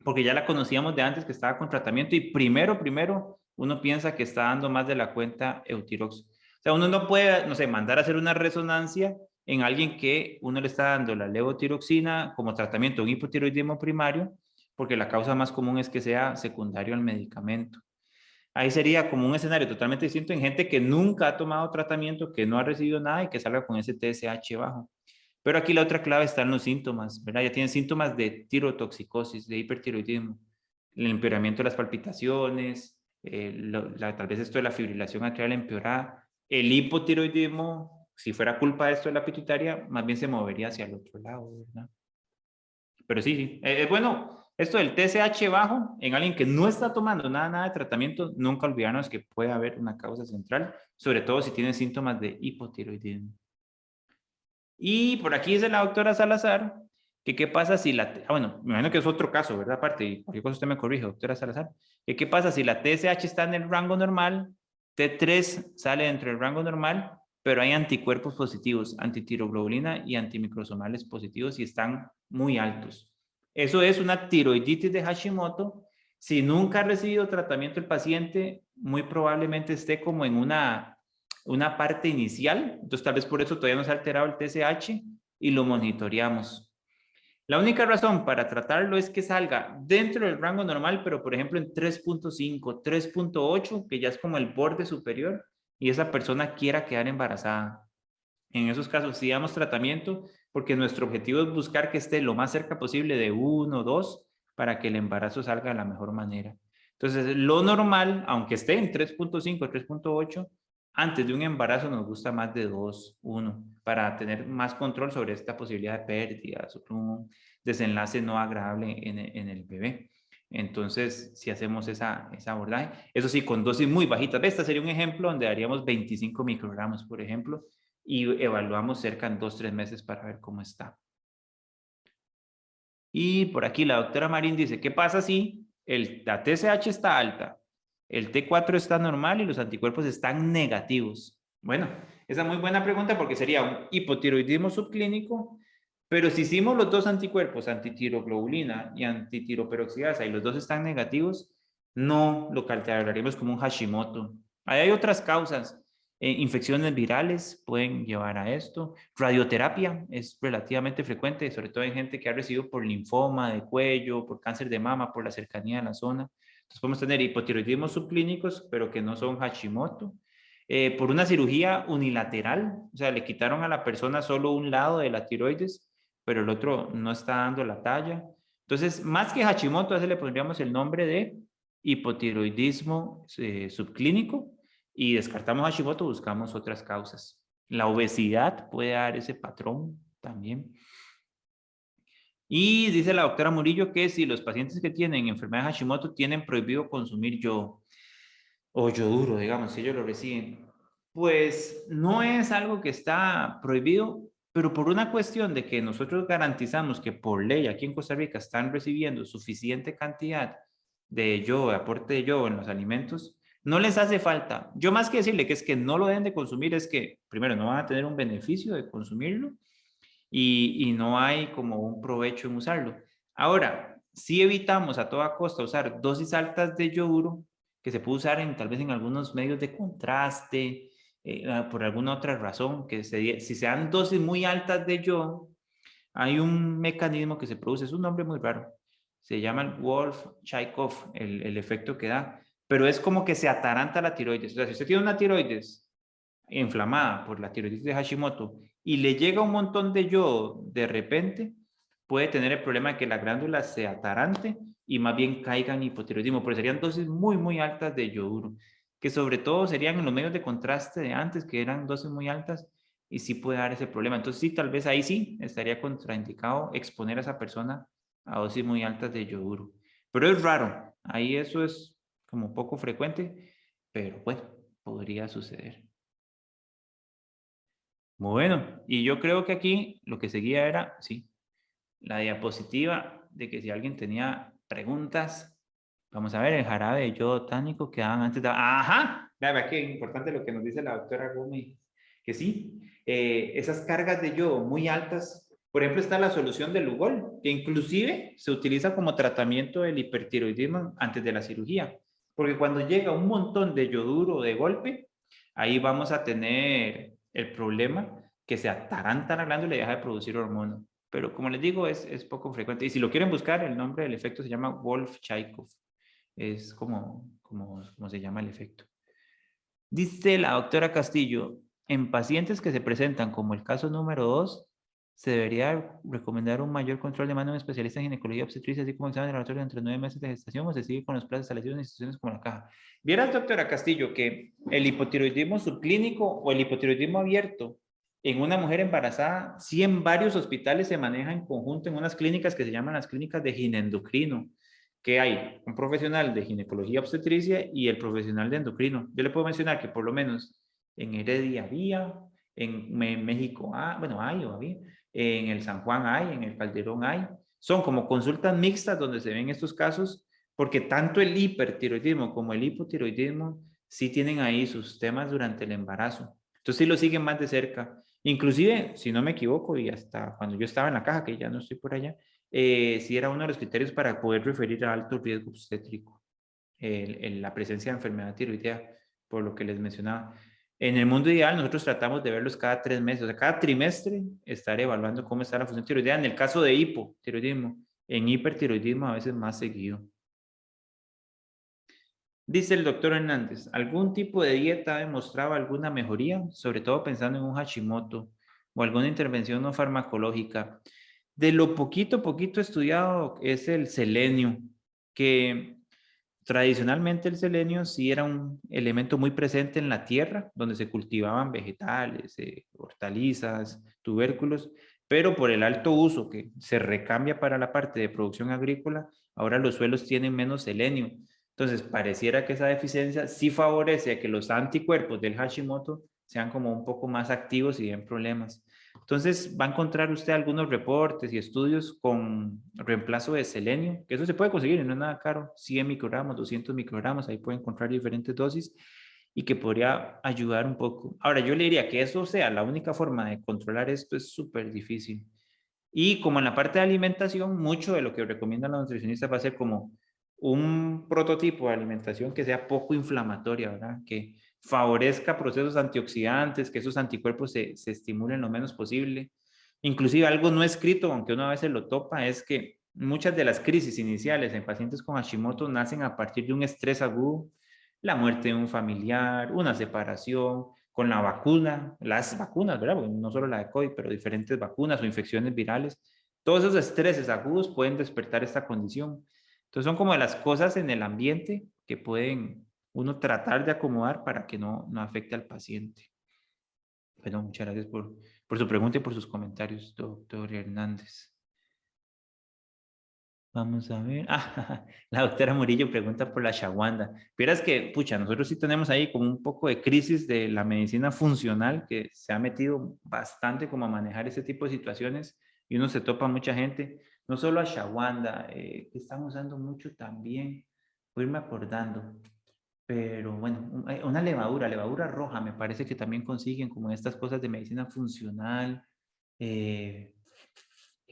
porque ya la conocíamos de antes que estaba con tratamiento y primero, uno piensa que está dando más de la cuenta eutirox. O sea, uno no puede, no sé, mandar a hacer una resonancia en alguien que uno le está dando la levotiroxina como tratamiento de un hipotiroidismo primario, porque la causa más común es que sea secundario al medicamento. Ahí sería como un escenario totalmente distinto en gente que nunca ha tomado tratamiento, que no ha recibido nada y que salga con ese TSH bajo. Pero aquí la otra clave está en los síntomas, ¿verdad? Ya tienen síntomas de tirotoxicosis, de hipertiroidismo, el empeoramiento de las palpitaciones, tal vez esto de la fibrilación atrial empeorada, el hipotiroidismo, si fuera culpa de esto de la pituitaria, más bien se movería hacia el otro lado, ¿verdad? Pero sí, es bueno Esto del TSH bajo en alguien que no está tomando nada de tratamiento, nunca olvidarnos que puede haber una causa central, sobre todo si tiene síntomas de hipotiroidismo. Y por aquí dice la doctora Salazar que qué pasa si la... bueno, me imagino que es otro caso, ¿verdad? Aparte, y cualquier cosa usted me corrige, doctora Salazar. Que qué pasa si la TSH está en el rango normal, T3 sale dentro del rango normal, pero hay anticuerpos positivos, antitiroglobulina y antimicrosomales positivos y están muy altos. Eso es una tiroiditis de Hashimoto. Si nunca ha recibido tratamiento el paciente, muy probablemente esté como en una parte inicial, entonces tal vez por eso todavía no se ha alterado el TSH y lo monitoreamos. La única razón para tratarlo es que salga dentro del rango normal, pero por ejemplo en 3.5, 3.8, que ya es como el borde superior, y esa persona quiera quedar embarazada. En esos casos sí damos tratamiento, porque nuestro objetivo es buscar que esté lo más cerca posible de 1 o 2 para que el embarazo salga de la mejor manera. Entonces, lo normal, aunque esté en 3.5, 3.8, antes de un embarazo nos gusta más de 2, 1, para tener más control sobre esta posibilidad de pérdida, sobre un desenlace no agradable en el bebé. Entonces, si hacemos esa abordaje, eso sí, con dosis muy bajitas. Esta sería un ejemplo donde daríamos 25 microgramos, por ejemplo, y evaluamos cerca en 2-3 meses para ver cómo está. Y por aquí la doctora Marín dice, ¿qué pasa si la TSH está alta, el T4 está normal y los anticuerpos están negativos? Bueno, esa es muy buena pregunta porque sería un hipotiroidismo subclínico, pero si hicimos los dos anticuerpos, antitiroglobulina y antitiroperoxidasa, y los dos están negativos, no lo catalogaríamos como un Hashimoto. Ahí hay otras causas. Infecciones virales pueden llevar a esto. Radioterapia es relativamente frecuente, sobre todo en gente que ha recibido por linfoma de cuello, por cáncer de mama, por la cercanía de la zona. Entonces podemos tener hipotiroidismos subclínicos, pero que no son Hashimoto. Por una cirugía unilateral, o sea, le quitaron a la persona solo un lado de la tiroides, pero el otro no está dando la talla. Entonces, más que Hashimoto, a ese le pondríamos el nombre de hipotiroidismo subclínico. Y descartamos Hashimoto, buscamos otras causas. La obesidad puede dar ese patrón también. Y dice la doctora Murillo que si los pacientes que tienen enfermedad de Hashimoto tienen prohibido consumir yodo o yoduro, digamos, si ellos lo reciben, pues no es algo que está prohibido, pero por una cuestión de que nosotros garantizamos que por ley aquí en Costa Rica están recibiendo suficiente cantidad de yodo, de aporte de yodo en los alimentos, no les hace falta. Yo más que decirle que es que no lo deben de consumir, es que primero no van a tener un beneficio de consumirlo y no hay como un provecho en usarlo. Ahora, si evitamos a toda costa usar dosis altas de yoduro, que se puede usar tal vez en algunos medios de contraste, por alguna otra razón, que si se dan dosis muy altas de yodo, hay un mecanismo que se produce, es un nombre muy raro, se llama el Wolff-Chaikoff, el efecto que da, pero es como que se ataranta la tiroides. O sea, si usted tiene una tiroides inflamada por la tiroiditis de Hashimoto y le llega un montón de yodo de repente, puede tener el problema de que la glándula se atarante y más bien caiga en hipotiroidismo, pero serían dosis muy, muy altas de yoduro, que sobre todo serían en los medios de contraste de antes, que eran dosis muy altas, y sí puede dar ese problema. Entonces sí, tal vez ahí sí estaría contraindicado exponer a esa persona a dosis muy altas de yoduro. Pero es raro, ahí eso es como poco frecuente, pero bueno, podría suceder. Bueno, y yo creo que aquí lo que seguía era, sí, la diapositiva de que si alguien tenía preguntas, vamos a ver, el jarabe de yodo tánico que daban antes de... ¡Ajá! Vea qué importante lo que nos dice la doctora Gómez, que sí, esas cargas de yodo muy altas, por ejemplo, está la solución de Lugol, que inclusive se utiliza como tratamiento del hipertiroidismo antes de la cirugía, porque cuando llega un montón de yoduro de golpe, ahí vamos a tener el problema que se ataranta la glándula y deja de producir hormonas. Pero como les digo, es poco frecuente. Y si lo quieren buscar, el nombre del efecto se llama Wolff-Chaikoff. Es como se llama el efecto. Dice la doctora Castillo, en pacientes que se presentan como el caso número 2, se debería recomendar un mayor control de mano de un especialista en ginecología obstetricia, así como examen de laboratorio entre 9 meses de gestación, o se sigue con los plazos establecidos en instituciones como la caja. Vieras, doctora Castillo, que el hipotiroidismo subclínico o el hipotiroidismo abierto en una mujer embarazada, sí en varios hospitales se maneja en conjunto en unas clínicas que se llaman las clínicas de ginendocrino, que hay un profesional de ginecología obstetricia y el profesional de endocrino. Yo le puedo mencionar que por lo menos en Heredia había, en México bueno, hay o había, en el San Juan hay, en el Calderón hay. Son como consultas mixtas donde se ven estos casos, porque tanto el hipertiroidismo como el hipotiroidismo sí tienen ahí sus temas durante el embarazo. Entonces sí lo siguen más de cerca. Inclusive, si no me equivoco, y hasta cuando yo estaba en la caja, que ya no estoy por allá, sí era uno de los criterios para poder referir a alto riesgo obstétrico, la presencia de enfermedad tiroidea, por lo que les mencionaba. En el mundo ideal, nosotros tratamos de verlos cada 3 meses, o sea, cada trimestre estar evaluando cómo está la función tiroidea. En el caso de hipotiroidismo, en hipertiroidismo a veces más seguido. Dice el doctor Hernández, ¿algún tipo de dieta ha demostrado alguna mejoría? Sobre todo pensando en un Hashimoto o alguna intervención no farmacológica. De lo poquito estudiado es el selenio, que tradicionalmente el selenio sí era un elemento muy presente en la tierra, donde se cultivaban vegetales, hortalizas, tubérculos, pero por el alto uso que se recambia para la parte de producción agrícola, ahora los suelos tienen menos selenio. Entonces, pareciera que esa deficiencia sí favorece a que los anticuerpos del Hashimoto sean como un poco más activos y den problemas. Entonces, va a encontrar usted algunos reportes y estudios con reemplazo de selenio, que eso se puede conseguir y no es nada caro, 100 microgramos, 200 microgramos, ahí puede encontrar diferentes dosis y que podría ayudar un poco. Ahora, yo le diría que eso sea la única forma de controlar esto es súper difícil. Y como en la parte de alimentación, mucho de lo que recomiendan los nutricionistas va a ser como un prototipo de alimentación que sea poco inflamatoria, ¿verdad? Que favorezca procesos antioxidantes, que esos anticuerpos se estimulen lo menos posible. Inclusive algo no escrito, aunque uno a veces lo topa, es que muchas de las crisis iniciales en pacientes con Hashimoto nacen a partir de un estrés agudo, la muerte de un familiar, una separación, con la vacuna, las vacunas, ¿verdad? Porque no solo la de COVID, pero diferentes vacunas o infecciones virales. Todos esos estreses agudos pueden despertar esta condición. Entonces son como de las cosas en el ambiente que pueden uno tratar de acomodar para que no afecte al paciente. Bueno, muchas gracias por su pregunta y por sus comentarios, doctor Hernández. Vamos a ver. La doctora Murillo pregunta por la ashwagandha. Vieras que, pucha, nosotros sí tenemos ahí como un poco de crisis de la medicina funcional que se ha metido bastante como a manejar ese tipo de situaciones y uno se topa mucha gente. No solo ashwagandha, que están usando mucho también, voy a irme acordando. Pero bueno, una levadura roja, me parece que también consiguen como estas cosas de medicina funcional. ¿Qué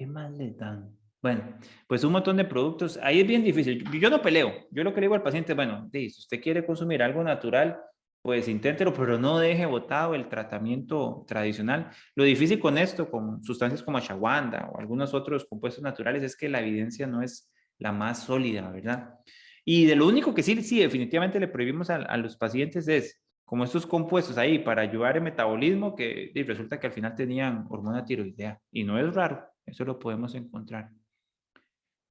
más les dan? Bueno, pues un montón de productos. Ahí es bien difícil. Yo no peleo. Yo lo que le digo al paciente, bueno, si usted quiere consumir algo natural, pues inténtelo, pero no deje botado el tratamiento tradicional. Lo difícil con esto, con sustancias como ashwagandha o algunos otros compuestos naturales, es que la evidencia no es la más sólida, ¿verdad? Y de lo único que sí, definitivamente le prohibimos a los pacientes es como estos compuestos ahí para ayudar el metabolismo que resulta que al final tenían hormona tiroidea. Y no es raro, eso lo podemos encontrar.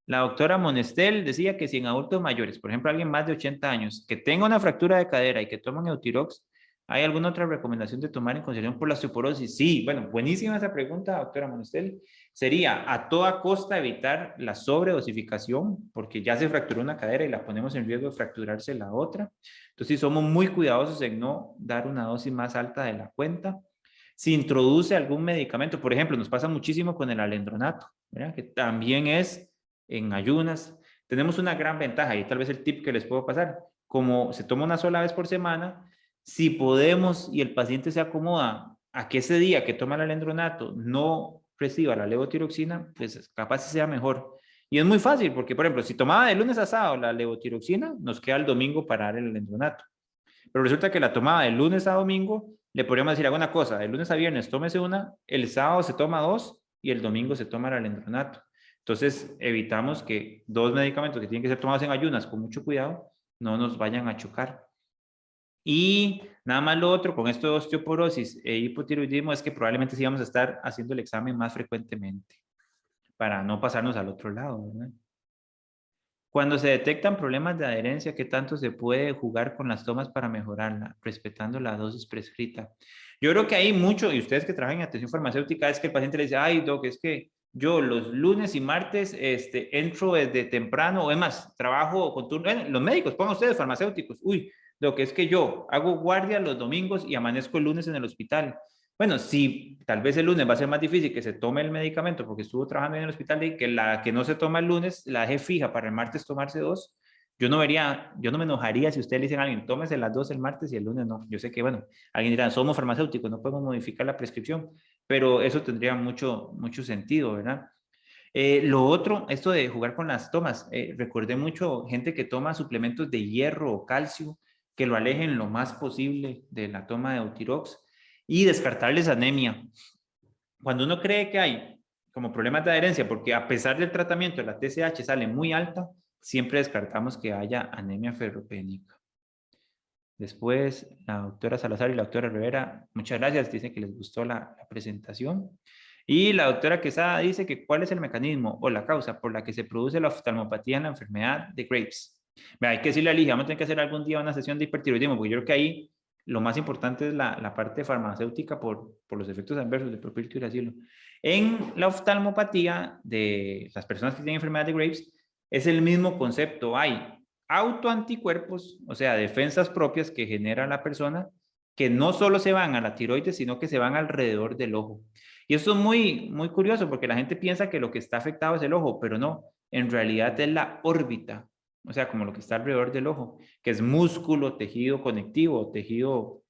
La doctora Monestel decía que si en adultos mayores, por ejemplo, alguien más de 80 años, que tenga una fractura de cadera y que toman Eutirox, ¿hay alguna otra recomendación de tomar en consideración por la osteoporosis? Sí, bueno, buenísima esa pregunta, doctora Monestel. Sería a toda costa evitar la sobredosificación, porque ya se fracturó una cadera y la ponemos en riesgo de fracturarse la otra. Entonces, somos muy cuidadosos en no dar una dosis más alta de la cuenta. Si introduce algún medicamento, por ejemplo, nos pasa muchísimo con el alendronato, ¿verdad? Que también es en ayunas. Tenemos una gran ventaja y tal vez el tip que les puedo pasar, como se toma una sola vez por semana, si podemos y el paciente se acomoda a que ese día que toma el alendronato no reciba la levotiroxina, pues capaz sea mejor. Y es muy fácil porque, por ejemplo, si tomaba de lunes a sábado la levotiroxina, nos queda el domingo para dar el alendronato. Pero resulta que la tomaba de lunes a domingo, le podríamos decir alguna cosa, de lunes a viernes tómese una, el sábado se toma 2 y el domingo se toma el alendronato. Entonces, evitamos que 2 medicamentos que tienen que ser tomados en ayunas con mucho cuidado no nos vayan a chocar. Y nada más lo otro, con esto de osteoporosis e hipotiroidismo, es que probablemente sí vamos a estar haciendo el examen más frecuentemente para no pasarnos al otro lado, ¿verdad? Cuando se detectan problemas de adherencia, ¿qué tanto se puede jugar con las tomas para mejorarla, respetando la dosis prescrita? Yo creo que hay mucho, y ustedes que trabajan en atención farmacéutica, es que el paciente le dice, ay, doc, es que yo los lunes y martes entro desde temprano, o es más, trabajo con turno, los médicos, pongan ustedes farmacéuticos, uy, doc, es que yo hago guardia los domingos y amanezco el lunes en el hospital. Bueno, si tal vez el lunes va a ser más difícil que se tome el medicamento porque estuvo trabajando en el hospital y que la que no se toma el lunes la deje fija para el martes tomarse 2, yo no me enojaría si ustedes le dicen a alguien, tómese las 2 el martes y el lunes no. Yo sé que, bueno, alguien dirá, somos farmacéuticos, no podemos modificar la prescripción, pero eso tendría mucho sentido, ¿verdad? Lo otro, esto de jugar con las tomas, recordé mucho gente que toma suplementos de hierro o calcio, que lo alejen lo más posible de la toma de Eutirox, y descartarles anemia. Cuando uno cree que hay como problemas de adherencia, porque a pesar del tratamiento la TSH sale muy alta, siempre descartamos que haya anemia ferropénica. Después, la doctora Salazar y la doctora Rivera, muchas gracias, dicen que les gustó la presentación. Y la doctora Quesada dice que cuál es el mecanismo o la causa por la que se produce la oftalmopatía en la enfermedad de Graves. Hay que decirle a Ligia, vamos a tener que hacer algún día una sesión de hipertiroidismo, porque yo creo que ahí lo más importante es la parte farmacéutica por los efectos adversos de propiltiuracilo. En la oftalmopatía de las personas que tienen enfermedad de Graves es el mismo concepto. Hay autoanticuerpos, o sea, defensas propias que genera la persona, que no solo se van a la tiroides, sino que se van alrededor del ojo. Y esto es muy curioso porque la gente piensa que lo que está afectado es el ojo, pero no, en realidad es la órbita, o sea, como lo que está alrededor del ojo, que es músculo, tejido conectivo, tejido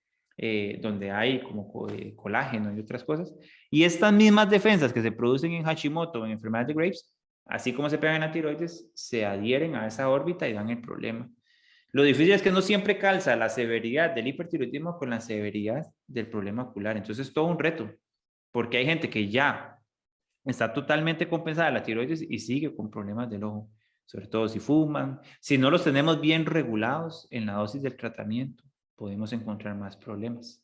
donde hay como colágeno y otras cosas. Y estas mismas defensas que se producen en Hashimoto, en enfermedad de Graves, así como se pegan en la tiroides, se adhieren a esa órbita y dan el problema. Lo difícil es que no siempre calza la severidad del hipertiroidismo con la severidad del problema ocular. Entonces es todo un reto, porque hay gente que ya está totalmente compensada la tiroides y sigue con problemas del ojo, sobre todo si fuman. Si no los tenemos bien regulados en la dosis del tratamiento, podemos encontrar más problemas.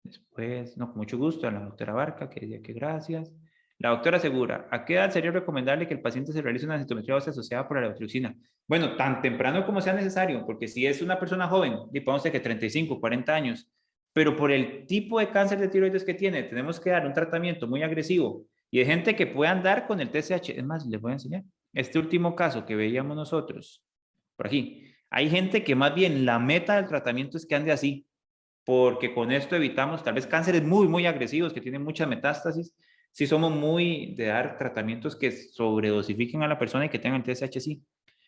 Después, no, con mucho gusto, a la doctora Barca, que decía que gracias. La doctora Segura, ¿a qué edad sería recomendable que el paciente se realice una densitometría ósea asociada por la levotiraxina? Bueno, tan temprano como sea necesario, porque si es una persona joven, digamos que 35, 40 años, pero por el tipo de cáncer de tiroides que tiene, tenemos que dar un tratamiento muy agresivo y hay gente que puede andar con el TSH. Es más, les voy a enseñar. Este último caso que veíamos nosotros, por aquí, hay gente que más bien la meta del tratamiento es que ande así, porque con esto evitamos tal vez cánceres muy agresivos que tienen muchas metástasis. Si somos muy de dar tratamientos que sobredosifiquen a la persona y que tengan TSH, sí.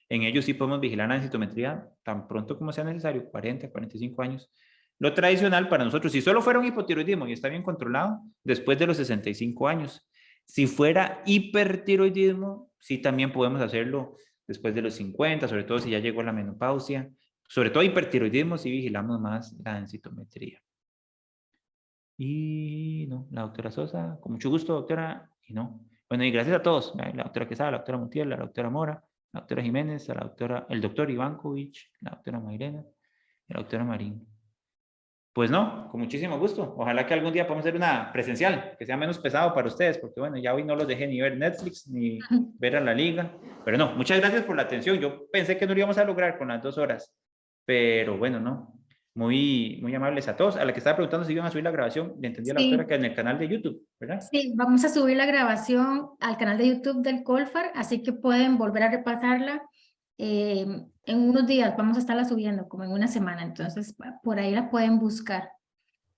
En ellos sí podemos vigilar la densitometría tan pronto como sea necesario, 40, 45 años. Lo tradicional para nosotros, si solo fuera un hipotiroidismo y está bien controlado, después de los 65 años. Si fuera hipertiroidismo, sí también podemos hacerlo después de los 50, sobre todo si ya llegó la menopausia. Sobre todo hipertiroidismo, si vigilamos más la densitometría. Y no, la doctora Sosa, con mucho gusto, doctora, y no. Bueno, y gracias a todos, la doctora Quesada, la doctora Montiel, la doctora Mora, la doctora Jiménez, el doctor Ivankovich, la doctora Mairena, y la doctora Marín. Pues no, con muchísimo gusto. Ojalá que algún día podamos hacer una presencial, que sea menos pesado para ustedes, porque bueno, ya hoy no los dejé ni ver Netflix, ni ver a la liga. Pero no, muchas gracias por la atención. Yo pensé que no lo íbamos a lograr con las 2 horas. Pero bueno, no. Muy amables a todos. A la que estaba preguntando si iban a subir la grabación, le entendí a la doctora que en el canal de YouTube, ¿verdad? Sí, vamos a subir la grabación al canal de YouTube del Colfar, así que pueden volver a repasarla. En unos días vamos a estarla subiendo, como en una semana, entonces por ahí la pueden buscar.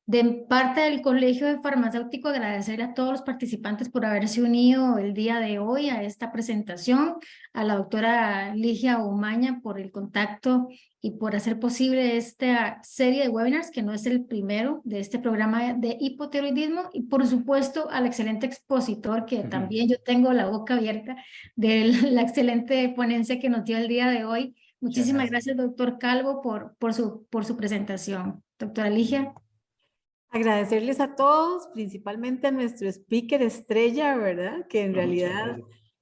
De parte del Colegio de Farmacéutico, agradecerle a todos los participantes por haberse unido el día de hoy a esta presentación, a la doctora Ligia Umaña por el contacto y por hacer posible esta serie de webinars, que no es el primero de este programa de hipotiroidismo, y por supuesto al excelente expositor, que también yo tengo la boca abierta de la excelente ponencia que nos dio el día de hoy. Muchísimas gracias, doctor Calvo, por su presentación. Doctora Ligia. Agradecerles a todos, principalmente a nuestro speaker estrella, ¿verdad? Que en realidad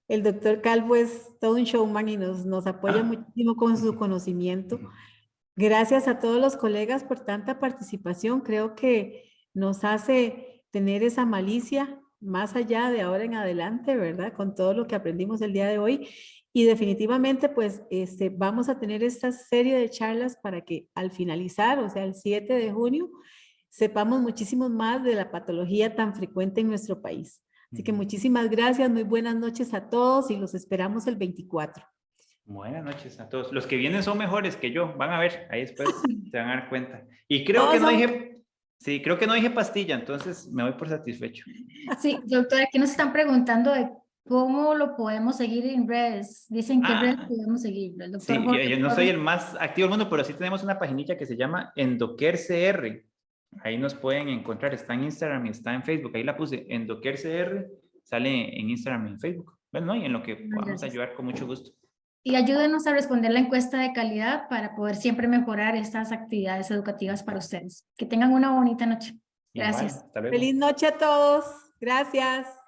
el doctor Calvo es todo un showman y nos apoya muchísimo con su conocimiento. Gracias a todos los colegas por tanta participación. Creo que nos hace tener esa malicia más allá de ahora en adelante, ¿verdad? Con todo lo que aprendimos el día de hoy. Y definitivamente, pues, vamos a tener esta serie de charlas para que al finalizar, o sea, el 7 de junio, sepamos muchísimo más de la patología tan frecuente en nuestro país. Así que muchísimas gracias, muy buenas noches a todos y los esperamos el 24. Buenas noches a todos. Los que vienen son mejores que yo, van a ver, ahí después se van a dar cuenta. Y creo que no dije, sí, creo que no dije pastilla, entonces me voy por satisfecho. Sí, doctora, aquí nos están preguntando de cómo lo podemos seguir en redes. Dicen que en redes podemos seguirlo. El doctor Sí, Jorge yo no soy Torres. el más activo del mundo, pero sí tenemos una paginilla que se llama EndoCareCR. Ahí nos pueden encontrar, está en Instagram y está en Facebook. Ahí la puse, EndoCareCR, sale en Instagram y en Facebook. Bueno, ¿no? Y en lo que podamos ayudar con mucho gusto. Y ayúdenos a responder la encuesta de calidad para poder siempre mejorar estas actividades educativas para ustedes. Que tengan una bonita noche. Gracias. Igual, hasta luego. Feliz noche a todos. Gracias.